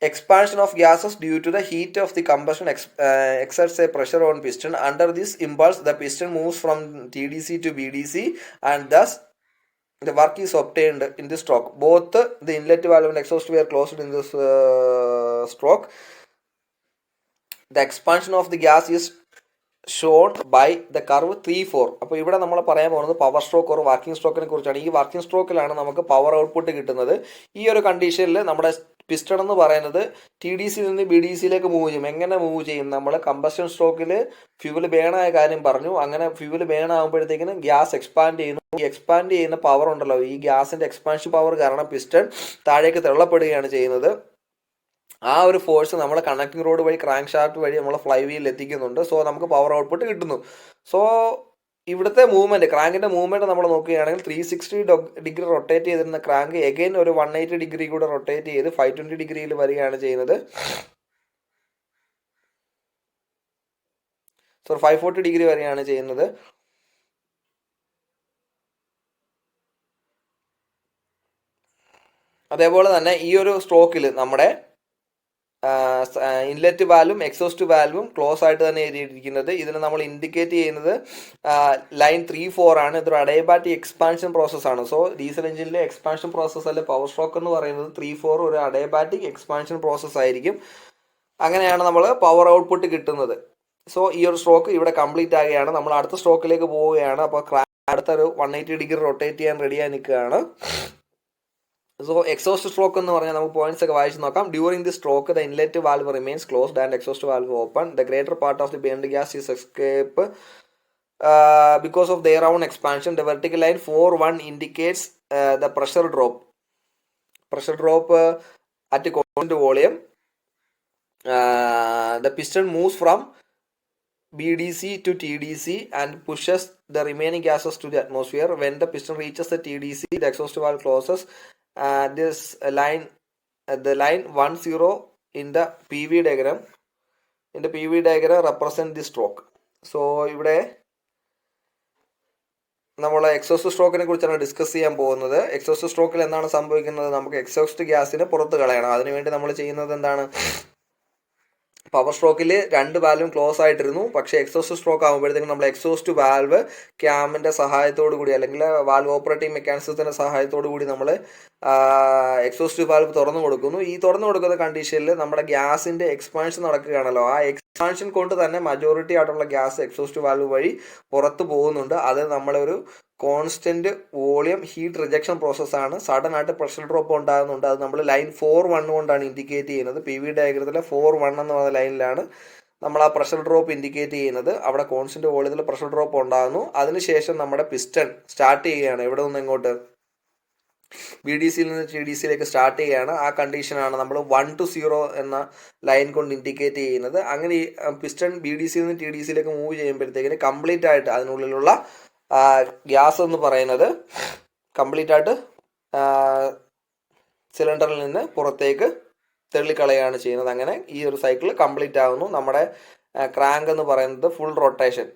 Expansion of gases due to the heat of the combustion exerts a pressure on piston. Under this impulse, the piston moves from TDC to BDC, and thus the work is obtained in the stroke. Both the inlet valve and exhaust were closed in this stroke. The expansion of the gas is shown by the curve 3-4. അപ്പോൾ ഇവിടെ നമ്മൾ പറയാൻ പോകുന്നത് power stroke or working സ്ട്രോക്കിനെ കുറിച്ചാണ്. ഈ working സ്ട്രോക്കിലാണ് നമുക്ക് power output കിട്ടുന്നത്. ഈ ഒരു കണ്ടീഷനിൽ നമ്മുടെ പിസ്റ്റൺ എന്ന് പറയുന്നത് TDCയിൽ നിന്ന് BDCയിലേക്ക് മൂവ് ചെയ്യും. എങ്ങനെ മൂവ് ചെയ്യും? നമ്മൾ കമ്പഷൻ സ്ട്രോക്കിൽ ഫ്യൂവൽ ബേണായ കാര്യം പറഞ്ഞു. അങ്ങനെ ഫ്യൂവൽ ബേൺ ആകുമ്പോഴത്തേക്കിനും ഗ്യാസ് എക്സ്പാൻഡ് ചെയ്യുന്നു. ഈ എക്സ്പാൻഡ് ചെയ്യുന്ന പവർ ഉണ്ടല്ലോ, ഈ ഗ്യാസിൻ്റെ എക്സ്പാൻഷൻ പവർ കാരണം പിസ്റ്റൺ താഴേക്ക് തള്ളപ്പെടുകയാണ് ചെയ്യുന്നത്. ആ ഒരു ഫോഴ്സ് നമ്മൾ കണക്റ്റിംഗ് റോഡ് വഴി ക്രാങ്ക് ഷാഫ്റ്റ് വഴി നമ്മൾ ഫ്ലൈ വീലിൽ എത്തിക്കുന്നുണ്ട്. സോ നമുക്ക് പവർ ഔട്ട്പുട്ട് കിട്ടുന്നു. സോ ഇവിടുത്തെ മൂവ്മെൻറ്റ്, ക്രാങ്കിൻ്റെ മൂവ്മെൻറ്റ് നമ്മൾ നോക്കുകയാണെങ്കിൽ 360 ഡിഗ്രി റൊട്ടേറ്റ് ചെയ്തിരുന്ന ക്രാങ്ക് എഗെയിൻ ഒരു 180 ഡിഗ്രി കൂടെ റൊട്ടേറ്റ് ചെയ്ത് 520 ഡിഗ്രിയിൽ വരികയാണ് ചെയ്യുന്നത്. സോ 540 ഡിഗ്രി വരെയാണ് ചെയ്യുന്നത്. അതേപോലെ തന്നെ ഈ ഒരു സ്ട്രോക്കിൽ നമ്മുടെ ഇൻലെറ്റ് വാൽവും എക്സോസ്റ്റ് വാൽവും ക്ലോസ് ആയിട്ട് തന്നെ എഴുതിയിരിക്കുന്നത്. ഇതിന് നമ്മൾ ഇൻഡിക്കേറ്റ് ചെയ്യുന്നത് ലൈൻ 3-4 ആണ്. ഇതൊരു അഡയബാറ്റിക് എക്സ്പാൻഷൻ പ്രോസസ്സാണ്. സോ ഡീസൽ എഞ്ചിനിലെ എക്സ്പാൻഷൻ പ്രോസസ്സ് അല്ലെ പവർ സ്ട്രോക്ക് എന്ന് പറയുന്നത് 3-4 ഒരു അഡയബാറ്റിക് എക്സ്പാൻഷൻ പ്രോസസ്സ് ആയിരിക്കും. അങ്ങനെയാണ് നമ്മൾ പവർ ഔട്ട്പുട്ട് കിട്ടുന്നത്. സോ ഈ ഒരു സ്ട്രോക്ക് ഇവിടെ കംപ്ലീറ്റ് ആകുകയാണ്. നമ്മൾ അടുത്ത സ്ട്രോക്കിലേക്ക് പോവുകയാണ്. അപ്പോൾ അടുത്തൊരു 180 ഡിഗ്രി റൊട്ടേറ്റ് ചെയ്യാൻ റെഡിയായി നിൽക്കുകയാണ്. സോ എക്സോസ്റ്റ് സ്ട്രോക്ക് എന്ന് പറഞ്ഞാൽ നമുക്ക് പോയിന്റ്സ് ഒക്കെ വായിച്ച് നോക്കാം. During the stroke the inlet valve remains closed and exhaust valve open. The greater part of the burned gas is escape because of their own expansion. The vertical line 4-1 indicates the pressure drop at constant volume. The piston moves from BDC to TDC and pushes the remaining gases to the atmosphere. When the piston reaches the TDC, the exhaust valve closes. This line, the line 1-0 in the PV diagram. In the PV diagram represent the stroke. So ഇവിടെ നമ്മൾ exhaust സ്ട്രോക്കിനെ കുറിച്ചാണ് discuss ചെയ്യാൻ പോകുന്നത്. Exhaust സ്ട്രോക്കിൽ എന്താണ് സംഭവിക്കുന്നത്? നമുക്ക് exhaust ഗ്യാസിനെ പുറത്ത് കളയണം. അതിനുവേണ്ടി നമ്മൾ ചെയ്യുന്നത് എന്താണ്? പവർ സ്ട്രോക്കിൽ രണ്ട് വാൽവും ക്ലോസ് ആയിട്ടിരുന്നു. പക്ഷേ എക്സോസ്റ്റ് സ്ട്രോക്ക് ആകുമ്പോഴത്തേക്കും നമ്മൾ എക്സോസ്റ്റ് വാൽവ് ക്യാമിൻ്റെ സഹായത്തോടു കൂടി അല്ലെങ്കിൽ വാൽവ് ഓപ്പറേറ്റിംഗ് മെക്കാനിസത്തിൻ്റെ സഹായത്തോടു കൂടി നമ്മൾ എക്സോസ്റ്റ് വാൽവ് തുറന്നു കൊടുക്കുന്നു. ഈ തുറന്നു കൊടുക്കുന്ന കണ്ടീഷനിൽ നമ്മുടെ ഗ്യാസിൻ്റെ എക്സ്പാൻഷൻ നടക്കുകയാണല്ലോ. ആ എക്സ്പാൻഷൻ കൊണ്ട് തന്നെ മജോറിറ്റി ആയിട്ടുള്ള ഗ്യാസ് എക്സോസ്റ്റ് വാൽവ് വഴി പുറത്ത് പോകുന്നുണ്ട്. അത് നമ്മളൊരു കോൺസ്റ്റൻറ്റ് വോളിയം ഹീറ്റ് റിജക്ഷൻ പ്രോസസ്സാണ്. സഡൻ ആയിട്ട് പ്രഷർ ഡ്രോപ്പ് ഉണ്ടാകുന്നുണ്ട്. അത് നമ്മൾ ലൈൻ 4-1 കൊണ്ടാണ് ഇൻഡിക്കേറ്റ് ചെയ്യുന്നത്. പി വി ഡയഗ്രത്തിലെ 4-1 എന്ന് പറയുന്ന ലൈനിലാണ് നമ്മൾ ആ പ്രഷർ ഡ്രോപ്പ് ഇൻഡിക്കേറ്റ് ചെയ്യുന്നത്. അവിടെ കോൺസ്റ്റൻറ്റ് വോളിയത്തിൽ പ്രഷർ ഡ്രോപ്പ് ഉണ്ടാകുന്നു. അതിനുശേഷം നമ്മുടെ പിസ്റ്റൺ സ്റ്റാർട്ട് ചെയ്യുകയാണ്. ഇവിടെ നിന്ന് ഇങ്ങോട്ട് ബി ഡി സിയിൽ നിന്ന് ടി ഡി സിയിലേക്ക് സ്റ്റാർട്ട് ചെയ്യുകയാണ്. ആ കണ്ടീഷനാണ് നമ്മൾ 1 to 0 എന്ന ലൈൻ കൊണ്ട് ഇൻഡിക്കേറ്റ് ചെയ്യുന്നത്. അങ്ങനെ ഈ പിസ്റ്റൺ ബി ഡി സിയിൽ നിന്ന് ടി ഡി സിയിലേക്ക് മൂവ് ചെയ്യുമ്പോഴത്തേക്കിന് കംപ്ലീറ്റ് ആയിട്ട് അതിനുള്ളിലുള്ള ഗ്യാസ് എന്ന് പറയുന്നത് കംപ്ലീറ്റ് ആയിട്ട് സിലിണ്ടറിൽ നിന്ന് പുറത്തേക്ക് തെള്ളിക്കളയാണ് ചെയ്യുന്നത്. അങ്ങനെ ഈ ഒരു സൈക്കിൾ കംപ്ലീറ്റ് ആകുന്നു. നമ്മുടെ ക്രാങ്ക് എന്ന് പറയുന്നത് ഫുൾ റൊട്ടേഷൻ.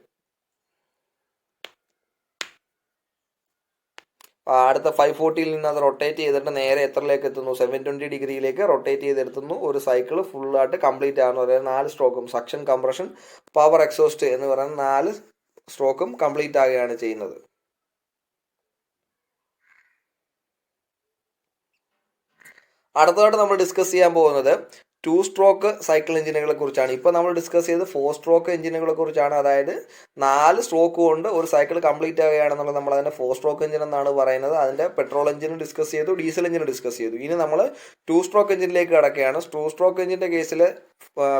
അടുത്ത 540യിൽ നിന്ന് അത് റൊട്ടേറ്റ് ചെയ്തിട്ട് നേരെ എത്രയിലേക്ക് എത്തുന്നു? 720 ഡിഗ്രിയിലേക്ക് റൊട്ടേറ്റ് ചെയ്തെടുത്തുന്നു. ഒരു സൈക്കിൾ ഫുള്ളായിട്ട് കംപ്ലീറ്റ് ആകുന്നു. അതായത് 4 സ്ട്രോക്കും സക്ഷൻ, കംപ്രഷൻ, പവർ, എക്സോസ്റ്റ് എന്ന് പറയുന്ന 4 സ്ട്രോക്കും കംപ്ലീറ്റ് ആകുകയാണ് ചെയ്യുന്നത്. അടുത്തതായിട്ട് നമ്മൾ ഡിസ്കസ് ചെയ്യാൻ പോകുന്നത് 2 സ്ട്രോക്ക് സൈക്കിൾ എഞ്ചിനുകളെ കുറിച്ചാണ്. ഇപ്പോൾ നമ്മൾ ഡിസ്കസ് ചെയ്ത് 4 സ്ട്രോക്ക് എഞ്ചിനുകളെ കുറിച്ചാണ്. അതായത് 4 സ്ട്രോക്ക് കൊണ്ട് ഒരു സൈക്കിൾ കംപ്ലീറ്റ് ആകുകയാണെന്നുള്ളത് നമ്മൾ അതിൻ്റെ 4 സ്ട്രോക്ക് എഞ്ചിൻ എന്നാണ് പറയുന്നത്. അതിൻ്റെ പെട്രോൾ എഞ്ചിനും ഡിസ്കസ് ചെയ്തു, ഡീസൽ എഞ്ചിനും ഡിസ്കസ് ചെയ്തു. ഇനി നമ്മൾ 2 സ്ട്രോക്ക് എഞ്ചിനിലേക്ക് കിടക്കുകയാണ്. 2 സ്ട്രോക്ക് എഞ്ചിൻ്റെ കേസിൽ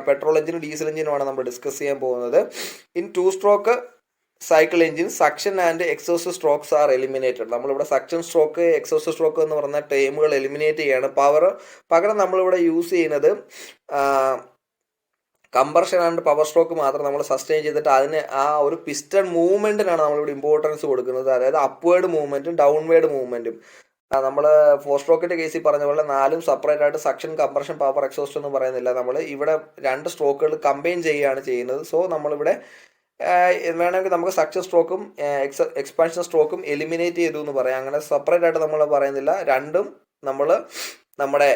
പെട്രോൾ എഞ്ചിനും ഡീസൽ എഞ്ചിനുമാണ് നമ്മൾ ഡിസ്കസ് ചെയ്യാൻ പോകുന്നത്. In 2 stroke cycle engine suction and exhaust strokes R eliminated. നമ്മളിവിടെ സക്ഷൻ സ്ട്രോക്ക്, എക്സോസ്റ്റ് സ്ട്രോക്ക് എന്ന് പറയുന്ന ടേമുകൾ എലിമിനേറ്റ് ചെയ്യാണ്. പകരം നമ്മളിവിടെ യൂസ് ചെയ്യുന്നത് കമ്പർഷൻ ആൻഡ് പവർ സ്ട്രോക്ക് മാത്രം നമ്മൾ സസ്റ്റെയിൻ ചെയ്തിട്ട് അതിന് ആ ഒരു പിസ്റ്റൺ മൂവ്മെൻറ്റിനാണ് നമ്മളിവിടെ ഇമ്പോർട്ടൻസ് കൊടുക്കുന്നത്. അതായത് അപ്വേർഡ് മൂവ്മെൻറ്റും ഡൗൺവേർഡ് മൂവ്മെൻറ്റും. നമ്മൾ 4 സ്ട്രോക്കിൻ്റെ കേസിൽ പറഞ്ഞ പോലെ 4 സെപ്പറേറ്റ് ആയിട്ട് സക്ഷൻ, കംപ്രഷൻ, പവർ, എക്സോസ്റ്റ് എന്ന് പറയുന്നില്ല. നമ്മൾ ഇവിടെ 2 സ്ട്രോക്കുകൾ കമ്പൈൻ ചെയ്യുകയാണ് ചെയ്യുന്നത്. സോ നമ്മളിവിടെ വേണമെങ്കിൽ നമുക്ക് സക്ഷൻ സ്ട്രോക്കും എക്സ്പാൻഷൻ സ്ട്രോക്കും എലിമിനേറ്റ് ചെയ്തു എന്ന് പറയാം. അങ്ങനെ സെപ്പറേറ്റ് ആയിട്ട് നമ്മൾ പറയുന്നില്ല. രണ്ടും നമ്മൾ നമ്മുടെ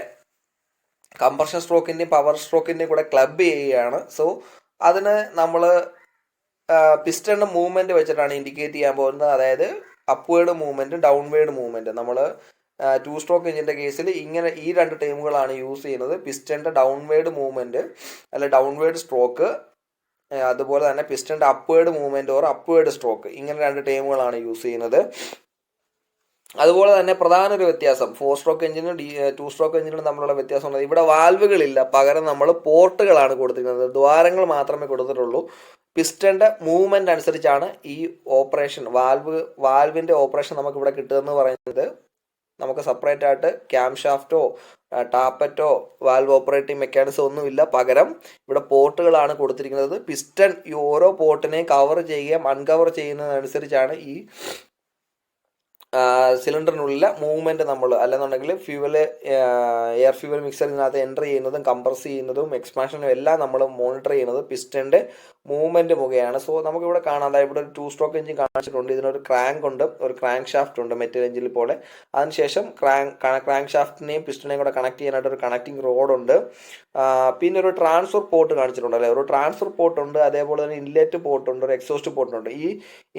കംപ്രഷൻ സ്ട്രോക്കിൻ്റെയും പവർ സ്ട്രോക്കിൻ്റെയും കൂടെ ക്ലബ് ചെയ്യുകയാണ്. സോ അതിന് നമ്മൾ പിസ്റ്റണിൻ്റെ മൂവ്മെൻറ്റ് വെച്ചിട്ടാണ് ഇൻഡിക്കേറ്റ് ചെയ്യാൻ പോകുന്നത്. അതായത് അപ്വേർഡ് മൂവ്മെൻറ്റും ഡൗൺവേർഡ് മൂവ്മെൻറ്റും. നമ്മൾ 2 സ്ട്രോക്ക് എഞ്ചിൻ്റെ കേസിൽ ഇങ്ങനെ ഈ 2 ടേമുകളാണ് യൂസ് ചെയ്യുന്നത്. പിസ്റ്റൻ്റെ ഡൗൺവേർഡ് മൂവ്മെൻറ്റ് അല്ലെ ഡൗൺവേർഡ് സ്ട്രോക്ക്, അതുപോലെ തന്നെ പിസ്റ്റൻ്റെ upward movement or upward stroke. ഇങ്ങനെ 2 ടേമുകളാണ് യൂസ് ചെയ്യുന്നത്. അതുപോലെ തന്നെ പ്രധാന ഒരു വ്യത്യാസം 4 സ്ട്രോക്ക് എഞ്ചിനും 2 സ്ട്രോക്ക് എഞ്ചിനും തമ്മിലുള്ള വ്യത്യാസം ഉള്ളത് ഇവിടെ വാൽവുകളില്ല. പകരം നമ്മൾ പോർട്ടുകളാണ് കൊടുത്തിരിക്കുന്നത്. ദ്വാരങ്ങൾ മാത്രമേ കൊടുത്തിട്ടുള്ളൂ. പിസ്റ്റൻ്റെ മൂവ്മെൻ്റ് അനുസരിച്ചാണ് ഈ ഓപ്പറേഷൻ വാൽവിൻ്റെ ഓപ്പറേഷൻ നമുക്കിവിടെ കിട്ടുമെന്ന് പറയുന്നത്. നമുക്ക് സെപ്പറേറ്റ് ആയിട്ട് ക്യാം ഷാഫ്റ്റോ ടാപ്പറ്റോ വാൽവ് ഓപ്പറേറ്റിംഗ് മെക്കാനിസം ഒന്നുമില്ല. പകരം ഇവിടെ പോർട്ടുകളാണ് കൊടുത്തിരിക്കുന്നത്. പിസ്റ്റൺ ഈ ഓരോ പോർട്ടിനെയും കവർ ചെയ്യുകയും അൺകവർ ചെയ്യുന്നതനുസരിച്ചാണ് ഈ സിലിണ്ടറിനുള്ളിലെ മൂവ്മെൻറ്റ് നമ്മൾ അല്ലെന്നുണ്ടെങ്കിൽ എയർ ഫ്യൂവൽ മിക്സറിനകത്ത് എൻ്റർ ചെയ്യുന്നതും കംപ്രസ് ചെയ്യുന്നതും എക്സ്പാൻഷനും എല്ലാം നമ്മൾ മോണിറ്റർ ചെയ്യുന്നത് പിസ്റ്റൻ്റെ മൂവ്മെൻറ്റ് മുഖയാണ്. സോ നമുക്കിവിടെ കാണാം, അതായത് ഇവിടെ ഒരു 2 സ്ട്രോക്ക് എഞ്ചിൻ കാണിച്ചിട്ടുണ്ട്. ഇതിനൊരു ക്രാങ്ക് ഉണ്ട്, ഒരു ക്രാങ്ക് ഷാഫ്റ്റ് ഉണ്ട് മെറ്റൽ എഞ്ചിൽ പോലെ. അതിനുശേഷം ക്രാങ്ക് ഷാഫ്റ്റിനെയും പിസ്റ്റനെയും കൂടെ കണക്ട് ചെയ്യാനായിട്ട് ഒരു കണക്റ്റിംഗ് റോഡുണ്ട്. പിന്നെ ഒരു ട്രാൻസ്ഫർ പോർട്ട് കാണിച്ചിട്ടുണ്ട്, അല്ലെ ഒരു ട്രാൻസ്ഫർ പോർട്ട് ഉണ്ട്. അതേപോലെ തന്നെ ഇൻലെറ്റ് പോർട്ട് ഉണ്ട്, ഒരു എക്സോസ്റ്റ് പോർട്ട് ഉണ്ട്. ഈ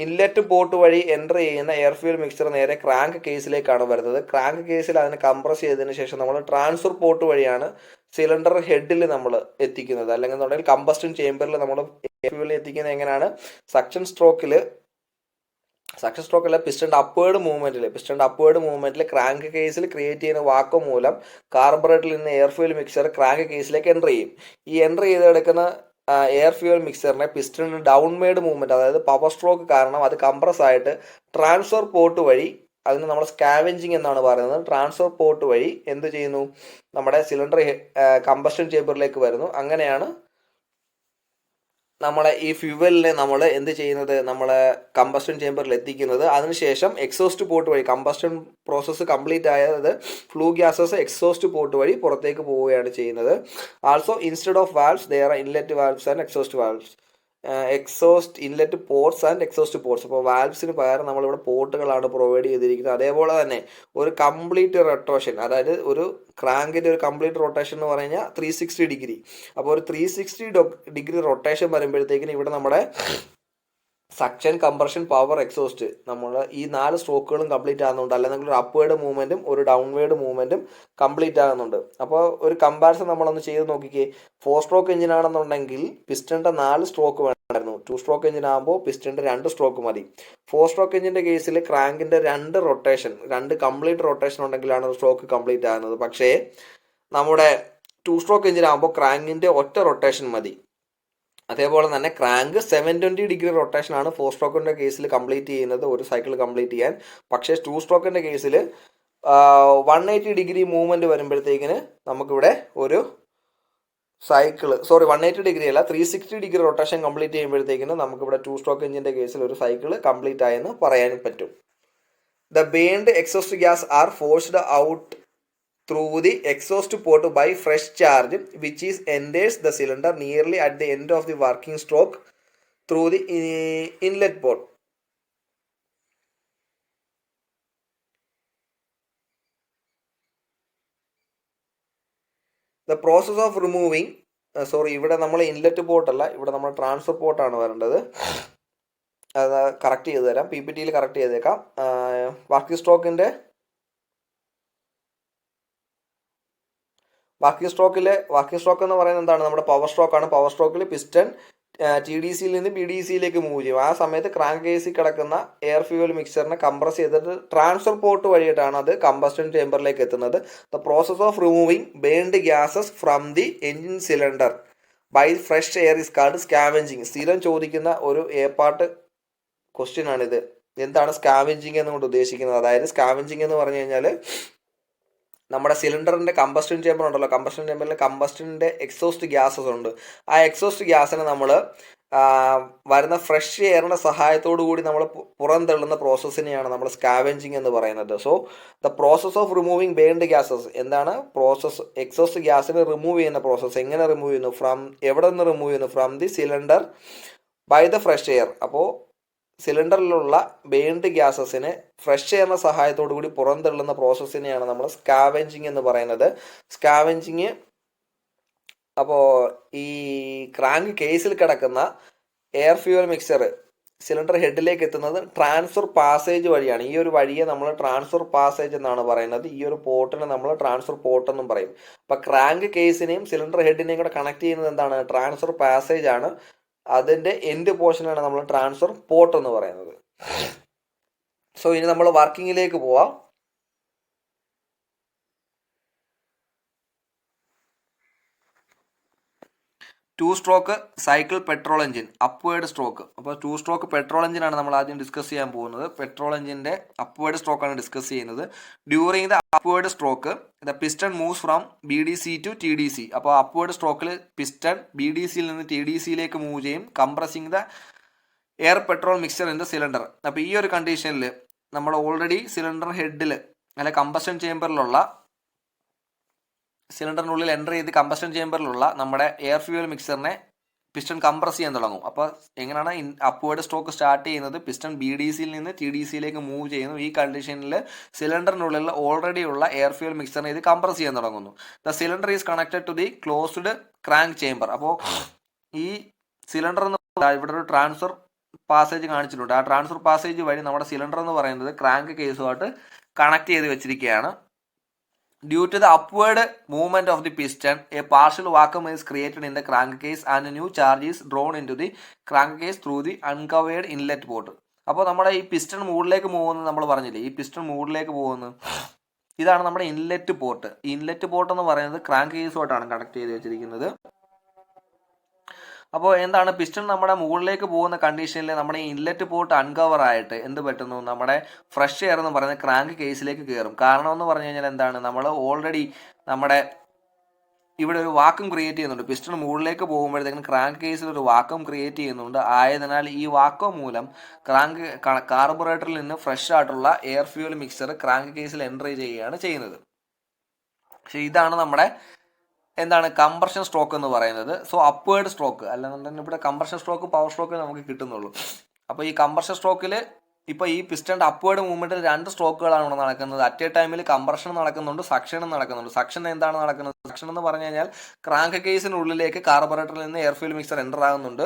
ഇൻലെറ്റ് പോർട്ട് വഴി എൻ്റർ ചെയ്യുന്ന എയർ ഫ്യൂൽ മിക്സർ നേരെ ക്രാങ്ക് കേസിലേക്കാണ് വരുന്നത്. ക്രാങ്ക് കേസിൽ അതിനെ കംപ്രസ് ചെയ്തതിന് ശേഷം നമ്മൾ ട്രാൻസ്ഫർ പോർട്ട് വഴിയാണ് സിലിണ്ടർ ഹെഡിൽ നമ്മൾ എത്തിക്കുന്നത്. അല്ലെങ്കിൽ കമ്പസ്റ്റൻ ചേമ്പറിൽ നമ്മൾ ഫ്യൂവൽ എത്തിക്കുന്നത് എങ്ങനെയാണ്? സക്ഷൻ സ്ട്രോക്കിലെ പിസ്റ്റൻ്റെ അപ്വേർഡ് മൂവ്മെൻറ്റിൽ ക്രാങ്ക് കേസിൽ ക്രിയേറ്റ് ചെയ്യുന്ന വാക്വം മൂലം കാർബറേറ്ററിൽ നിന്ന് എയർ ഫ്യൂൽ മിക്സർ ക്രാങ്ക് കേസിലേക്ക് എൻ്റർ ചെയ്യും. ഈ എൻ്റർ ചെയ്തെടുക്കുന്ന എയർ ഫ്യൂവൽ മിക്സറിനെ പിസ്റ്റണിന് ഡൗൺവേർഡ് മൂവ്മെൻറ്റ്, അതായത് പവർ സ്ട്രോക്ക് കാരണം അത് കംപ്രസ് ആയിട്ട് ട്രാൻസ്ഫർ പോർട്ട് വഴി, അതിന് നമ്മൾ സ്കാവെഞ്ചിങ് എന്നാണ് പറയുന്നത്, ട്രാൻസ്ഫർ പോർട്ട് വഴി എന്ത് ചെയ്യുന്നു? നമ്മുടെ സിലിണ്ടർ കമ്പസ്റ്റൻ ചേമ്പറിലേക്ക് വരുന്നു. അങ്ങനെയാണ് നമ്മളെ ഈ ഫ്യൂവലിനെ നമ്മൾ എന്ത് ചെയ്യുന്നത്? നമ്മളെ കമ്പസ്റ്റൻ ചേമ്പറിൽ എത്തിക്കുന്നത്. അതിനുശേഷം എക്സോസ്റ്റ് പോർട്ട് വഴി കമ്പസ്റ്റൻ പ്രോസസ്സ് കംപ്ലീറ്റ് ആയത് ഫ്ലൂ ഗ്യാസസ് എക്സോസ്റ്റ് പോർട്ട് വഴി പുറത്തേക്ക് പോവുകയാണ് ചെയ്യുന്നത്. Also instead of valves there are inlet valves and exhaust valves. Exhaust inlet ports and exhaust ports. അപ്പോൾ വാൽവ്സിന് പകരം നമ്മളിവിടെ പോർട്ടുകളാണ് പ്രൊവൈഡ് ചെയ്തിരിക്കുന്നത്. അതേപോലെ തന്നെ ഒരു കംപ്ലീറ്റ് റൊട്ടേഷൻ, അതായത് ഒരു ക്രാങ്കിൻ്റെ ഒരു കംപ്ലീറ്റ് റൊട്ടേഷൻ എന്ന് പറഞ്ഞാൽ 360 ഡിഗ്രി. അപ്പോൾ ഒരു 360 ഡിഗ്രി റൊട്ടേഷൻ വരുമ്പോഴത്തേക്കിന് ഇവിടെ നമ്മുടെ സക്ഷൻ, കംപ്രഷൻ, പവർ, എക്സോസ്റ്റ് നമ്മൾ ഈ 4 സ്ട്രോക്കുകളും കംപ്ലീറ്റ് ആകുന്നുണ്ട്. അല്ലെങ്കിൽ ഒരു അപ്വേഡ് മൂവ്മെൻറ്റും ഒരു ഡൗൺവേഡ് മൂവ്മെൻറ്റും കംപ്ലീറ്റ് ആകുന്നുണ്ട്. അപ്പോൾ ഒരു കമ്പാരിസൺ നമ്മളൊന്ന് ചെയ്ത് നോക്കിക്കേ. 4 സ്ട്രോക്ക് എഞ്ചിൻ ആണെന്നുണ്ടെങ്കിൽ പിസ്റ്റൻ്റെ 4 സ്ട്രോക്ക് വേണമായിരുന്നു. 2 സ്ട്രോക്ക് എഞ്ചിൻ ആകുമ്പോൾ പിസ്റ്റൻ്റെ 2 സ്ട്രോക്ക് മതി. 4 സ്ട്രോക്ക് എഞ്ചിൻ്റെ കേസിൽ ക്രാങ്കിൻ്റെ 2 റൊട്ടേഷൻ, 2 കംപ്ലീറ്റ് റൊട്ടേഷൻ ഉണ്ടെങ്കിലാണ് സ്ട്രോക്ക് കംപ്ലീറ്റ് ആകുന്നത്. പക്ഷേ നമ്മുടെ 2 സ്ട്രോക്ക് എഞ്ചിൻ ആകുമ്പോൾ ക്രാങ്കിൻ്റെ ഒറ്റ റൊട്ടേഷൻ മതി. അതേപോലെ തന്നെ ക്രാങ്ക് 720 ഡിഗ്രി റൊട്ടേഷൻ ആണ് 4 സ്ട്രോക്കിൻ്റെ കേസിൽ കംപ്ലീറ്റ് ചെയ്യുന്നത്, ഒരു സൈക്കിൾ കംപ്ലീറ്റ് ചെയ്യാൻ. പക്ഷേ 2 സ്ട്രോക്കിൻ്റെ കേസിൽ 180 ഡിഗ്രി മൂവ്മെൻറ്റ് വരുമ്പോഴത്തേക്കിന് നമുക്കിവിടെ ഒരു സൈക്കിൾ 180 ഡിഗ്രി അല്ല 360 ഡിഗ്രി റൊട്ടേഷൻ കംപ്ലീറ്റ് ചെയ്യുമ്പോഴത്തേക്കിന് നമുക്കിവിടെ 2 സ്ട്രോക്ക് എഞ്ചിൻ്റെ കേസിൽ ഒരു സൈക്കിൾ കംപ്ലീറ്റ് ആയെന്ന് പറയാൻ പറ്റും. The burned exhaust gas are forced out through the exhaust port by fresh charge which is enters the cylinder nearly at the end of the working stroke through the inlet port. The process of removing ഇവിടെ നമ്മൾ inlet port അല്ല, ഇവിടെ നമ്മൾ transfer പോർട്ടാണ് വരേണ്ടത്. അത് correct ചെയ്ത് തരാം, PPT correct ചെയ്തേക്കാം. വർക്കിംഗ് സ്ട്രോക്ക് എന്ന് പറയുന്നത് എന്താണ്? നമ്മുടെ പവർ സ്ട്രോക്കാണ്. പവർ സ്ട്രോക്കിൽ പിസ്റ്റൺ TDCയിൽ നിന്ന് BDCയിലേക്ക് മൂവ് ചെയ്യും. ആ സമയത്ത് ക്രാങ്ക് കേസിൽ കിടക്കുന്ന എയർ ഫ്യൂവൽ മിക്സറിനെ കംപ്രസ് ചെയ്തിട്ട് ട്രാൻസ്ഫർ പോർട്ട് വഴിയിട്ടാണ് അത് കമ്പസ്റ്റൻ ചേമ്പറിലേക്ക് എത്തുന്നത്. The process of removing burned gases from the engine cylinder by fresh air is called scavenging. സ്ഥിരം ചോദിക്കുന്ന ഒരു പാർട്ട് ക്വസ്റ്റ്യൻ ആണിത്. എന്താണ് സ്കാവെഞ്ചിങ് എന്നുകൊണ്ട് ഉദ്ദേശിക്കുന്നത്? അതായത് സ്കാവെഞ്ചിങ് എന്ന് പറഞ്ഞു കഴിഞ്ഞാൽ നമ്മുടെ സിലിണ്ടറിൻ്റെ കമ്പസ്റ്റൻ ചേമ്പർ ഉണ്ടല്ലോ, കമ്പസ്റ്റൻ ചേമ്പറിൽ കമ്പസ്റ്റൻ്റെ എക്സോസ്റ്റ് ഗ്യാസസ് ഉണ്ട്. ആ എക്സോസ്റ്റ് ഗ്യാസിനെ നമ്മൾ വരുന്ന ഫ്രഷ് എയറിൻ്റെ സഹായത്തോടു കൂടി നമ്മൾ പുറന്തള്ളുന്ന പ്രോസസ്സിനെയാണ് നമ്മൾ സ്കാവെഞ്ചിങ് എന്ന് പറയുന്നത്. So the process of removing burned gases എന്താണ്? പ്രോസസ് എക്സോസ്റ്റ് ഗ്യാസിനെ റിമൂവ് ചെയ്യുന്ന പ്രോസസ്സ്. എങ്ങനെ റിമൂവ് ചെയ്യുന്നു? എവിടെ നിന്ന് റിമൂവ് ചെയ്യുന്നു? From the cylinder by the fresh air. അപ്പോൾ സിലിണ്ടറിലുള്ള ബേൺഡ് ഗ്യാസസിനെ ഫ്രഷ് എയറിൻ്റെ സഹായത്തോടു കൂടി പുറന്തള്ളുന്ന പ്രോസസ്സിനെയാണ് നമ്മൾ സ്കാവെഞ്ചിങ് എന്ന് പറയുന്നത്. സ്കാവെഞ്ചിങ് അപ്പോൾ ഈ ക്രാങ്ക് കേസിൽ കിടക്കുന്ന എയർ ഫ്യൂവൽ മിക്സർ സിലിണ്ടർ ഹെഡിലേക്ക് എത്തുന്നത് ട്രാൻസ്ഫർ പാസേജ് വഴിയാണ്. ഈ ഒരു വഴിയെ നമ്മൾ ട്രാൻസ്ഫർ പാസേജ് എന്നാണ് പറയുന്നത്. ഈ ഒരു പോർട്ടിനെ നമ്മൾ ട്രാൻസ്ഫർ പോർട്ട് എന്നും പറയും. അപ്പം ക്രാങ്ക് കേസിനെയും സിലിണ്ടർ ഹെഡിനെയും കൂടെ കണക്ട് ചെയ്യുന്നത് എന്താണ്? ട്രാൻസ്ഫർ പാസേജ് ആണ്. അതിൻ്റെ എൻഡ് പോർഷനാണ് നമ്മൾ ട്രാൻസ്ഫർ പോർട്ട് എന്ന് പറയുന്നത്. സോ ഇനി നമ്മൾ വർക്കിങ്ങിലേക്ക് പോവാം. 2 stroke cycle petrol engine upward stroke. അപ്പോൾ 2 സ്ട്രോക്ക് പെട്രോൾ എഞ്ചിനാണ് നമ്മൾ ആദ്യം ഡിസ്കസ് ചെയ്യാൻ പോകുന്നത്. പെട്രോൾ എഞ്ചിൻ്റെ അപ്വേർഡ് സ്ട്രോക്കാണ് ഡിസ്കസ് ചെയ്യുന്നത്. During the upward stroke the piston moves from BDC to TDC. അപ്പോൾ അപ്വേർഡ് സ്ട്രോക്കിൽ പിസ്റ്റൺ BDCയിൽ നിന്ന് TDCയിലേക്ക് മൂവ് ചെയ്യും, compressing the air petrol mixer in the cylinder. അപ്പോൾ ഈ ഒരു കണ്ടീഷനിൽ നമ്മൾ ഓൾറെഡി സിലിണ്ടർ ഹെഡിൽ അല്ലെ കമ്പസ്റ്റൻ ചേമ്പറിലുള്ള സിലിണ്ടറിനുള്ളിൽ എൻ്റർ ചെയ്ത് കമ്പസ്റ്റൻ ചേമ്പറിലുള്ള നമ്മുടെ എയർ ഫ്യൂവൽ മിക്സറിനെ പിസ്റ്റൺ കംപ്രസ് ചെയ്യാൻ തുടങ്ങും. അപ്പോൾ എങ്ങനെയാണ് അപ്വേർഡ് സ്ട്രോക്ക് സ്റ്റാർട്ട് ചെയ്യുന്നത്? പിസ്റ്റൺ BDCയിൽ നിന്ന് TDCയിലേക്ക് മൂവ് ചെയ്യുന്നു. ഈ കണ്ടീഷനിൽ സിലിണ്ടറിനുള്ളിൽ ഓൾറെഡി ഉള്ള എയർ ഫ്യൂവൽ മിക്സറിനെ ഇത് കംപ്രസ് ചെയ്യാൻ തുടങ്ങുന്നു. The cylinder is connected to the closed crank chamber. അപ്പോൾ ഈ സിലിണ്ടർ എന്ന് ഇവിടെ ഒരു ട്രാൻസ്ഫർ പാസേജ് കാണിച്ചിട്ടുണ്ട്. ആ ട്രാൻസ്ഫർ പാസേജ് വഴി നമ്മുടെ സിലിണ്ടർ എന്ന് പറയുന്നത് ക്രാങ്ക് കേസുമായിട്ട് കണക്ട് ചെയ്ത് വെച്ചിരിക്കുകയാണ്. Due to the upward movement of the piston, a partial vacuum is created in the crankcase and a new charge is drawn into the crankcase through the uncovered inlet port. അപ്പോൾ നമ്മുടെ ഈ piston മൂഡിലേക്ക് പോകുന്നത് നമ്മൾ പറഞ്ഞില്ലേ, ഈ piston മൂഡിലേക്ക് പോകുന്നത് ഇതാണ് നമ്മുടെ ഇൻലെറ്റ് പോർട്ട്. ഈ ഇൻലെറ്റ് പോർട്ട് എന്ന് പറയുന്നത് ക്രാങ്ക് കേസുമായിട്ടാണ് കണക്ട് ചെയ്ത് വെച്ചിരിക്കുന്നത്. അപ്പോൾ എന്താണ് പിസ്റ്റൺ നമ്മുടെ മുകളിലേക്ക് പോകുന്ന കണ്ടീഷനിൽ നമ്മുടെ ഇൻലെറ്റ് പോർട്ട് അൺകവർ ആയിട്ട് എന്ത് പറ്റുന്നു? നമ്മുടെ ഫ്രഷ് എയർ എന്ന് പറയുന്നത് ക്രാങ്ക് കേസിലേക്ക് കയറും. കാരണം എന്ന് പറഞ്ഞു കഴിഞ്ഞാൽ എന്താണ്? നമ്മൾ ഓൾറെഡി നമ്മുടെ ഇവിടെ ഒരു വാക്വം ക്രിയേറ്റ് ചെയ്യുന്നുണ്ട്. പിസ്റ്റൺ മുകളിലേക്ക് പോകുമ്പോഴത്തേക്കും ക്രാങ്ക് കേസിൽ ഒരു വാക്വം ക്രിയേറ്റ് ചെയ്യുന്നുണ്ട്. ആയതിനാൽ ഈ വാക്വം മൂലം കാർബറേറ്ററിൽ നിന്ന് ഫ്രഷ് ആയിട്ടുള്ള എയർ ഫ്യൂവൽ മിക്സർ ക്രാങ്ക് കേസിൽ എൻട്രി ചെയ്യുകയാണ് ചെയ്യുന്നത്. പക്ഷേ ഇതാണ് നമ്മുടെ എന്താണ് കംപ്രഷൻ സ്ട്രോക്ക് എന്ന് പറയുന്നത്. സോ അപ്വേർഡ് സ്ട്രോക്ക് അല്ലെന്നുണ്ടെങ്കിൽ ഇവിടെ കംപ്രഷൻ സ്ട്രോക്ക് പവർ സ്ട്രോക്ക് നമുക്ക് കിട്ടുന്നുള്ളൂ. അപ്പോൾ ഈ കംപ്രഷൻ സ്ട്രോക്കിൽ ഇപ്പോൾ ഈ പിസ്റ്റൻ്റെ അപ്വേർഡ് മൂവ്മെൻറ്റിൽ 2 സ്ട്രോക്കുകളാണ് ഇവിടെ നടക്കുന്നത്. അറ്റ് എ ടൈമിൽ കംപ്രഷൻ നടക്കുന്നുണ്ട്, സക്ഷനും നടക്കുന്നുണ്ട്. സക്ഷൻ എന്താണ് നടക്കുന്നത്? സക്ഷൻ എന്ന് പറഞ്ഞു കഴിഞ്ഞാൽ ക്രാങ്ക് കേസിനുള്ളിലേക്ക് കാർബറേറ്ററിൽ നിന്ന് എയർ ഫ്യൂൽ മിക്സർ എൻ്റർ ആകുന്നുണ്ട്.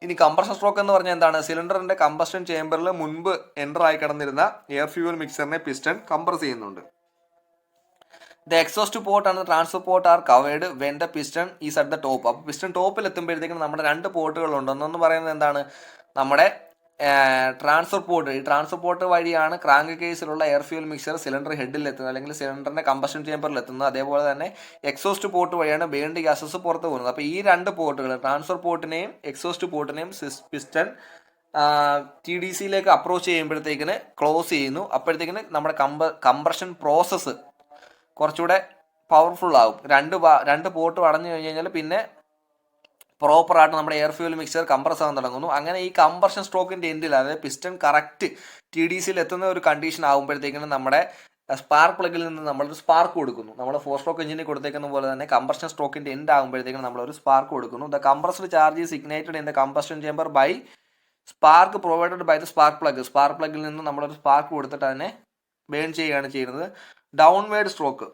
ഇനി കംപ്രഷൻ സ്ട്രോക്ക് എന്ന് പറഞ്ഞാൽ എന്താണ്? സിലിണ്ടറിന്റെ കമ്പസ്റ്റൻ ചേമ്പറിൽ മുൻപ് എൻ്റർ ആയി കിടന്നിരുന്ന എയർ ഫ്യൂൽ മിക്സറിനെ പിസ്റ്റൺ കംപ്രസ് ചെയ്യുന്നുണ്ട്. The exhaust port and transfer port are covered when the piston is at the top. അപ്പോൾ പിസ്റ്റൺ ടോപ്പിൽ എത്തുമ്പോഴത്തേക്കും നമ്മുടെ 2 പോർട്ടുകളുണ്ട്. ഒന്നെന്ന് പറയുന്നത് എന്താണ്? നമ്മുടെ ട്രാൻസ്ഫർ പോർട്ട്. ഈ ട്രാൻസ്ഫർ പോർട്ട് വഴിയാണ് ക്രാങ്ക് കേസിലുള്ള എയർ ഫ്യൂൽ മിക്സർ സിലിണ്ടർ ഹെഡിൽ എത്തുന്നത്, അല്ലെങ്കിൽ സിലിണ്ടറിന്റെ കമ്പസ്റ്റൻ ചേമ്പറിൽ എത്തുന്നത്. അതേപോലെ തന്നെ എക്സോസ്റ്റ് പോർട്ട് വഴിയാണ് ബേൺഡ് ഗ്യാസസ് പുറത്ത് പോകുന്നത്. അപ്പോൾ ഈ 2 പോർട്ടുകൾ, ട്രാൻസ്ഫർ പോർട്ടിനെയും എക്സോസ്റ്റ് പോർട്ടിനെയും പിസ്റ്റൺ TDCയിലേക്ക് അപ്രോച്ച് ചെയ്യുമ്പോഴത്തേക്കിന് ക്ലോസ് ചെയ്യുന്നു. അപ്പോഴത്തേക്കിന് നമ്മുടെ കംപ്രഷൻ പ്രോസസ്സ് കുറച്ചുകൂടെ പവർഫുൾ ആകും. 2 പോർട്ട് അടഞ്ഞു കഴിഞ്ഞ് കഴിഞ്ഞാൽ പിന്നെ പ്രോപ്പറായിട്ട് നമ്മുടെ എയർ ഫ്യൂൽ മിക്സർ കംപ്രസ് ആകാൻ തുടങ്ങുന്നു. അങ്ങനെ ഈ കംപ്രഷൻ സ്ട്രോക്കിൻ്റെ എൻഡിൽ, അതായത് പിസ്റ്റൺ കറക്റ്റ് TDCയിൽ എത്തുന്ന ഒരു കണ്ടീഷൻ ആകുമ്പോഴത്തേക്കിനും നമ്മുടെ സ്പാർക്ക് പ്ലഗിൽ നിന്ന് നമ്മളൊരു സ്പാർക്ക് കൊടുക്കുന്നു. നമ്മൾ 4 സ്ട്രോക്ക് എഞ്ചിനിൽ കൊടുത്തേക്കുന്ന പോലെ തന്നെ കംപ്രഷൻ സ്ട്രോക്കിൻ്റെ എൻഡ് ആകുമ്പോഴത്തേക്കും നമ്മളൊരു സ്പാർക്ക് കൊടുക്കുന്നു. The compressed charge is ignited in the combustion chamber by spark provided by the spark plug. Spark പ്ലഗിൽ നിന്ന് നമ്മളൊരു സ്പാർക്ക് കൊടുത്തിട്ട് അതിനെ ബേൺ ചെയ്യുകയാണ് ചെയ്യുന്നത്. ഡൗൺവേർഡ് സ്ട്രോക്ക്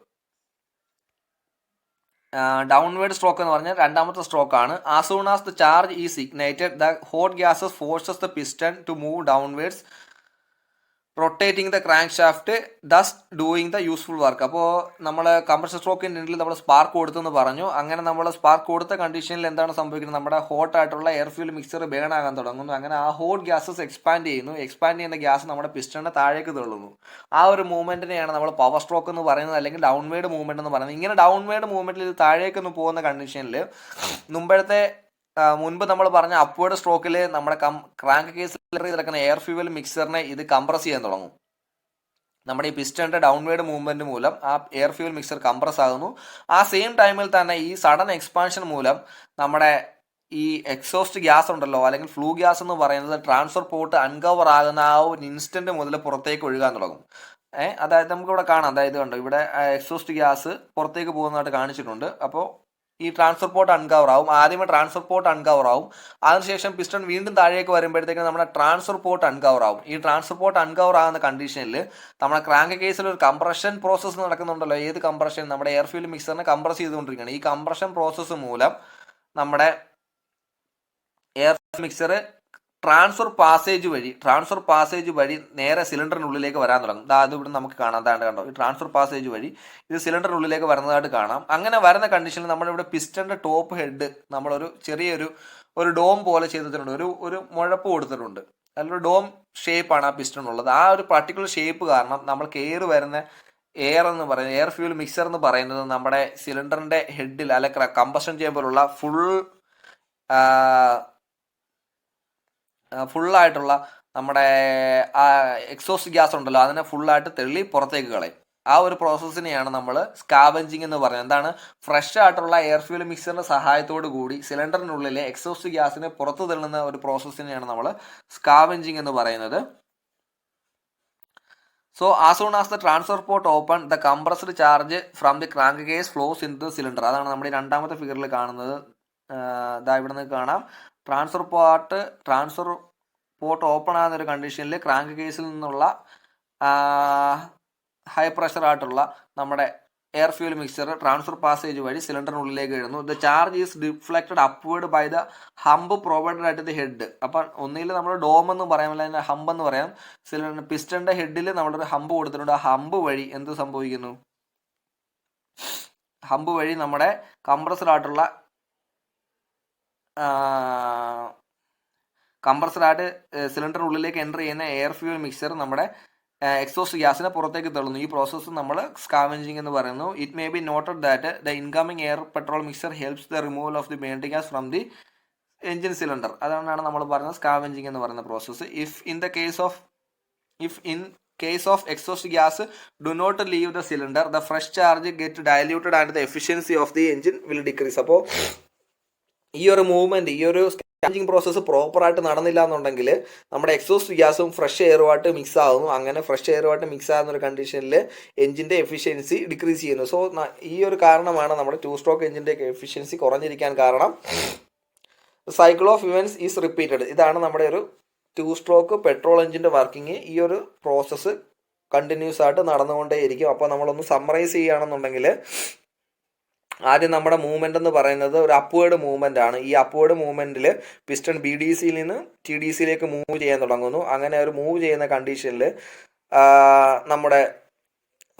എന്ന് പറഞ്ഞാൽ 2ാമത്തെ സ്ട്രോക്കാണ്. As soon as the charge is ignited the hot gases forces the piston to move downwards rotating the crank shaft thus doing the useful work. അപ്പോൾ നമ്മൾ കംപ്രഷൻ സ്ട്രോക്കിൻ്റെ എൻഡിൽ നമ്മൾ സ്പാർക്ക് കൊടുത്തെന്ന് പറഞ്ഞു. അങ്ങനെ നമ്മൾ സ്പാർക്ക് കൊടുത്ത കണ്ടീഷനിൽ എന്താണ് സംഭവിക്കുന്നത്? നമ്മുടെ ഹോട്ട് ആയിട്ടുള്ള എയർ ഫ്യൂൽ മിക്സർ ബേൺ ആകാൻ തുടങ്ങുന്നു. അങ്ങനെ ആ ഹോട്ട് ഗ്യാസസ് എക്സ്പാൻഡ് ചെയ്യുന്നു. എക്സ്പാൻഡ് ചെയ്യുന്ന ഗ്യാസ് നമ്മുടെ പിസ്റ്റണിനെ താഴേക്ക് തള്ളുന്നു. ആ ഒരു മൂവ്മെൻറ്റിനെയാണ് നമ്മൾ പവർ സ്ട്രോക്ക് എന്ന് പറയുന്നത്, അല്ലെങ്കിൽ ഡൗൺവേർഡ് മൂവ്മെൻറ്റ് എന്ന് പറയുന്നത്. ഇങ്ങനെ ഡൗൺവേർഡ് മൂവ്മെൻറ്റിൽ ഇത് താഴേക്കൊന്ന് പോകുന്ന കണ്ടീഷനിൽ മുൻപ് നമ്മൾ പറഞ്ഞ അപ്വേർഡ് സ്ട്രോക്കിൽ നമ്മുടെ ക്രാങ്ക് കേസിൽ കിടക്കുന്ന എയർ ഫ്യൂവൽ മിക്സറിനെ ഇത് കംപ്രസ് ചെയ്യാൻ തുടങ്ങും. നമ്മുടെ ഈ പിസ്റ്റന്റെ ഡൗൺവേർഡ് മൂവ്മെന്റ് മൂലം ആ എയർ ഫ്യൂവൽ മിക്സർ കംപ്രസ് ആകുന്നു. ആ സെയിം ടൈമിൽ തന്നെ ഈ സഡൻ എക്സ്പാൻഷൻ മൂലം നമ്മുടെ ഈ എക്സോസ്റ്റ് ഗ്യാസ് ഉണ്ടല്ലോ, അല്ലെങ്കിൽ ഫ്ലൂ ഗ്യാസ് എന്ന് പറയുന്നത് ട്രാൻസ്ഫർ പോർട്ട് അൺകവർ ആകുന്ന ആ ഒരു ഇൻസ്റ്റന്റ് മുതൽ പുറത്തേക്ക് ഒഴുകാൻ തുടങ്ങും. അതായത് നമുക്കിവിടെ കാണാം, അതായത് കണ്ടോ ഇവിടെ എക്സോസ്റ്റ് ഗ്യാസ് പുറത്തേക്ക് പോകുന്നതായിട്ട് കാണിച്ചിട്ടുണ്ട്. അപ്പോൾ ഈ ട്രാൻസ്ഫർ പോർട്ട് അൺകവർ ആവും. ആദ്യമേ ട്രാൻസ്ഫർ പോർട്ട് അൺകവർ ആവും. അതിനുശേഷം പിസ്റ്റൺ വീണ്ടും താഴേക്ക് വരുമ്പോഴത്തേക്കും നമ്മുടെ ട്രാൻസ്ഫർ പോർട്ട് അൺകവർ ആവും. ഈ ട്രാൻസ്ഫർ പോർട്ട് അൺകവർ ആകുന്ന കണ്ടീഷനിൽ നമ്മുടെ ക്രാങ്ക് കേസിൽ ഒരു കംപ്രഷൻ പ്രോസസ്സ് നടക്കുന്നുണ്ടല്ലോ. ഏത് കംപ്രഷൻ? നമ്മുടെ എയർ ഫ്യൂൽ മിക്സറിനെ കംപ്രസ് ചെയ്തുകൊണ്ടിരിക്കുകയാണ്. ഈ കംപ്രഷൻ പ്രോസസ്സ് മൂലം നമ്മുടെ എയർ മിക്സർ ട്രാൻസ്ഫർ പാസേജ് വഴി നേരെ സിലിണ്ടറിനുള്ളിലേക്ക് വരാൻ തുടങ്ങും. അത് ഇവിടെ നമുക്ക് കാണാം. അതാണ്ട് കണ്ടോ, ഈ ട്രാൻസ്ഫർ പാസേജ് വഴി ഇത് സിലിണ്ടറിനുള്ളിലേക്ക് വരുന്നതായിട്ട് കാണാം. അങ്ങനെ വരുന്ന കണ്ടീഷനിൽ നമ്മളിവിടെ പിസ്റ്റന്റെ ടോപ്പ് ഹെഡ് നമ്മളൊരു ചെറിയൊരു ഡോം പോലെ ചെയ്തിട്ടുണ്ട്. ഒരു മുഴപ്പ് കൊടുത്തിട്ടുണ്ട്. അതിലൊരു ഡോം ഷേപ്പാണ് ആ പിസ്റ്റൺ ഉള്ളത്. ആ ഒരു പർട്ടിക്കുലർ ഷേപ്പ് കാരണം നമ്മൾക്ക് എയർ ഫ്യൂൽ മിക്സർ എന്ന് പറയുന്നത് നമ്മുടെ സിലിണ്ടറിന്റെ ഹെഡിൽ അല്ലെ കമ്പഷൻ ചേമ്പറിലുള്ള ഫുള്ളായിട്ടുള്ള നമ്മുടെ ആ എക്സോസ്റ്റ് ഗ്യാസ് ഉണ്ടല്ലോ, അതിനെ ഫുള്ളായിട്ട് തെള്ളി പുറത്തേക്ക് കളയും. ആ ഒരു പ്രോസസ്സിനെയാണ് നമ്മൾ സ്കാവഞ്ചിങ് എന്ന് പറയുന്നത്. എന്താണ്? ഫ്രഷ് ആയിട്ടുള്ള എയർ ഫ്യൂൽ മിക്സറിന്റെ സഹായത്തോടു കൂടി സിലിണ്ടറിനുള്ളിലെ എക്സോസ്റ്റ് ഗ്യാസിനെ പുറത്തു തള്ളുന്ന ഒരു പ്രോസസ്സിനെയാണ് നമ്മൾ സ്കാവഞ്ചിങ് എന്ന് പറയുന്നത്. So as soon as the transfer port open the compressed charge from the crank case flows in the cylinder. അതാണ് നമ്മുടെ 2ാമത്തെ ഫിഗറിൽ കാണുന്നത്. ഇവിടെ നിന്ന് കാണാം, ട്രാൻസ്ഫർ പോർട്ട് ഓപ്പൺ ആകുന്ന ഒരു കണ്ടീഷനിൽ ക്രാങ്ക് കേസിൽ നിന്നുള്ള ഹൈ പ്രഷർ ആയിട്ടുള്ള നമ്മുടെ air fuel mixer transfer passage വഴി സിലിണ്ടറിനുള്ളിലേക്ക് ഇടുന്നു. The charge is deflected upward by the hump provided at the head. അപ്പം ഒന്നിൽ നമ്മൾ ഡോം എന്ന് പറയാം, അല്ലെങ്കിൽ ഹമ്പ് എന്ന് പറയാം. പിസ്റ്റന്റെ ഹെഡിൽ നമ്മളൊരു ഹമ്പ് കൊടുത്തിട്ടുണ്ട്. ആ ഹമ്പ് വഴി എന്ത് സംഭവിക്കുന്നു? ഹമ്പ് വഴി നമ്മുടെ കംപ്രസ്ഡ് ആയിട്ടുള്ള സിലിണ്ടറിനുള്ളിലേക്ക് എൻ്റർ ചെയ്യുന്ന എയർ ഫ്യൂൽ മിക്സർ നമ്മുടെ എക്സോസ്റ്റ് ഗ്യാസിനെ പുറത്തേക്ക് തള്ളുന്നു. ഈ പ്രോസസ്സ് നമ്മൾ സ്കാവഞ്ചിങ് എന്ന് പറയുന്നു. It may be noted that the incoming air petrol mixer helps the removal of the burned gas from the engine cylinder. അതാണ് നമ്മൾ പറയുന്നത് സ്കാവഞ്ചിങ് എന്ന് പറയുന്ന process. If in case of exhaust gas do not leave the cylinder, the fresh charge get diluted and the efficiency of the engine will decrease. അപ്പോൾ ഈ ഒരു movement, ഈ ഒരു സ്കാവഞ്ചിങ് പ്രോസസ്സ് പ്രോപ്പറായിട്ട് നടന്നില്ല എന്നുണ്ടെങ്കിൽ നമ്മുടെ എക്സോസ്റ്റ് ഗ്യാസും ഫ്രഷ് എയറുമായിട്ട് മിക്സ് ആകുന്നു. അങ്ങനെ ഫ്രഷ് എയറുമായിട്ട് മിക്സ് ആകുന്ന ഒരു കണ്ടീഷനിൽ എഞ്ചിൻ്റെ എഫിഷ്യൻസി ഡിക്രീസ് ചെയ്യുന്നു. സോ ഈ ഒരു കാരണമാണ് നമ്മുടെ 2 സ്ട്രോക്ക് എഞ്ചിൻ്റെ എഫിഷ്യൻസി കുറഞ്ഞിരിക്കാൻ കാരണം. Cycle of events is repeated. ഇതാണ് നമ്മുടെ ഒരു 2 സ്ട്രോക്ക് പെട്രോൾ എഞ്ചിൻ്റെ വർക്കിംഗ്. ഈ ഒരു പ്രോസസ്സ് കണ്ടിന്യൂസ് ആയിട്ട് നടന്നുകൊണ്ടേയിരിക്കും. അപ്പോൾ നമ്മളൊന്ന് സമ്മറൈസ് ചെയ്യുകയാണെന്നുണ്ടെങ്കിൽ, ആദ്യം നമ്മുടെ മൂവ്മെൻ്റ് എന്ന് പറയുന്നത് ഒരു അപ്വേർഡ് മൂവ്മെൻ്റ് ആണ്. ഈ അപ്വേർഡ് മൂവ്മെൻറ്റിൽ പിസ്റ്റൺ BDCയിൽ നിന്ന് TDCയിലേക്ക് മൂവ് ചെയ്യാൻ തുടങ്ങുന്നു. അങ്ങനെ ഒരു മൂവ് ചെയ്യുന്ന കണ്ടീഷനിൽ നമ്മുടെ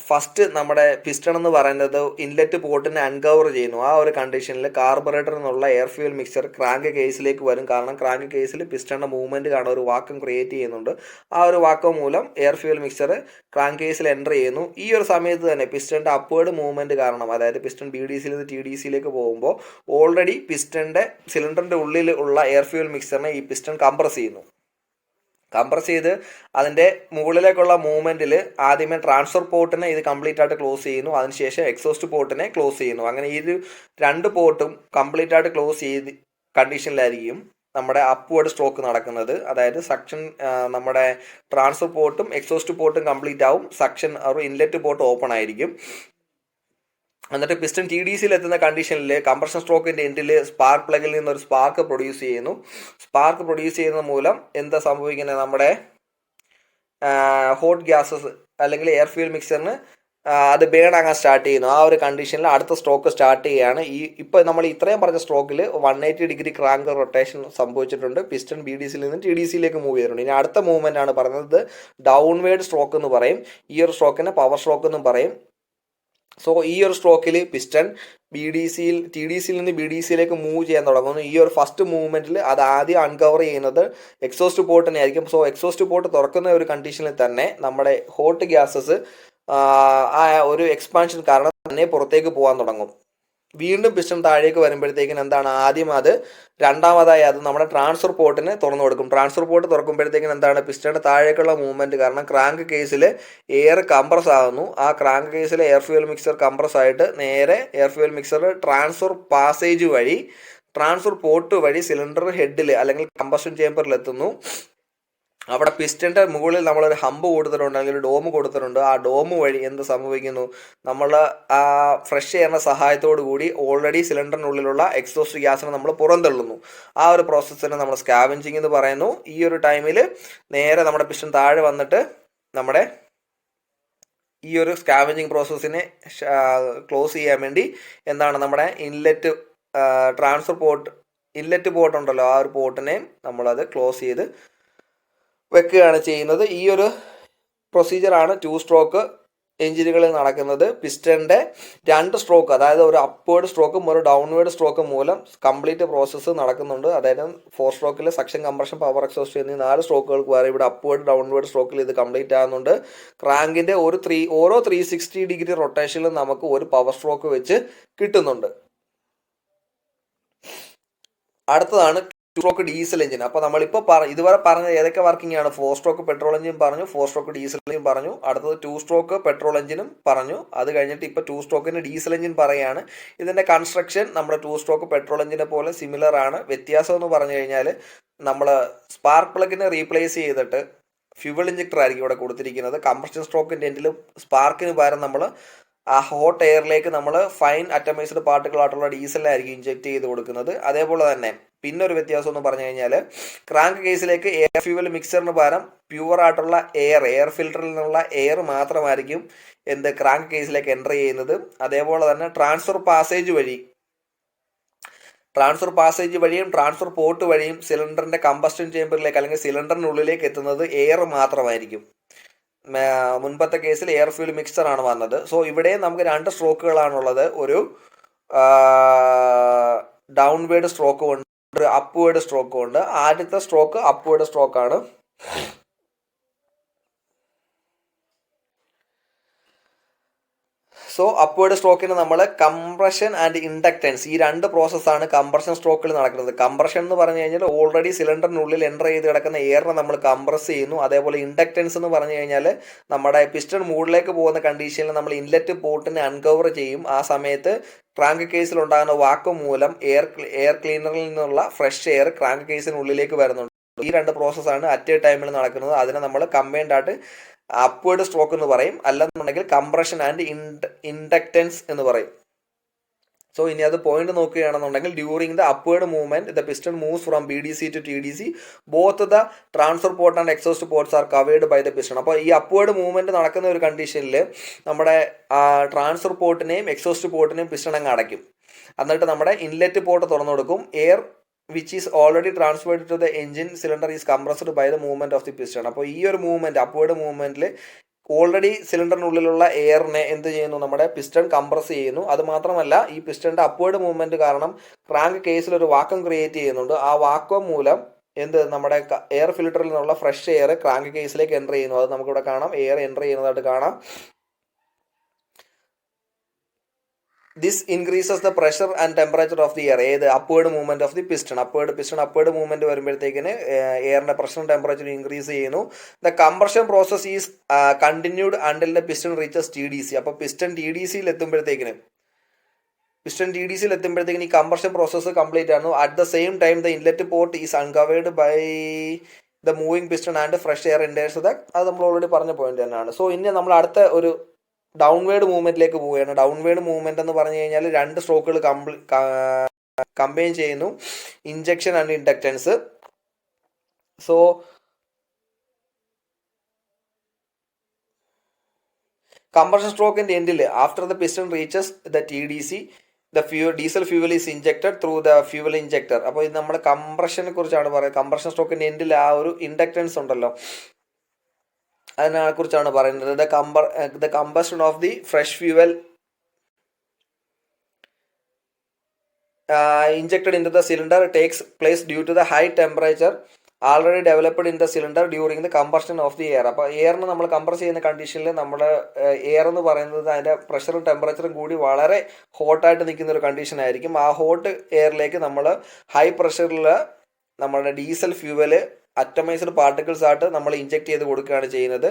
ഫസ്റ്റ് നമ്മുടെ പിസ്റ്റൺ എന്ന് പറയുന്നത് ഇൻലെറ്റ് പോർട്ടിനെ അൺകവർ ചെയ്യുന്നു. ആ ഒരു കണ്ടീഷനിൽ കാർബറേറ്ററിൽ നിന്നുള്ള എയർ ഫ്യൂൽ മിക്സർ ക്രാങ്ക് കേസിലേക്ക് വരും. കാരണം ക്രാങ്ക് കേസിൽ പിസ്റ്റണിൻ്റെ മൂവ്മെൻറ്റ് കാണാൻ ഒരു വാക്വം ക്രിയേറ്റ് ചെയ്യുന്നുണ്ട്. ആ ഒരു വാക്വം മൂലം എയർ ഫ്യൂൽ മിക്സർ ക്രാങ്ക് കേസിൽ എൻ്റർ ചെയ്യുന്നു. ഈ ഒരു സമയത്ത് തന്നെ പിസ്റ്റണിൻ്റെ അപ്വേർഡ് മൂവ്മെൻറ്റ് കാരണം, അതായത് പിസ്റ്റൺ BDCയിൽ നിന്ന് TDCയിലേക്ക് പോകുമ്പോൾ ഓൾറെഡി പിസ്റ്റണിൻ്റെ സിലിണ്ടറിൻ്റെ ഉള്ളിൽ ഉള്ള എയർ ഫ്യൂൽ മിക്സറിനെ ഈ പിസ്റ്റൺ കംപ്രസ് ചെയ്യുന്നു. കംപ്രസ് ചെയ്ത് അതിൻ്റെ മുകളിലേക്കുള്ള മൂവ്മെൻറ്റിൽ ആദ്യമേ ട്രാൻസ്ഫർ പോർട്ടിനെ ഇത് കംപ്ലീറ്റ് ആയിട്ട് ക്ലോസ് ചെയ്യുന്നു. അതിനുശേഷം എക്സോസ്റ്റ് പോർട്ടിനെ ക്ലോസ് ചെയ്യുന്നു. അങ്ങനെ ഈ 2 പോർട്ടും കംപ്ലീറ്റ് ആയിട്ട് ക്ലോസ് ചെയ്ത് കണ്ടീഷനിലായിരിക്കും നമ്മുടെ അപ്വേർഡ് സ്ട്രോക്ക് നടക്കുന്നത്. അതായത് സക്ഷൻ നമ്മുടെ ട്രാൻസ്ഫർ പോർട്ടും എക്സോസ്റ്റ് പോർട്ടും കംപ്ലീറ്റ് ആവും. സക്ഷൻ ഒരു ഇൻലെറ്റ് പോർട്ട് ഓപ്പൺ ആയിരിക്കും. എന്നിട്ട് പിസ്റ്റൺ TDCയിൽ എത്തുന്ന കണ്ടീഷനിൽ കംപ്രഷൻ സ്ട്രോക്കിൻ്റെ എൻഡിൽ സ്പാർക്ക് പ്ലഗിൽ നിന്നൊരു സ്പാർക്ക് പ്രൊഡ്യൂസ് ചെയ്യുന്നു. സ്പാർക്ക് പ്രൊഡ്യൂസ് ചെയ്യുന്ന മൂലം എന്താ സംഭവിക്കുന്നത്, നമ്മുടെ ഹോട്ട് ഗ്യാസസ് അല്ലെങ്കിൽ എയർ ഫ്യൂൽ മിക്സറിന് അത് ബേൺ ആകാൻ സ്റ്റാർട്ട് ചെയ്യുന്നു. ആ ഒരു കണ്ടീഷനിൽ അടുത്ത സ്ട്രോക്ക് സ്റ്റാർട്ട് ചെയ്യുകയാണ്. ഇപ്പോൾ നമ്മൾ ഇത്രയും പറഞ്ഞ സ്ട്രോക്കിൽ 180 ഡിഗ്രി ക്രാങ്ക് റൊട്ടേഷൻ സംഭവിച്ചിട്ടുണ്ട്. പിസ്റ്റൺ BDCയിൽ നിന്ന് TDCയിലേക്ക് മൂവ് ചെയ്തിട്ടുണ്ട്. ഇനി അടുത്ത മൂവ്മെൻ്റ് ആണ് പറയുന്നത് ഡൗൺവേർഡ് സ്ട്രോക്ക് എന്ന് പറയും. ഈ ഒരു സ്ട്രോക്കിനെ പവർ സ്ട്രോക്ക് എന്നും പറയും. സോ ഈ ഒരു സ്ട്രോക്കിൽ പിസ്റ്റൺ TDCയിൽ നിന്ന് BDCയിലേക്ക് മൂവ് ചെയ്യാൻ തുടങ്ങുന്നു. ഈ ഒരു ഫസ്റ്റ് മൂവ്മെൻറ്റിൽ അത് ആദ്യം അൺകവർ ചെയ്യുന്നത് എക്സോസ്റ്റ് പോർട്ടിനെ ആയിരിക്കും. സോ എക്സോസ്റ്റ് പോർട്ട് തുറക്കുന്ന ഒരു കണ്ടീഷനിൽ തന്നെ നമ്മുടെ ഹോട്ട് ഗ്യാസസ് ആ ഒരു എക്സ്പാൻഷൻ കാരണം തന്നെ പുറത്തേക്ക് പോകാൻ തുടങ്ങും. വീണ്ടും പിസ്റ്റൺ താഴേക്ക് വരുമ്പോഴത്തേക്കിന് എന്താണ്, ആദ്യം അത് രണ്ടാമതായി അത് നമ്മുടെ ട്രാൻസ്ഫർ പോർട്ടിന് തുറന്നു കൊടുക്കും. ട്രാൻസ്ഫർ പോർട്ട് തുറക്കുമ്പോഴത്തേക്കിന് എന്താണ്, പിസ്റ്റണിൻ്റെ താഴേക്കുള്ള മൂവ്മെൻറ്റ് കാരണം ക്രാങ്ക് കേസിൽ എയർ കംപ്രസ് ആകുന്നു. ആ ക്രാങ്ക് കേസിൽ എയർ ഫ്യൂൽ മിക്സർ കംപ്രസ് ആയിട്ട് നേരെ air fuel mixer transfer passage വഴി ട്രാൻസ്ഫർ പോർട്ട് വഴി സിലിണ്ടർ ഹെഡിൽ അല്ലെങ്കിൽ കമ്പഷൻ ചേമ്പറിൽ എത്തുന്നു. അവിടെ പിസ്റ്റൻ്റെ മുകളിൽ നമ്മളൊരു ഹമ്പ് കൊടുത്തിട്ടുണ്ട്, അല്ലെങ്കിൽ ഒരു ഡോം കൊടുത്തിട്ടുണ്ട്. ആ ഡോം വഴി എന്ത് സംഭവിക്കുന്നു, നമ്മൾ ആ ഫ്രഷ് എയറിൻ്റെ സഹായത്തോടു കൂടി ഓൾറെഡി സിലിണ്ടറിനുള്ളിലുള്ള എക്സോസ്റ്റ് ഗ്യാസിനെ നമ്മൾ പുറന്തള്ളുന്നു. ആ ഒരു പ്രോസസ്സിനെ നമ്മൾ സ്കാവഞ്ചിങ് എന്ന് പറയുന്നു. ഈ ഒരു ടൈമിൽ നേരെ നമ്മുടെ പിസ്റ്റൺ താഴെ വന്നിട്ട് നമ്മുടെ ഈ ഒരു സ്കാവഞ്ചിങ് പ്രോസസ്സിനെ ക്ലോസ് ചെയ്യാൻ വേണ്ടി എന്താണ്, നമ്മുടെ inlet transfer port inlet port ഉണ്ടല്ലോ, ആ ഒരു പോർട്ടിനെയും നമ്മളത് ക്ലോസ് ചെയ്ത് വെക്കുകയാണ് ചെയ്യുന്നത്. ഈ ഒരു പ്രൊസീജിയറാണ് 2 സ്ട്രോക്ക് എഞ്ചിനുകളിൽ നടക്കുന്നത്. പിസ്റ്റൻ്റെ 2 സ്ട്രോക്ക്, അതായത് ഒരു അപ്വേർഡ് സ്ട്രോക്കും ഒരു ഡൗൺവേർഡ് സ്ട്രോക്കും മൂലം കംപ്ലീറ്റ് പ്രോസസ്സ് നടക്കുന്നുണ്ട്. അതായത് 4 സ്ട്രോക്കിൽ സക്ഷൻ, കംപ്രഷൻ, പവർ എക്സോസ്റ്റ് എന്നീ 4 സ്ട്രോക്കുകൾക്ക് വേറെ ഇവിടെ അപ്വേർഡ് ഡൗൺവേർഡ് സ്ട്രോക്കിൽ ഇത് കംപ്ലീറ്റ് ആകുന്നുണ്ട്. ക്രാങ്കിൻ്റെ ഓരോ 360 ഡിഗ്രി റൊട്ടേഷനിലും നമുക്ക് ഒരു പവർ സ്ട്രോക്ക് വെച്ച് കിട്ടുന്നുണ്ട്. അടുത്തതാണ് 2 സ്ട്രോക്ക് ഡീസൽ എഞ്ചിൻ. അപ്പോൾ നമ്മളിപ്പോൾ ഇതുവരെ പറഞ്ഞത് ഏതൊക്കെ വർക്കിംഗ് ആണ്, 4 സ്ട്രോക്ക് പെട്രോൾ എഞ്ചിൻ പറഞ്ഞു, 4 സ്ട്രോക്ക് ഡീസൽ എഞ്ചിൻ പറഞ്ഞു, അടുത്തത് 2 സ്ട്രോക്ക് പെട്രോൾ എഞ്ചിനും പറഞ്ഞു. അത് കഴിഞ്ഞിട്ട് ഇപ്പോൾ 2 സ്ട്രോക്കിന് ഡീസൽ എഞ്ചിൻ പറയുകയാണ്. ഇതിൻ്റെ കൺസ്ട്രക്ഷൻ നമ്മുടെ 2 സ്ട്രോക്ക് പെട്രോൾ എഞ്ചിനെ പോലെ സിമിലർ ആണ്. വ്യത്യാസം എന്ന് പറഞ്ഞു കഴിഞ്ഞാൽ നമ്മൾ സ്പാർക്ക് പ്ലഗിനെ റീപ്ലേസ് ചെയ്തിട്ട് ഫ്യൂവൽ ഇഞ്ചക്ടർ ആയിരിക്കും ഇവിടെ കൊടുത്തിരിക്കുന്നത്. കംപ്രഷൻ സ്ട്രോക്കിൻ്റെ എൻഡിൽ സ്പാർക്കിന് പകരം നമ്മൾ ആ ഹോട്ട് എയറിലേക്ക് നമ്മൾ ഫൈൻ അറ്റമൈസ്ഡ് പാർട്ടിക്കിളായിട്ടുള്ള ഡീസലായിരിക്കും ഇഞ്ചെക്ട് ചെയ്ത് കൊടുക്കുന്നത്. അതേപോലെ തന്നെ പിന്നെ ഒരു വ്യത്യാസം എന്ന് പറഞ്ഞു കഴിഞ്ഞാൽ ക്രാങ്ക് കേസിലേക്ക് എയർ ഫ്യൂവൽ മിക്സറിന് പകരം പ്യുവറായിട്ടുള്ള എയർ ഫിൽറ്ററിൽ നിന്നുള്ള എയർ മാത്രമായിരിക്കും ക്രാങ്ക് കേസിലേക്ക് എൻ്റർ ചെയ്യുന്നത്. അതേപോലെ തന്നെ ട്രാൻസ്ഫർ പാസേജ് വഴിയും ട്രാൻസ്ഫർ പോർട്ട് വഴിയും സിലിണ്ടറിൻ്റെ കമ്പസ്റ്റൻ ചേമ്പറിലേക്ക് അല്ലെങ്കിൽ സിലിണ്ടറിനുള്ളിലേക്ക് എത്തുന്നത് എയർ മാത്രമായിരിക്കും. മുൻപത്തെ കേസിൽ എയർ ഫ്യൂൽ മിക്സർ ആണ് വന്നത്. സോ ഇവിടെ നമുക്ക് 2 സ്ട്രോക്കുകളാണുള്ളത്. ഒരു ഡൗൺവേർഡ് സ്ട്രോക്കും ഉണ്ട്, ഒരു അപ്വേർഡ് സ്ട്രോക്കും ഉണ്ട്. ആദ്യത്തെ സ്ട്രോക്ക് അപ്വേർഡ് സ്ട്രോക്കാണ്. സോ അപ്വേർഡ് സ്ട്രോക്കിന് നമ്മൾ കംപ്രഷൻ ആൻഡ് ഇൻഡക്റ്റൻസ്, ഈ രണ്ട് പ്രോസസ്സാണ് കംപ്രഷൻ സ്ട്രോക്കിൽ നടക്കുന്നത്. കംപ്രഷൻ എന്ന് പറഞ്ഞു കഴിഞ്ഞാൽ ഓൾറെഡി സിലിണ്ടറിനുള്ളിൽ എൻ്റർ ചെയ്ത് കിടക്കുന്ന എയറിനെ നമ്മൾ കംപ്രസ് ചെയ്യുന്നു. അതേപോലെ ഇൻഡക്റ്റൻസ് എന്ന് പറഞ്ഞു കഴിഞ്ഞാൽ നമ്മുടെ പിസ്റ്റൺ മൂഡിലേക്ക് പോകുന്ന കണ്ടീഷനിൽ നമ്മൾ ഇൻലെറ്റ് പോർട്ടിനെ അൺകവർ ചെയ്യും. ആ സമയത്ത് ക്രാങ്ക് കേസിൽ ഉണ്ടാകുന്ന വാക്വം മൂലം എയർ ക്ലീനറിൽ നിന്നുള്ള ഫ്രഷ് എയർ ക്രാങ്ക് കേസിനുള്ളിലേക്ക് വരുന്നുണ്ട്. ഈ രണ്ട് പ്രോസസ്സാണ് അറ്റ് എ ടൈമിൽ നടക്കുന്നത്. അതിനെ നമ്മൾ കമ്പൈൻഡ് ആയിട്ട് അപ്വേർഡ് സ്ട്രോക്ക് എന്ന് പറയും, അല്ലെന്നുണ്ടെങ്കിൽ കംപ്രഷൻ ആൻഡ് ഇൻഡക്റ്റൻസ് എന്ന് പറയും. സോ ഇനി അത് പോയിന്റ് നോക്കുകയാണെന്നുണ്ടെങ്കിൽ during the upward movement the piston moves from BDC to TDC, both the transfer port and exhaust ports are covered by the piston. അപ്പോൾ ഈ അപ്വേർഡ് മൂവ്മെന്റ് നടക്കുന്ന ഒരു കണ്ടീഷനിൽ നമ്മുടെ ട്രാൻസ്ഫർ പോർട്ടിനെയും എക്സോസ്റ്റ് പോർട്ടിനെയും പിസ്റ്റൺ അങ്ങ് അടയ്ക്കും. എന്നിട്ട് നമ്മുടെ ഇൻലെറ്റ് പോർട്ട് തുറന്നു കൊടുക്കും. Air which is already transferred to the engine cylinder is compressed by the movement of the piston. അപ്പോൾ ഈ ഒരു മൂവ്മെന്റ്, അപ്വേർഡ് മൂവ്മെന്റിൽ ഓൾറെഡി സിലിണ്ടറിനുള്ളിലുള്ള എയറിനെ എന്ത് ചെയ്യുന്നു, നമ്മുടെ പിസ്റ്റൺ കംപ്രസ് ചെയ്യുന്നു. അത് മാത്രമല്ല ഈ പിസ്റ്റന്റെ അപ്വേർഡ് മൂവ്മെന്റ് കാരണം ക്രാങ്ക് കേസിൽ ഒരു വാക്വം ക്രിയേറ്റ് ചെയ്യുന്നുണ്ട്. ആ വാക്വം മൂലം നമ്മുടെ എയർ ഫിൽറ്ററിൽ നിന്നുള്ള ഫ്രഷ് എയർ ക്രാങ്ക് കേസിലേക്ക് എൻ്റർ ചെയ്യുന്നു. അത് നമുക്കിവിടെ കാണാം, എയർ എൻ്റർ ചെയ്യുന്നതായിട്ട് കാണാം. This increases the pressure and temperature of the air. ഏത് upward movement of the piston, upward movement വരുമ്പോഴത്തേക്കിന് എയറിന്റെ പ്രഷറും ടെമ്പറേച്ചറും ഇൻക്രീസ് ചെയ്യുന്നു. The compression process is continued until the piston reaches TDC. അപ്പോൾ പിസ്റ്റൺ TDCയിൽ എത്തുമ്പോഴത്തേക്കിന് ഈ കംപ്രഷൻ പ്രോസസ്സ് കംപ്ലീറ്റ് ആണ്. At the same time the inlet port is uncovered by the moving piston and fresh air enters the, അത് നമ്മൾ already പറഞ്ഞ point തന്നെയാണ്. So ഇനി നമ്മൾ അടുത്ത ഒരു ഡൗൺവേർഡ് മൂവ്മെന്റിലേക്ക് പോവുകയാണ്. ഡൗൺവേർഡ് മൂവ്മെന്റ് എന്ന് പറഞ്ഞു കഴിഞ്ഞാൽ രണ്ട് സ്ട്രോക്കുകൾ കമ്പൈൻ ചെയ്യുന്നു, injection and inductance. So compression സ്ട്രോക്കിന്റെ എൻഡിൽ after the piston reaches the TDC the diesel fuel is injected through the fuel injector. അപ്പോൾ ഇത് നമ്മൾ കംപ്രഷനെ കുറിച്ചാണ് പറയുന്നത്. കംപ്രഷൻ സ്ട്രോക്കിന്റെ എൻഡിൽ ആ ഒരു ഇൻഡക്റ്റൻസ് ഉണ്ടല്ലോ, അതിനെ കുറിച്ചാണ് പറയുന്നത്. The combustion of the fresh fuel injected into the cylinder takes place due to the high temperature already developed in the cylinder during the combustion of the air. അപ്പോൾ എയറിന് നമ്മൾ കംപ്രസ് ചെയ്യുന്ന കണ്ടീഷനിൽ നമ്മുടെ എയർ എന്ന് പറയുന്നത് അതിൻ്റെ പ്രഷറും ടെമ്പറേച്ചറും കൂടി വളരെ ഹോട്ടായിട്ട് നിൽക്കുന്ന ഒരു കണ്ടീഷൻ ആയിരിക്കും. ആ ഹോട്ട് എയറിലേക്ക് നമ്മൾ ഹൈ പ്രഷറിൽ നമ്മുടെ ഡീസൽ ഫ്യൂവൽ അറ്റമൈസ്ഡ് പാർട്ടിക്കിൾസ് ആയിട്ട് നമ്മൾ ഇഞ്ചെക്ട് ചെയ്ത് കൊടുക്കുകയാണ് ചെയ്യുന്നത്.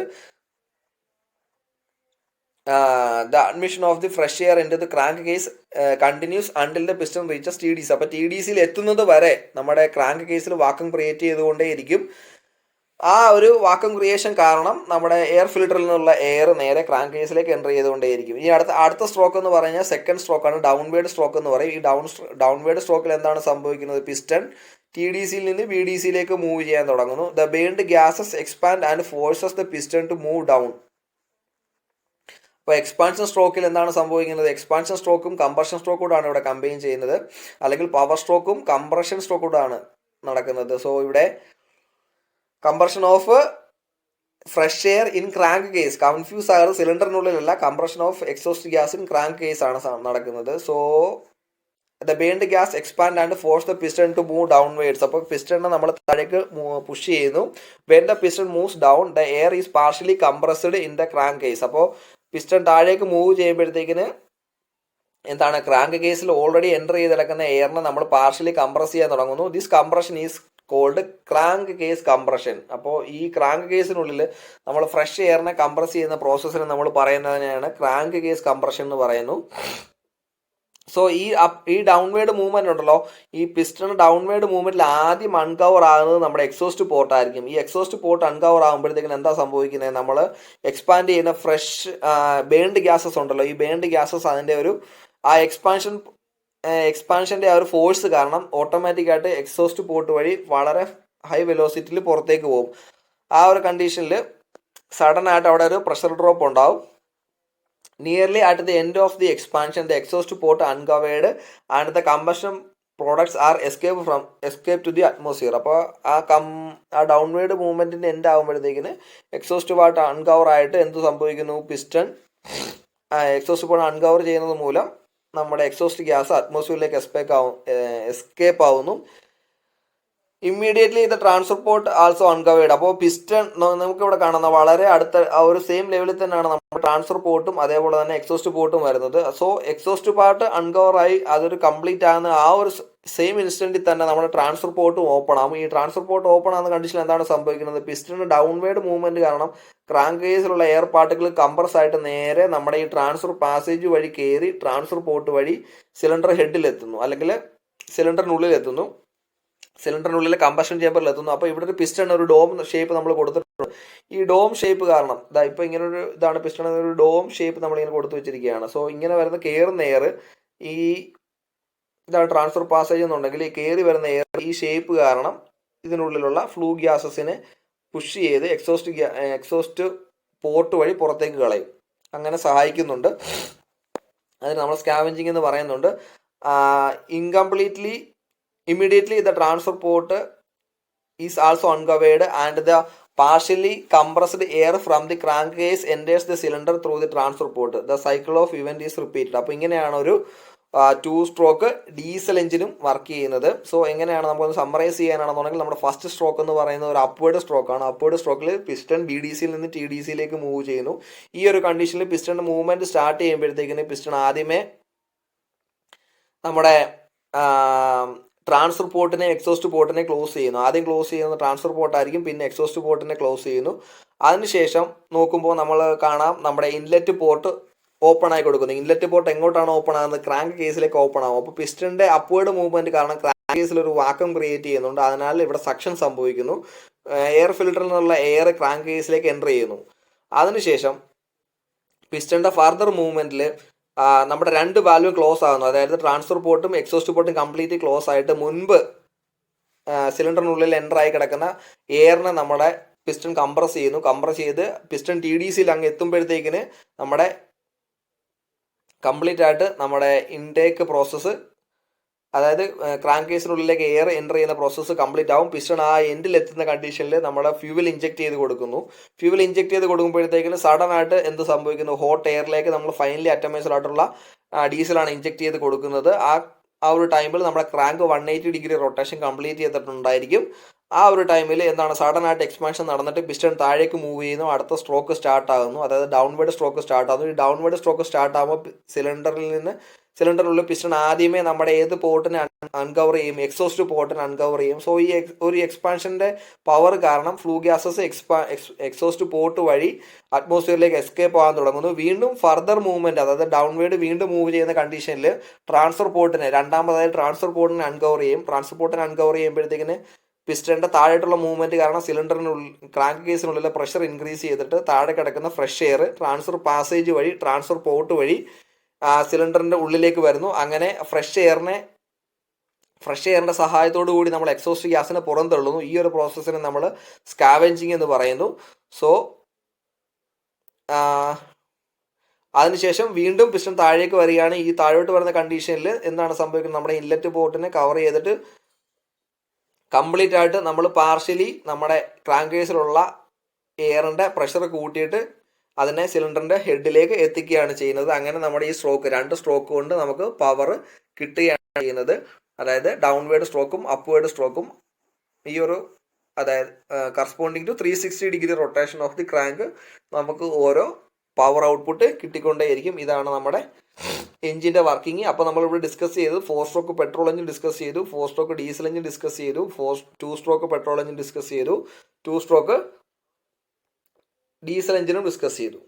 The admission of the fresh air in the crank case continuous until the piston reaches TDC. അപ്പോൾ TDCയിൽ എത്തുന്നത് വരെ നമ്മുടെ ക്രാങ്ക് കേസിൽ വാക്വം ക്രിയേറ്റ് ചെയ്തുകൊണ്ടേയിരിക്കും. ആ ഒരു വാക്വം ക്രിയേഷൻ കാരണം നമ്മുടെ എയർ ഫിൽറ്ററിൽ നിന്നുള്ള എയർ നേരെ ക്രാങ്ക് കേസിലേക്ക് എൻ്റർ ചെയ്തുകൊണ്ടേയിരിക്കും. ഈ അടുത്ത സ്ട്രോക്ക് എന്ന് പറഞ്ഞാൽ സെക്കൻഡ് സ്ട്രോക്കാണ്, ഡൗൺവേർഡ് സ്ട്രോക്ക് എന്ന് പറയും. ഈ ഡൗൺവേർഡ് സ്ട്രോക്കിൽ എന്താണ് സംഭവിക്കുന്നത്, പിസ്റ്റൺ TDCയിൽ നിന്ന് BDCയിലേക്ക് മൂവ് ചെയ്യാൻ തുടങ്ങുന്നു. The burned gases expand and forces the piston to move down. അപ്പോൾ എക്സ്പാൻഷൻ സ്ട്രോക്കിൽ എന്താണ് സംഭവിക്കുന്നത്, എക്സ്പാൻഷൻ സ്ട്രോക്കും കംപ്രഷൻ സ്ട്രോക്കൂടാണ് ഇവിടെ കമ്പൈൻ ചെയ്യുന്നത്, അല്ലെങ്കിൽ പവർ സ്ട്രോക്കും കംപ്രഷൻ സ്ട്രോക്കൂടാണ് നടക്കുന്നത്. സോ ഇവിടെ compression of fresh air in crank case, confuse ആകാതെ സിലിണ്ടറിനുള്ളിലല്ല, compression of exhaust gas in crank case ആണ് നടക്കുന്നത്. So the burned gas expand and force the piston to move downwards. അപ്പോൾ പിസ്റ്റണിനെ നമ്മൾ താഴേക്ക് പുഷ് ചെയ്യുന്നു. When the piston moves down the air is partially compressed in the crank case. അപ്പോൾ piston താഴേക്ക് move ചെയ്യുമ്പോഴത്തേക്കിന് എന്താണ്, ക്രാങ്ക് കേസിൽ ഓൾറെഡി എൻ്റർ ചെയ്ത് കിടക്കുന്ന എയറിനെ നമ്മൾ പാർഷ്യലി കംപ്രസ് ചെയ്യാൻ തുടങ്ങുന്നു. This compression is called crank case compression. അപ്പോൾ ഈ ക്രാങ്ക് കേസിനുള്ളിൽ നമ്മൾ ഫ്രഷ് എയറിനെ കംപ്രസ് ചെയ്യുന്ന പ്രോസസ്സിനെ നമ്മൾ പറയുന്നതിനെയാണ് ക്രാങ്ക് കേസ് കംപ്രഷൻ എന്ന് പറയുന്നു. സോ ഈ ഡൗൺവേർഡ് മൂവ്മെന്റ് ഉണ്ടല്ലോ, ഈ പിസ്റ്റൺ ഡൗൺവേർഡ് മൂവ്മെന്റിൽ ആദ്യം അൺകവർ ആകുന്നത് നമ്മുടെ എക്സോസ്റ്റ് പോർട്ട് ആയിരിക്കും. ഈ എക്സോസ്റ്റ് പോർട്ട് അൺകവർ ആകുമ്പോഴത്തേക്കും എന്താ സംഭവിക്കുന്നത്, നമ്മൾ എക്സ്പാൻഡ് ചെയ്യുന്ന ഫ്രഷ് ബേൺഡ് ഗ്യാസസ് ഉണ്ടല്ലോ, ഈ ബേൺഡ് ഗ്യാസസ് അതിൻ്റെ ഒരു ആ എക്സ്പാൻഷൻ്റെ ആ ഒരു ഫോഴ്സ് കാരണം ഓട്ടോമാറ്റിക്കായിട്ട് എക്സോസ്റ്റ് പോർട്ട് വഴി വളരെ ഹൈ വെലോസിറ്റിയിൽ പുറത്തേക്ക് പോകും. ആ ഒരു കണ്ടീഷനിൽ സഡൻ ആയിട്ട് അവിടെ ഒരു പ്രഷർ ഡ്രോപ്പ് ഉണ്ടാവും. Nearly at the end of the expansion, the exhaust port uncovered and the combustion products are escape to the atmosphere. അപ്പോൾ ആ ഡൗൺവേർഡ് മൂവ്മെൻറ്റിൻ്റെ എൻഡ് ആകുമ്പോഴത്തേക്കിന് എക്സോസ്റ്റ് പോർട്ട് അൺകവർ ആയിട്ട് എന്ത് സംഭവിക്കുന്നു, പിസ്റ്റൺ എക്സോസ്റ്റ് പോർട്ട് അൺകവർ ചെയ്യുന്നത് മൂലം നമ്മുടെ എക്സോസ്റ്റ് ഗ്യാസ് അറ്റ്മോസ്ഫിയറിലേക്ക് എസ്കേപ്പ് ആവുന്നു. ഇമ്മീഡിയറ്റ്ലി ഇത് ട്രാൻസ്ഫർ പോർട്ട് ആൾസോ അൺകവേർഡ്. അപ്പോൾ പിസ്റ്റൺ നമുക്കിവിടെ കാണുന്ന വളരെ അടുത്ത ആ ഒരു സെയിം ലെവലിൽ തന്നെയാണ് നമ്മുടെ ട്രാൻസ്ഫർ പോർട്ടും അതേപോലെ തന്നെ എക്സോസ്റ്റ് പോർട്ടും വരുന്നത്. സോ എക്സോസ്റ്റ് പാർട്ട് അൺകവറായി അതൊരു കംപ്ലീറ്റ് ആകുന്ന ആ ഒരു സെയിം ഇൻസ്റ്റന്റിൽ തന്നെ നമ്മുടെ ട്രാൻസ്ഫർ പോർട്ടും ഓപ്പൺ ആകും. ഈ ട്രാൻസ്ഫർ പോർട്ട് ഓപ്പൺ ആകുന്ന കണ്ടീഷൻ എന്താണ് സംഭവിക്കുന്നത്? പിസ്റ്റണിന് ഡൗൺവേർഡ് മൂവ്മെന്റ് കാരണം ക്രാങ്ക് കേസിലുള്ള എയർ പാർട്ടിക്കിൾ കംപ്രസ് ആയിട്ട് നേരെ നമ്മുടെ ഈ ട്രാൻസ്ഫർ പാസേജ് വഴി കയറി ട്രാൻസ്ഫർ പോർട്ട് വഴി സിലിണ്ടർ ഹെഡിലെത്തുന്നു, അല്ലെങ്കിൽ സിലിണ്ടറിനുള്ളിൽ എത്തുന്നു, സിലിണ്ടറിനുള്ളിലെ കമ്പഷൻ ചേമ്പറിൽ എത്തുന്നു. അപ്പോൾ ഇവിടെ ഒരു പിസ്റ്റൺ ഒരു ഡോം ഷേപ്പ് നമ്മൾ കൊടുത്തിട്ടുണ്ട്. ഈ ഡോം ഷേപ്പ് കാരണം ഇതാ ഇപ്പോൾ ഇങ്ങനെ ഒരു ഇതാണ് പിസ്റ്റൺ ഒരു ഡോം ഷേപ്പ് നമ്മളിങ്ങനെ കൊടുത്തു വെച്ചിരിക്കുകയാണ്. സോ ഇങ്ങനെ വരുന്ന കയറുന്ന എയർ ഈ ഇതാണ് ട്രാൻസ്ഫർ പാസേജ് എന്നുണ്ടെങ്കിൽ ഈ കയറി വരുന്ന എയർ ഈ ഷേപ്പ് കാരണം ഇതിനുള്ളിലുള്ള ഫ്ലൂ ഗ്യാസസിനെ പുഷ് ചെയ്ത് എക്സോസ്റ്റ് പോർട്ട് വഴി പുറത്തേക്ക് കളയും. അങ്ങനെ സഹായിക്കുന്നുണ്ട്. അതിന് നമ്മൾ സ്കാവഞ്ചിങ് എന്ന് പറയുന്നുണ്ട്. Immediately the transfer port is also uncovered and the partially compressed air from the crankcase enters the cylinder through the transfer port. The cycle of event is repeated. അപ്പോൾ ഇങ്ങനെയാണ് ഒരു 2 സ്ട്രോക്ക് ഡീസൽ എഞ്ചിനും വർക്ക് ചെയ്യുന്നത്. So എങ്ങനെയാണ് നമുക്കൊന്ന് summarise ചെയ്യാനാണെന്നുണ്ടെങ്കിൽ നമ്മുടെ first stroke എന്ന് പറയുന്നത് ഒരു അപ്വേർഡ് സ്ട്രോക്കാണ്. അപ്വേർഡ് സ്ട്രോക്കിൽ പിസ്റ്റൺ BDCയിൽ നിന്ന് TDCയിലേക്ക് മൂവ് ചെയ്യുന്നു. ഈ ഒരു കണ്ടീഷനിൽ പിസ്റ്റൺ മൂവ്മെന്റ് സ്റ്റാർട്ട് ചെയ്യുമ്പോഴത്തേക്കിന് പിസ്റ്റൺ ആദ്യമേ നമ്മുടെ ട്രാൻസ്ഫർ പോർട്ടിനെ എക്സോസ്റ്റ് പോർട്ടിനെ ക്ലോസ് ചെയ്യുന്നു. ആദ്യം ക്ലോസ് ചെയ്യുന്ന ട്രാൻസ്ഫർ പോർട്ടായിരിക്കും, പിന്നെ എക്സോസ്റ്റ് പോർട്ടിനെ ക്ലോസ് ചെയ്യുന്നു. അതിനുശേഷം നോക്കുമ്പോൾ നമ്മൾ കാണാം നമ്മുടെ ഇൻലെറ്റ് പോർട്ട് ഓപ്പൺ ആയി കൊടുക്കുന്നു. ഇൻലെറ്റ് പോർട്ട് എങ്ങോട്ടാണ് ഓപ്പൺ ആകുന്നത്? ക്രാങ്ക് കേസിലേക്ക് ഓപ്പൺ ആകും. അപ്പോൾ പിസ്റ്റന്റെ അപ്വേർഡ് മൂവ്മെന്റ് കാരണം ക്രാങ്ക് കേസിൽ ഒരു വാക്വം ക്രിയേറ്റ് ചെയ്യുന്നുണ്ട്. അതിനാൽ ഇവിടെ സക്ഷൻ സംഭവിക്കുന്നു. എയർ ഫിൽറ്ററിൽ നിന്നുള്ള എയർ ക്രാങ്ക് കേസിലേക്ക് എൻ്റർ ചെയ്യുന്നു. അതിനുശേഷം പിസ്റ്റന്റെ ഫർദർ മൂവ്മെന്റിൽ നമ്മുടെ 2 വാൽവും ക്ലോസ് ആകുന്നു. അതായത് ട്രാൻസ്ഫർ പോർട്ടും എക്സോസ്റ്റ് പോർട്ടും കംപ്ലീറ്റ്ലി ക്ലോസ് ആയിട്ട് മുൻപ് സിലിണ്ടറിനുള്ളിൽ എൻ്റർ ആയി കിടക്കുന്ന എയറിനെ നമ്മുടെ പിസ്റ്റൺ കംപ്രസ് ചെയ്യുന്നു. കംപ്രസ് ചെയ്ത് പിസ്റ്റൺ TDCയിൽ അങ്ങ് എത്തുമ്പോഴത്തേക്കിന് നമ്മുടെ കംപ്ലീറ്റ് ആയിട്ട് നമ്മുടെ ഇൻടേക്ക് പ്രോസസ്സ്, അതായത് ക്രാങ്ക് കേസിനുള്ളിലേക്ക് എയർ എൻ്റർ ചെയ്യുന്ന പ്രോസസ്സ് കംപ്ലീറ്റ് ആവും. പിസ്റ്റൺ ആ എൻഡിൽ എത്തുന്ന കണ്ടീഷനിൽ നമ്മുടെ ഫ്യൂവൽ ഇഞ്ചെക്ട് ചെയ്ത് കൊടുക്കുന്നു. ഫ്യൂവൽ ഇഞ്ചെക്ട് ചെയ്ത് കൊടുക്കുമ്പോഴത്തേക്കിന് സഡൻ ആയിട്ട് എന്ത് സംഭവിക്കുന്നു? ഹോട്ട് എയറിലേക്ക് നമ്മൾ ഫൈനലി അറ്റമൈസ്ഡ് ആയിട്ടുള്ള ഡീസലാണ് ഇഞ്ചെക്ട് ചെയ്ത് കൊടുക്കുന്നത്. ആ ഒരു ടൈമിൽ നമ്മുടെ ക്രാങ്ക് 180 ഡിഗ്രി റൊട്ടേഷൻ കംപ്ലീറ്റ് ചെയ്തിട്ടുണ്ടായിരിക്കും. ആ ഒരു ടൈമിൽ എന്താണ് സഡൻ ആയിട്ട് എക്സ്പാൻഷൻ നടന്നിട്ട് പിസ്റ്റൺ താഴേക്ക് മൂവ് ചെയ്യുന്നു. അടുത്ത സ്ട്രോക്ക് സ്റ്റാർട്ട് ആകുന്നു, അതായത് ഡൗൺവേർഡ് സ്ട്രോക്ക് സ്റ്റാർട്ട് ആകുന്നു. ഈ ഡൗൺവേർഡ് സ്ട്രോക്ക് സ്റ്റാർട്ട് ആകുമ്പോൾ സിലിണ്ടറിനുള്ളിൽ പിസ്റ്റൺ ആദ്യമേ നമ്മുടെ ഏത് പോർട്ടിനെ അൺകവർ ചെയ്യും? എക്സോസ്റ്റ് പോർട്ടിനെ അൺകവർ ചെയ്യും. സോ ഈ ഒരു എക്സ്പാൻഷന്റെ പവർ കാരണം ഫ്ലൂ ഗ്യാസസ് എക്സോസ്റ്റ് പോർട്ട് വഴി അറ്റ്മോസ്ഫിയറിലേക്ക് എസ്കേപ്പ് ആകാൻ തുടങ്ങുന്നു. വീണ്ടും ഫർദർ മൂവ്മെന്റ്, അതായത് ഡൗൺവേർഡ് വീണ്ടും മൂവ് ചെയ്യുന്ന കണ്ടീഷനിൽ ട്രാൻസ്ഫർ പോർട്ടിനെ രണ്ടാമതായി ട്രാൻസ്ഫർ പോർട്ടിനെ അൺകവർ ചെയ്യും. ട്രാൻസ്ഫർ പോർട്ടിനെ അൺകവർ ചെയ്യുമ്പോഴത്തേക്കിന് പിസ്റ്റന്റെ താഴെയുള്ള മൂവ്മെന്റ് കാരണം സിലിണ്ടറിനുള്ളിൽ ക്രാങ്ക് കേസിനുള്ളിലെ പ്രഷർ ഇൻക്രീസ് ചെയ്തിട്ട് താഴെ കിടക്കുന്ന ഫ്രഷ് എയർ ട്രാൻസ്ഫർ പാസേജ് വഴി ട്രാൻസ്ഫർ പോർട്ട് വഴി സിലിണ്ടറിന്റെ ഉള്ളിലേക്ക് വരുന്നു. അങ്ങനെ ഫ്രഷ് എയറിന്റെ സഹായത്തോടു കൂടി നമ്മൾ എക്സോസ്റ്റ് ഗ്യാസിനെ പുറന്തള്ളുന്നു. ഈ ഒരു പ്രോസസ്സിനെ നമ്മൾ സ്കാവെഞ്ചിങ് എന്ന് പറയുന്നു. സോ അതിനുശേഷം വീണ്ടും പിസ്റ്റൺ താഴേക്ക് വരികയാണ്. ഈ താഴോട്ട് വരുന്ന കണ്ടീഷനിൽ എന്താണ് സംഭവിക്കുന്നത്? നമ്മുടെ ഇൻലെറ്റ് പോർട്ടിനെ കവർ ചെയ്തിട്ട് കംപ്ലീറ്റ് ആയിട്ട് നമ്മൾ പാർഷ്യലി നമ്മുടെ ക്രാങ്ക് കേസിലുള്ള എയറിന്റെ പ്രഷർ കൂട്ടിയിട്ട് അതിനെ സിലിണ്ടറിന്റെ ഹെഡിലേക്ക് എത്തിക്കുകയാണ് ചെയ്യുന്നത്. അങ്ങനെ നമ്മുടെ ഈ സ്ട്രോക്ക് 2 സ്ട്രോക്ക് കൊണ്ട് നമുക്ക് പവർ കിട്ടുകയാണ് ചെയ്യുന്നത്. അതായത് ഡൗൺവേർഡ് സ്ട്രോക്കും അപ്വേർഡ് സ്ട്രോക്കും ഈ ഒരു, അതായത് corresponding to 360 degree rotation of the crank നമുക്ക് ഓരോ പവർ ഔട്ട്പുട്ട് കിട്ടിക്കൊണ്ടേയിരിക്കും. ഇതാണ് നമ്മുടെ എഞ്ചിന്റെ വർക്കിംഗ്. അപ്പോൾ നമ്മളിവിടെ ഡിസ്കസ് ചെയ്തു 4 സ്ട്രോക്ക് പെട്രോൾ എഞ്ചിൻ ഡിസ്കസ് ചെയ്തു, 4 സ്ട്രോക്ക് ഡീസൽ എഞ്ചിൻ ഡിസ്കസ് ചെയ്തു, 2 സ്ട്രോക്ക് പെട്രോൾ എഞ്ചിൻ ഡിസ്കസ് ചെയ്തു, 2 സ്ട്രോക്ക് ഡീസൽ എഞ്ചിനും ഡിസ്കസ് ചെയ്തു.